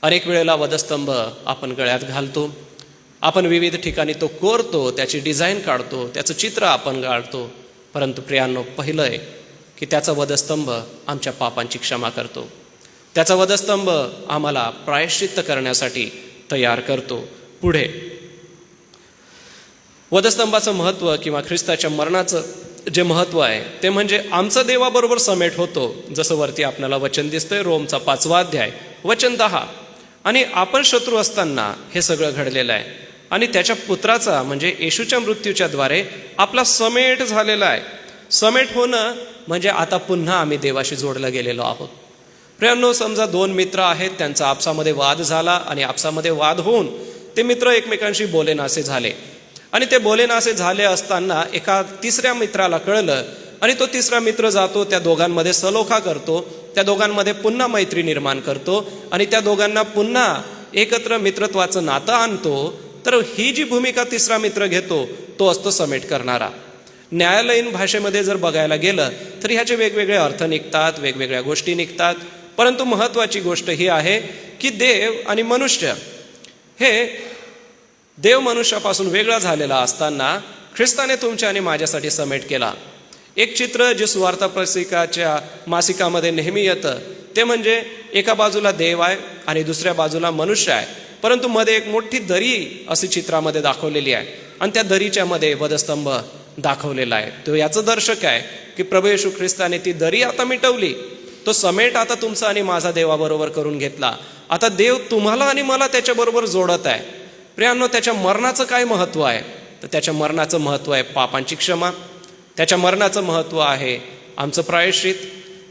अनेक वेळेला वधस्तंभ आपण गळ्यात घालतो, आपण विविध ठिकाणी तो कोरतो, त्याची डिझाईन काढतो, त्याचं चित्र आपण काढतो. परंतु प्रियांनो, पहिलं आहे की त्याचा वधस्तंभ आमच्या पापांची क्षमा करतो. त्याचा वधस्तंभ आम्हाला प्रायश्चित्त करण्यासाठी तयार करतो. पुढे वधस्तंभाचं महत्त्व किंवा ख्रिस्ताच्या मरणाचं जे महत्त्व आहे ते म्हणजे आमचं देवाबरोबर समेट होतो. जसं वरती आपल्याला वचन दिसतंय, रोमचा 5 अध्याय वचन 10. आणि आपण शत्रू असताना हे सगळं घडलेलं आहे आणि त्याच्या पुत्राचा म्हणजे येशूच्या मृत्यूच्या द्वारे आपला समेट झालेला आहे. समेट होणं म्हणजे आता पुन्हा आम्ही देवाशी जोडलं गेलेलो आहोत. प्रियांनो, समजा 2 मित्र आहेत, त्यांचा आपसामध्ये वाद झाला आणि आपसामध्ये वाद होऊन ते मित्र एकमेकांशी बोलेनासे झाले आणि ते बोलेनासे झाले असताना एका तिसऱ्या मित्राला कळलं आणि तो तिसरा मित्र जातो, त्या दोघांमध्ये सलोखा करतो, त्या दोघांमध्ये पुन्हा मैत्री निर्माण करतो आणि त्या दोघांना पुन्हा एकत्र मित्रत्वाचं नातं आणतो. तर ही जी भूमिका तिसरा मित्र घेतो तो असतो समेट करणारा. न्यायालयीन भाषेमध्ये जर बघायला गेलं तर ह्याचे वेगवेगळे अर्थ निघतात, वेगवेगळ्या गोष्टी निघतात. परंतु महत्त्वाची गोष्ट ही आहे की देव आणि मनुष्य हे देव मनुष्यापासून वेगळा झालेला असताना ख्रिस्ताने तुमच्या आणि माझ्यासाठी समेट केला. एक चित्र जे सुवार्ता पत्रिकाच्या मासिकामध्ये नेहमी येतं ते म्हणजे एका बाजूला देव आहे आणि दुसऱ्या बाजूला मनुष्य आहे, परंतु मध्ये एक मोठी दरी अशी चित्रामध्ये दाखवलेली आहे आणि त्या दरीच्या मध्ये वधस्तंभ दाखवलेला आहे. तो याचं दर्शक आहे की प्रभू येशू ख्रिस्ताने ती दरी आता मिटवली, तो समेट आता तुमचा आणि माझा देवाबरोबर करून घेतला. आता देव तुम्हाला आणि मला त्याच्याबरोबर जोडत आहे. प्रियांनो, त्याच्या मरणाचं काय महत्त्व आहे? तर त्याच्या मरणाचं महत्त्व आहे पापांची क्षमा, त्याच्या मरणाचं महत्त्व आहे आमचं प्रायश्चित,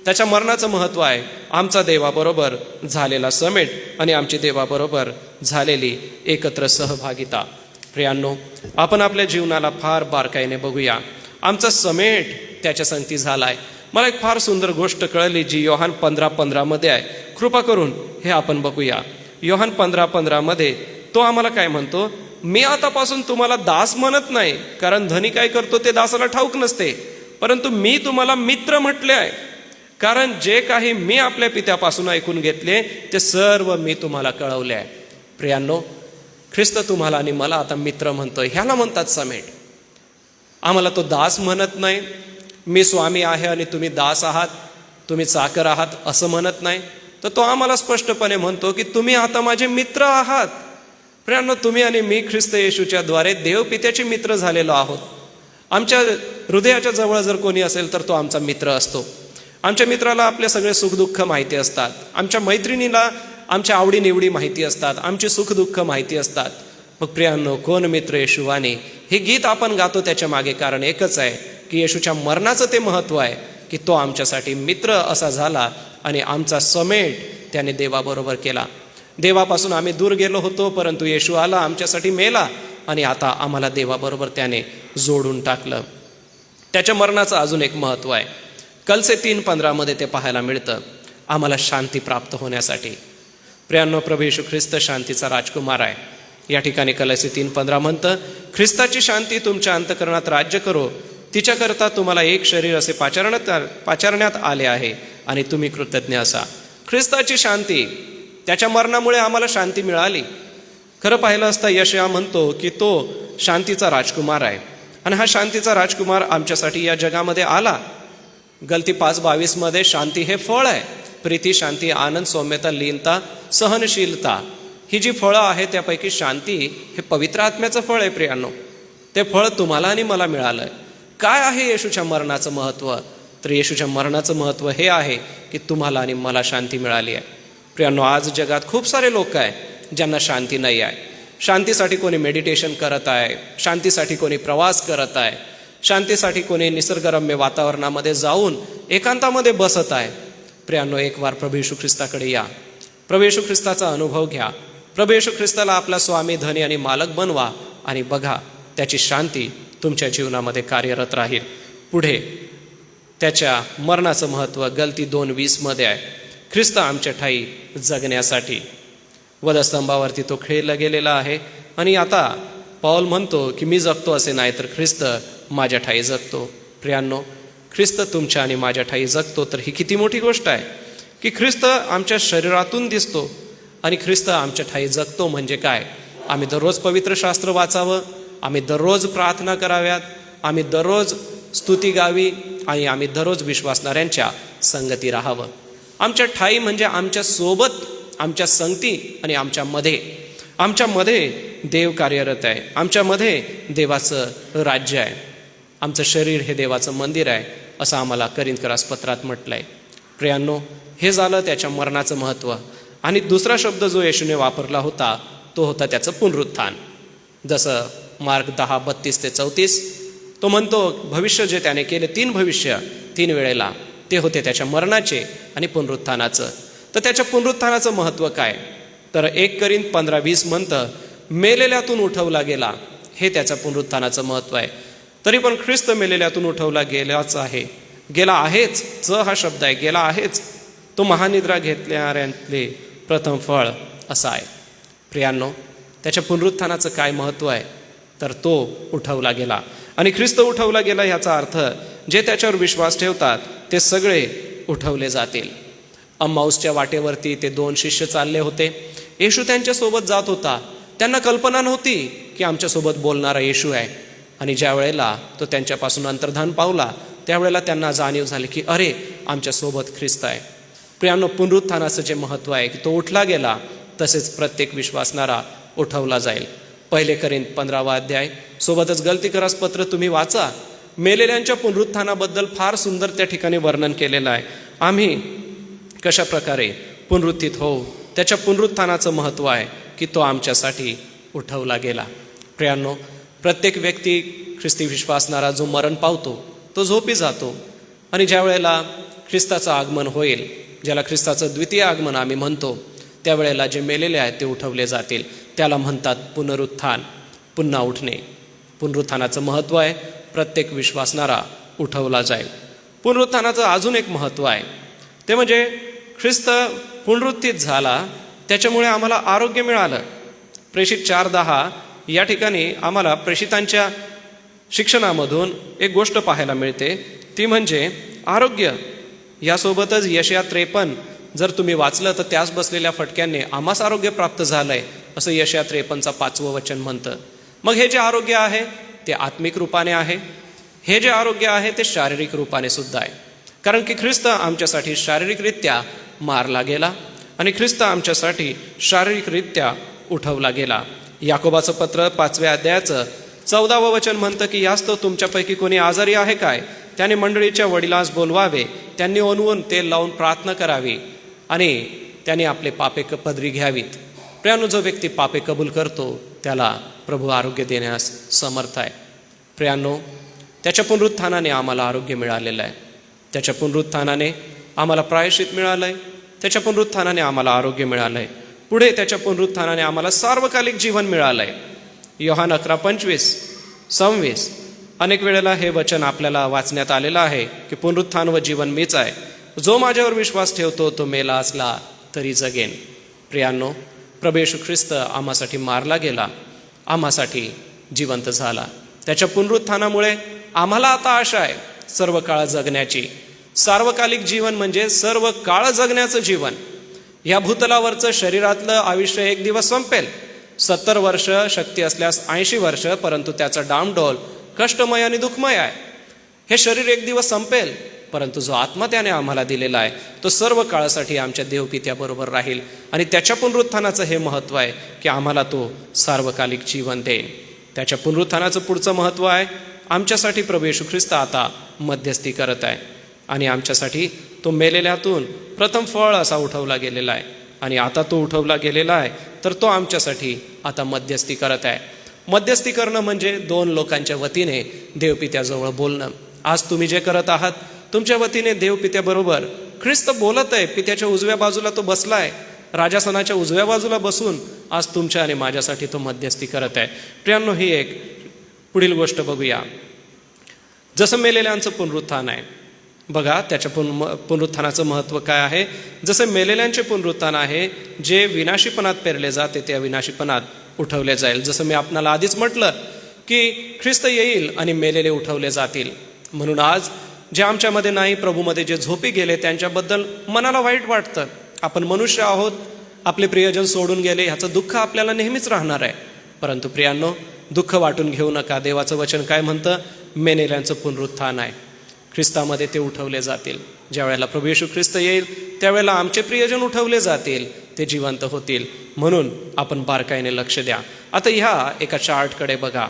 त्याच्या मरणाचं महत्त्व आहे आमचा देवाबरोबर झालेला समेट आणि आमची देवाबरोबर झालेली एकत्र सहभागिता. प्रियांनो, आपण आपल्या जीवनाला फार बारकाईने बघूया. आमचा समेट त्याच्या संगती झालाय. मला एक फार सुंदर गोष्ट कळली जी योहान 15:15 मध्ये आहे. कृपा करून हे आपण बघूया. योहान 15:15 मध्ये तो आम्हाला काय म्हणतो? मी आतापासून तुम्हाला दास म्हणत नाही, कारण धनी काय करतो ते दासाला ठाऊक नसते, परंतु मी तुम्हाला मित्र म्हटले आहे, कारण जे काही मी आपल्या पित्यापासून ऐकून घेतले ते सर्व मी तुम्हाला कळवले आहे. प्रियांनो, ख्रिस्त तुम्हाला आणि मला आता मित्र म्हणतोय. ह्याला म्हणतात समेट. आम्हाला तो दास म्हणत नाही, मी स्वामी आहे आणि तुम्ही दास आहात, तुम्ही चाकर आहात असं म्हणत नाही. तर तो आम्हाला स्पष्टपणे म्हणतो की तुम्ही आता माझे मित्र आहात. प्रियांनो, तुम्ही आणि मी ख्रिस्त येशूच्या द्वारे देवपित्याचे मित्र झालेलो आहोत. आमच्या हृदयाच्या जवळ जर कोणी असेल तर तो आमचा मित्र असतो. आमच्या मित्राला आपले सगळे सुखदुःख माहिती असतात, आमच्या मैत्रिणीला आमच्या आवडीनिवडी माहिती असतात, आमची सुखदुःख माहिती असतात. मग प्रियांनो, कोण मित्र येशूवाने, हे गीत आपण गातो त्याच्या मागे कारण एकच आहे की येशूच्या मरणाचं ते महत्त्व आहे की तो आमच्यासाठी मित्र असा झाला आणि आमचा समेट त्याने देवाबरोबर केला. देवापासून आम्ही दूर गेलो होतो, परंतु येशू आला, आमच्यासाठी मेला आणि आता आम्हाला देवाबरोबर त्याने जोडून टाकलं. त्याच्या मरणाचं अजून एक महत्त्व आहे. कलसे 3:15 ते पाहायला मिळतं, आम्हाला शांती प्राप्त होण्यासाठी. प्रियांनो, प्रभू येशू ख्रिस्त शांतीचा राजकुमार आहे. या ठिकाणी कलसे 3:15 म्हणतं, ख्रिस्ताची शांती तुमच्या अंतःकरणात राज्य करो, तिच्याकरता तुम्हाला एक शरीर असे पाचारण्यात आले आहे आणि तुम्ही कृतज्ञ असा. ख्रिस्ताची शांती, त्याच्या मरणामुळे आम्हाला शांती मिळाली. खरं पाहिलं असता यशया म्हणतो की तो शांतीचा राजकुमार आहे आणि हा शांतीचा राजकुमार आमच्यासाठी या जगामध्ये आला. गलती 5:22 शांती हे फळ आहे. प्रीती, शांती, आनंद, सौम्यता, लीनता, सहनशीलता, ही जी फळं आहे त्यापैकी शांती हे पवित्र आत्म्याचं फळ आहे. प्रियांनो, ते फळ तुम्हाला आणि मला मिळालंय. काय आहे येशूच्या मरणाचं महत्त्व? तर येशूच्या मरणाचं महत्त्व हे आहे की तुम्हाला आणि मला शांती मिळाली आहे. प्रियांनो, आज जगात खूप सारे लोक आहे ज्यांना शांती नाही आहे. शांतीसाठी कोणी मेडिटेशन करत आहे, शांतीसाठी कोणी प्रवास करत आहे, शांतीसाठी कोणी निसर्गरम्य वातावरणामध्ये जाऊन एकांतामध्ये बसत आहे. प्रियांनो, एक वार प्रभू येशू ख्रिस्ताकडे या, प्रभू येशू ख्रिस्ताचा अनुभव घ्या, प्रभू येशू ख्रिस्ताला आपला स्वामी, धनी आणि मालक बनवा आणि बघा त्याची शांती तुमच्या जीवनामध्ये कार्यरत राहील. पुढे त्याच्या मरणाचं महत्त्व गलती 2:20 आहे. ख्रिस्त आमच्या ठाई जगण्यासाठी वधस्तंभावरती तो खेळला गेलेला आहे आणि आता पौल म्हणतो की मी जगतो असे नाही तर ख्रिस्त माझ्या ठाई जगतो. प्रियांनो, ख्रिस्त तुमच्या आणि माझ्या ठाई जगतो, तर ही किती मोठी गोष्ट आहे की ख्रिस्त आमच्या शरीरातून दिसतो आणि ख्रिस्त आमच्या ठाई जगतो. म्हणजे काय? आम्ही दररोज पवित्र शास्त्र वाचावं, आम्ही दररोज प्रार्थना कराव्यात, आम्ही दररोज स्तुती गावी आणि आम्ही दररोज विश्वासणाऱ्यांच्या संगती राहावं. आमच्या ठाई म्हणजे आमच्या सोबत, आमच्या संगती आणि आमच्यामध्ये देव कार्यरत आहे, आमच्यामध्ये देवाचं राज्य आहे. आमचं शरीर हे देवाचं मंदिर आहे असं आम्हाला करिंथकरास पत्रात म्हटलं आहे. प्रियांनो, हे झालं त्याच्या मरणाचं महत्त्व. आणि दुसरा शब्द जो येशूने वापरला होता तो होता त्याचं पुनरुत्थान. जसं मार्क 10:32-34 तो म्हणतो भविष्य जे त्याने केले, 3 भविष्य 3 वेळेला, ते होते त्याच्या मरणाचे आणि पुनरुत्थानाचं. तर त्याच्या पुनरुत्थानाचं महत्त्व काय? तर 1 कोरिंथ 15:20 म्हणतं मेलेल्यातून उठवला गेला, हे त्याच्या पुनरुत्थानाचं महत्त्व आहे. तरी पण ख्रिस्त मेलेल्यातून उठवला गेलाच आहे, गेला आहेच, हा शब्द आहे, गेला आहेच. तो महानिद्रा घेतल्याऱ्यांतले प्रथम फळ असा आहे. प्रियांनो, त्याच्या पुनरुत्थानाचं काय महत्त्व आहे? तर तो उठवला गेला आणि ख्रिस्त उठवला गेला ह्याचा अर्थ जे त्याच्यावर विश्वास ठेवतात ते सगळे उठवले जातील. अम्माऊसच्या वाटेवरती ते 2 शिष्य चालले होते. येशू त्यांच्यासोबत जात होता. त्यांना कल्पना नव्हती की आमच्यासोबत बोलणारा येशू आहे. आणि ज्या वेळेला तो त्यांच्यापासून अंतर्धान पावला त्यावेळेला त्यांना जाणीव झाली की अरे, आमच्यासोबत ख्रिस्त आहे. प्रियांनो, पुनरुत्थानाचं जे महत्त्व आहे की तो उठला गेला, तसेच प्रत्येक विश्वासणारा उठवला जाईल. 1 कोरिंथ 15 सोबतच गलतीकरास पत्र तुम्ही वाचा. मेलेल्यांच्या पुनरुत्थानाबद्दल फार सुंदर त्या ठिकाणी वर्णन केलेलं आहे. आम्ही कशा प्रकारे पुनरुत्थित होऊ, त्याच्या पुनरुत्थानाचं महत्त्व आहे की तो आमच्यासाठी उठवला गेला. प्रियांनो, प्रत्येक व्यक्ती ख्रिस्ती विश्वासणारा जो मरण पावतो तो झोपी जातो आणि ज्या वेळेला ख्रिस्ताचं आगमन होईल, ज्याला ख्रिस्ताचं द्वितीय आगमन आम्ही म्हणतो, त्यावेळेला जे मेलेले आहेत ते उठवले जातील. त्याला म्हणतात पुनरुत्थान, पुन्हा उठणे. पुनरुत्थानाचं महत्त्व आहे, प्रत्येक विश्वासणारा उठवला जाईल. पुनरुत्थानाचं अजून एक महत्त्व आहे, ते म्हणजे ख्रिस्त पुनरुत्थित झाला, त्याच्यामुळे आम्हाला आरोग्य मिळालं. प्रेषित 4:10 या ठिकाणी आम्हाला प्रेषितांच्या शिक्षणामधून एक गोष्ट पाहायला मिळते, ती म्हणजे आरोग्य. यासोबतच यशया 53 जर तुम्ही वाचलं तर त्यास बसलेल्या फटक्यांनी आम्हास आरोग्य प्राप्त झालंय असं यशया 53चं 5वं वचन म्हणतं. मग हे जे आरोग्य आहे ते आत्मिक रूपाने आहे, हे जे आरोग्य आहे ते शारीरिक रूपाने सुद्धा आहे. कारण की ख्रिस्त आमच्यासाठी शारीरिकरित्या मारला गेला आणि ख्रिस्त आमच्यासाठी शारीरिकरित्या उठवला गेला. याकोबाचं पत्र 5व्या अध्यायाचं 14वं वचन म्हणतं की यास्तव तुमच्यापैकी कोणी आजारी आहे काय, त्याने मंडळीच्या वडिलांस बोलवावे, त्यांनी ओनवून तेल लावून प्रार्थना करावी आणि त्यांनी आपले पापे पदरी घ्यावीत. प्रियांनो, जो व्यक्ती पापे कबूल करतो त्याला प्रभू आरोग्य देण्यास समर्थ आहे. प्रियांनो, त्याच्या पुनरुत्थानाने आम्हाला आरोग्य मिळालेलं आहे. त्याच्या पुनरुत्थानाने आम्हाला प्रायश्चित मिळालं आहे. त्याच्या पुनरुत्थानाने आम्हाला आरोग्य मिळालं आहे. पुढे त्याच्या पुनरुत्थानाने आम्हाला सार्वकालिक जीवन मिळालं आहे. योहान 11:25-26 अनेक वेळेला हे वचन आपल्याला वाचण्यात आलेलं आहे की पुनरुत्थान व जीवन मीच आहे. जो माझ्यावर विश्वास ठेवतो तो मेला असला तरी जगेन. प्रियांनो, प्रभू येशू ख्रिस्त आम्हासाठी मारला गेला, आम्हासाठी जिवंत झाला. त्याच्या पुनरुत्थानामुळे आम्हाला आता आशा आहे सर्व काळ जगण्याची. सार्वकालिक जीवन म्हणजे सर्व काळ जगण्याचं जीवन. या भूतलावरचं शरीरातलं आयुष्य एक दिवस संपेल. 70 वर्ष शक्ती असल्यास 80 वर्ष, परंतु त्याचा डामडौल कष्टमय आणि दुःखमय आहे. हे शरीर एक दिवस संपेल, परंतु जो आत्मा त्याने आम्हाला दिलेला आहे तो सर्व काळासाठी आमच्या देवपित्याबरोबर राहील. आणि त्याच्या पुनरुत्थानाचं हे महत्त्व आहे की आम्हाला तो सार्वकालिक जीवन देईल. त्याच्या पुनरुत्थानाचं पुढचं महत्त्व आहे, आमच्यासाठी प्रभू येशू ख्रिस्त आता मध्यस्थी करत आहे आणि आमच्यासाठी तो मेलेल्यातून प्रथम फळ असा उठवला गेलेला आहे. आणि आता तो उठवला गेलेला आहे तर तो आमच्यासाठी आता मध्यस्थी करत आहे. मध्यस्थी करणं म्हणजे 2 लोकांच्या वतीने देवपित्याजवळ बोलणं. आज तुम्ही जे करत आहात, तुमच्या वतीने देवपित्याबरोबर ख्रिस्त बोलत आहे. पित्याच्या उजव्या बाजूला तो बसला आहे. राजासनाच्या उजव्या बाजूला बसून आज तुमच्या आणि माझ्यासाठी तो मध्यस्थी करत आहे. प्रियांनो, ही एक पुढील गोष्ट बघूया. जसं मेलेल्यांचं पुनरुत्थान आहे, बघा त्याच्या पुनरुत्थानाचं महत्त्व काय आहे. जसं मेलेल्यांचे पुनरुत्थान आहे, जे विनाशीपणात पेरले जाते त्या विनाशीपणात उठवले जाईल. जसं मी आपणाला आधीच म्हटलं की ख्रिस्त येईल आणि मेलेले उठवले जातील. म्हणून आज जे आमच्यामध्ये नाही, प्रभूमध्ये जे झोपी गेले, त्यांच्याबद्दल मनाला वाईट वाटतं. आपण मनुष्य आहोत, आपले प्रियजन सोडून गेले, ह्याचं दुःख आपल्याला नेहमीच राहणार आहे. परंतु प्रियांनो, दुःख वाटून घेऊ नका. देवाचं वचन काय म्हणतं? मेलेल्यांचं पुनरुत्थान आहे, ख्रिस्तामध्ये ते उठवले जातील. ज्या वेळेला प्रभू येशू ख्रिस्त येईल त्यावेळेला आमचे प्रियजन उठवले जातील, ते जिवंत होतील. म्हणून आपण बारकाईने लक्ष द्या. आता ह्या एका चार्टकडे बघा.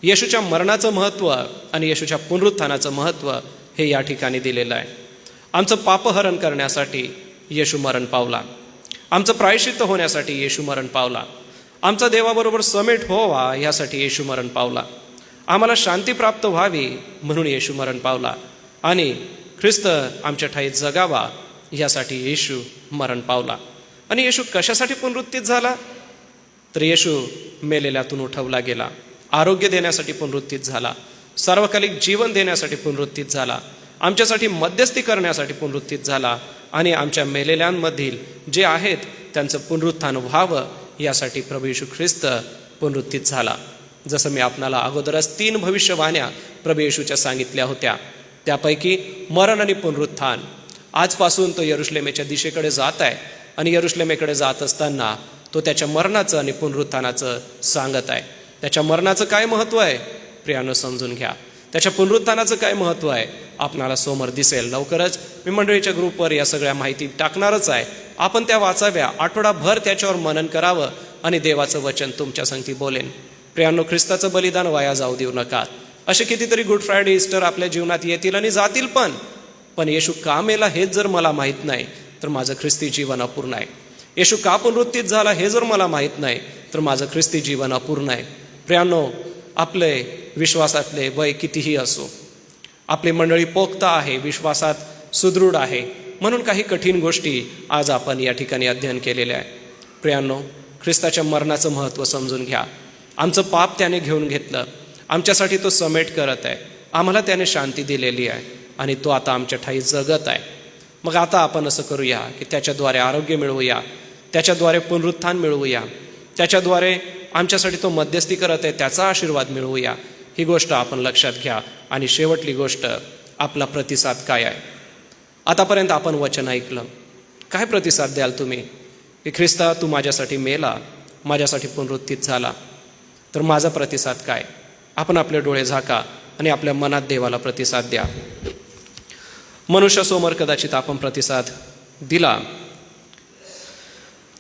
येशूच्या मरणाचं महत्त्व आणि येशूच्या पुनरुत्थानाचं महत्त्व हे या ठिकाणी दिलेलं आहे. आमचं पापहरण करण्यासाठी येशू मरण पावला. आमचं प्रायश्चित्त होण्यासाठी येशू मरण पावला. आमचा देवाबरोबर समेट व्हावा यासाठी येशू मरण पावला. आम्हाला शांती प्राप्त व्हावी म्हणून येशू मरण पावला. आणि ख्रिस्त आमच्या ठाईत जगावा यासाठी येशू मरण पावला. आणि येशू कशासाठी पुनरुत्थित झाला? तर येशू मेलेल्यातून उठवला गेला, आरोग्य देण्यासाठी पुनरुत्थित झाला, सार्वकालिक जीवन देण्यासाठी पुनरुत्थित झाला, आमच्यासाठी मध्यस्थी करण्यासाठी पुनरुत्थित झाला आणि आमच्या मेलेल्यांमधील जे आहेत त्यांचं पुनरुत्थान व्हावं यासाठी प्रभू येशू ख्रिस्त पुनरुत्थित झाला. जसं मी आपणाला अगोदरच 3 भविष्यवाण्या प्रभू येशूच्या सांगितल्या होत्या, त्यापैकी मरण आणि पुनरुत्थान. आजपासून तो यरुशलेमेच्या दिशेकडे जात आहे आणि यरुशलेमेकडे जात असताना तो त्याच्या मरणाचं आणि पुनरुत्थानाचं सांगत आहे. त्याच्या मरणाचं काय महत्त्व आहे प्रियानो समजून घ्या. त्याच्या पुनरुत्थानाचं काय महत्त्व आहे आपणाला समोर दिसेल. लवकरच मी मंडळीच्या ग्रुपवर या सगळ्या माहिती टाकणारच आहे. आपण त्या वाचाव्या, आठवडाभर त्याच्यावर मनन करावं आणि देवाचं वचन तुमच्या संगती बोलेन. प्रियांनो, ख्रिस्ताचं बलिदान वाया जाऊ देऊ नका. असे कितीतरी गुड फ्रायडे, ईस्टर आपल्या जीवनात येतील आणि जातील, पण येशू का मेला हेच जर मला माहीत नाही तर माझं ख्रिस्ती जीवन अपूर्ण आहे. येशू का पुनरुत्थित झाला हे जर मला माहीत नाही तर माझं ख्रिस्ती जीवन अपूर्ण आहे. प्रियांनो, आपले विश्वासातले वय कितीही असो, आपली मंडळी पोक्त आहे, विश्वासात सुदृढ आहे, म्हणून काही कठीण गोष्टी आज आपण या ठिकाणी अध्ययन केलेल्या आहे. प्रियांनो, ख्रिस्ताच्या मरणाचं महत्त्व समजून घ्या. आमचं पाप त्याने घेऊन घेतलं, आमच्यासाठी तो समेट करत आहे, आम्हाला त्याने शांती दिलेली आहे आणि तो आता आमच्या ठाई जगत आहे. मग आता आपण असं करूया की त्याच्याद्वारे आरोग्य मिळवूया, त्याच्याद्वारे पुनरुत्थान मिळवूया, त्याच्याद्वारे आमच्यासाठी तो मध्यस्थी करत आहे त्याचा आशीर्वाद मिळवूया. ही गोष्ट आपण लक्षात घ्या. आणि शेवटली गोष्ट, आपला प्रतिसाद काय आहे. आतापर्यंत आपण वचन ऐकलं, काय प्रतिसाद द्याल तुम्ही की ख्रिस्ता तू माझ्यासाठी मेला, माझ्यासाठी पुनरुत्थित झाला, तर माझा प्रतिसाद काय? आपण आपले डोळे झाका आणि आपल्या मनात देवाला प्रतिसाद द्या. मनुष्यासमोर कदाचित आपण प्रतिसाद दिला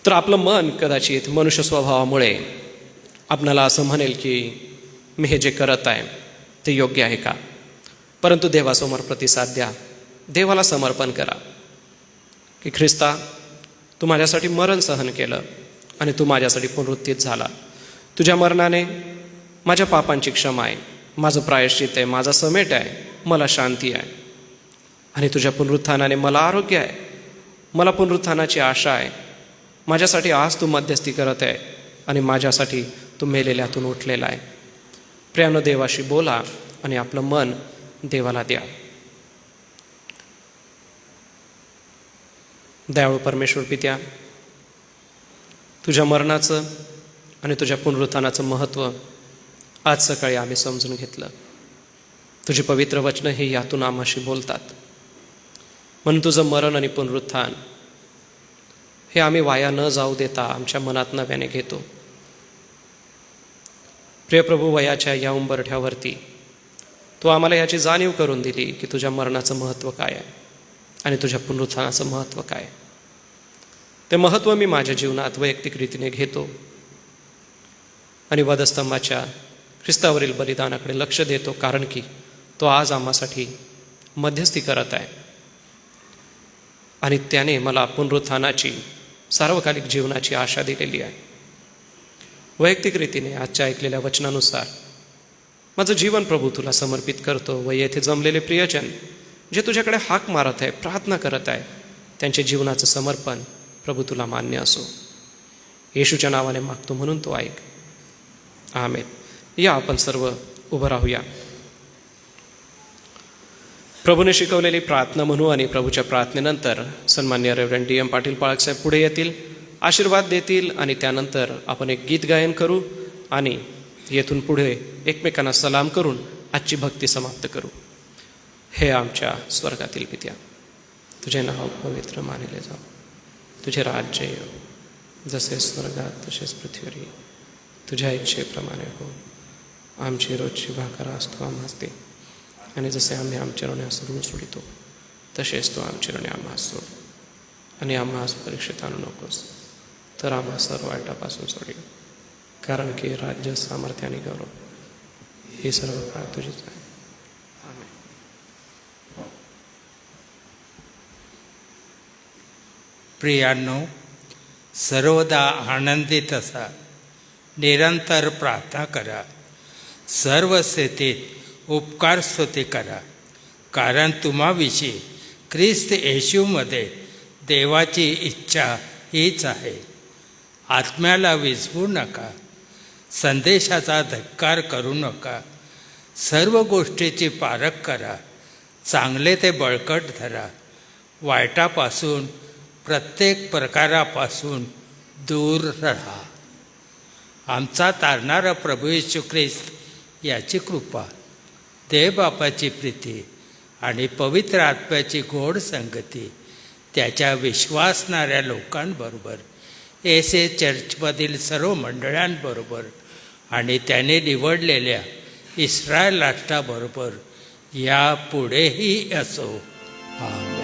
तर आपलं मन कदाचित मनुष्य स्वभावामुळे आपणाला असं म्हणेल की मी हे जे करत आहे ते योग्य आहे का. परंतु देवासमोर प्रतिसाद द्या, देवाला समर्पण करा की ख्रिस्ता तू माझ्यासाठी मरण सहन केलं आणि तू माझ्यासाठी पुनरुत्थित झाला, तुझ्या मरणाने माझ्या पापांची क्षमा आहे, माझं प्रायश्चित आहे, माझा समेट आहे, मला शांती आहे. आणि तुझ्या पुनरुत्थानाने मला आरोग्य आहे, मला पुनरुत्थानाची आशा आहे. माझ्यासाठी आज तू मध्यस्थी करत आहे आणि माझ्यासाठी तू मेलेल्यातून उठलेला आहे. प्रियानो, देवाशी बोला आणि आपलं मन देवाला द्या. दयाळू परमेश्वर पित्या, तुझ्या मरणाचं आणि तुझ्या पुनरुत्थानाचं महत्त्व आज सकाळी आम्ही समजून घेतलं. तुझी पवित्र वचनं हे यातून आम्हाशी बोलतात. म्हणून तुझं मरण आणि पुनरुत्थान हे आम्ही वाया न जाऊ देता आमच्या मनात नव्याने घेतो. प्रिय प्रभू, वयाच्या या उंबरठ्यावरती तू आम्हाला याची जाणीव करून दिली की तुझ्या मरणाचं महत्त्व काय आहे आणि तुझ्या पुनरुत्थानाचं महत्त्व काय आहे. ते महत्त्व मी माझ्या जीवनात वैयक्तिक रीतीने घेतो आणि वधस्तंभाच्या ख्रिस्तावरील बलिदानाकडे लक्ष देतो, कारण की तो आज आम्हासाठी मध्यस्थी करत आहे आणि त्याने मला पुनरुत्थानाची सार्वकालिक जीवनाची आशा दिलेली आहे. वैयक्तिक रीतीने आजच्या ऐकलेल्या वचनानुसार माझं जीवन प्रभू तुला समर्पित करतो व येथे जमलेले प्रियजन जे तुझ्याकडे हाक मारत आहे, प्रार्थना करत आहे, त्यांचे जीवनाचं समर्पण प्रभू तुला मान्य असो. येशूच्या नावाने मागतो म्हणून तो ऐक. आमेन. या आपण सर्व उभं राहूया. प्रभूने शिकवलेली प्रार्थना म्हणू आणि प्रभूच्या प्रार्थनेनंतर सन्मान्य रेव्हरंड डी.एम. पाटील पाळकसाहेब पुढे येतील, आशीर्वाद देतील आणि त्यानंतर आपण एक गीत गायन करू आणि येथून पुढे एकमेकांना सलाम करून आजची भक्ती समाप्त करू. हे आमच्या स्वर्गातील पित्या, तुझे नाव पवित्र मानले जाऊ, तुझे राज्य येऊ, जसे स्वर्गात तसेच पृथ्वीवरही तुझ्या इच्छेप्रमाणे हो. आमची रोजची भाकर आज तू आम्हास दे आणि जसे आम्ही आमच्या ऋणी ऋण सोडितो तसेच तू आमचे ऋणी आम्हास सोड आणि आम्हास परीक्षेत आणू नकोस, तर आम्हा सर्व वाईटापासून सोडील, कारण की राज्य, सामर्थ्य आणि गौरव हे सर्व काळ तुझीच आहे. आमेन. प्रियांनो, सर्वदा आनंदित असा, निरंतर प्रार्थना करा, सर्व स्थितीत उपकार स्तुती करा, कारण तुम्हाविषयी ख्रिस्त येशूमध्ये देवाची इच्छा हीच आहे. आत्म्याला विझवू नका, संदेशाचा धिक्कार करू नका, सर्व गोष्टीची पारख करा, चांगले ते बळकट धरा, वाईटापासून प्रत्येक प्रकारापासून दूर राहा. आमचा तारणारा प्रभू येशू ख्रिस्त याची कृपा, देवबापाची प्रीती आणि पवित्र आत्म्याची गोड संगती त्याच्या विश्वासणाऱ्या लोकांबरोबर, एसे चर्चमधील सर्व मंडळांबरोबर आणि त्याने निवडलेल्या इस्रायल राष्ट्राबरोबर यापुढेही असो. आमेन.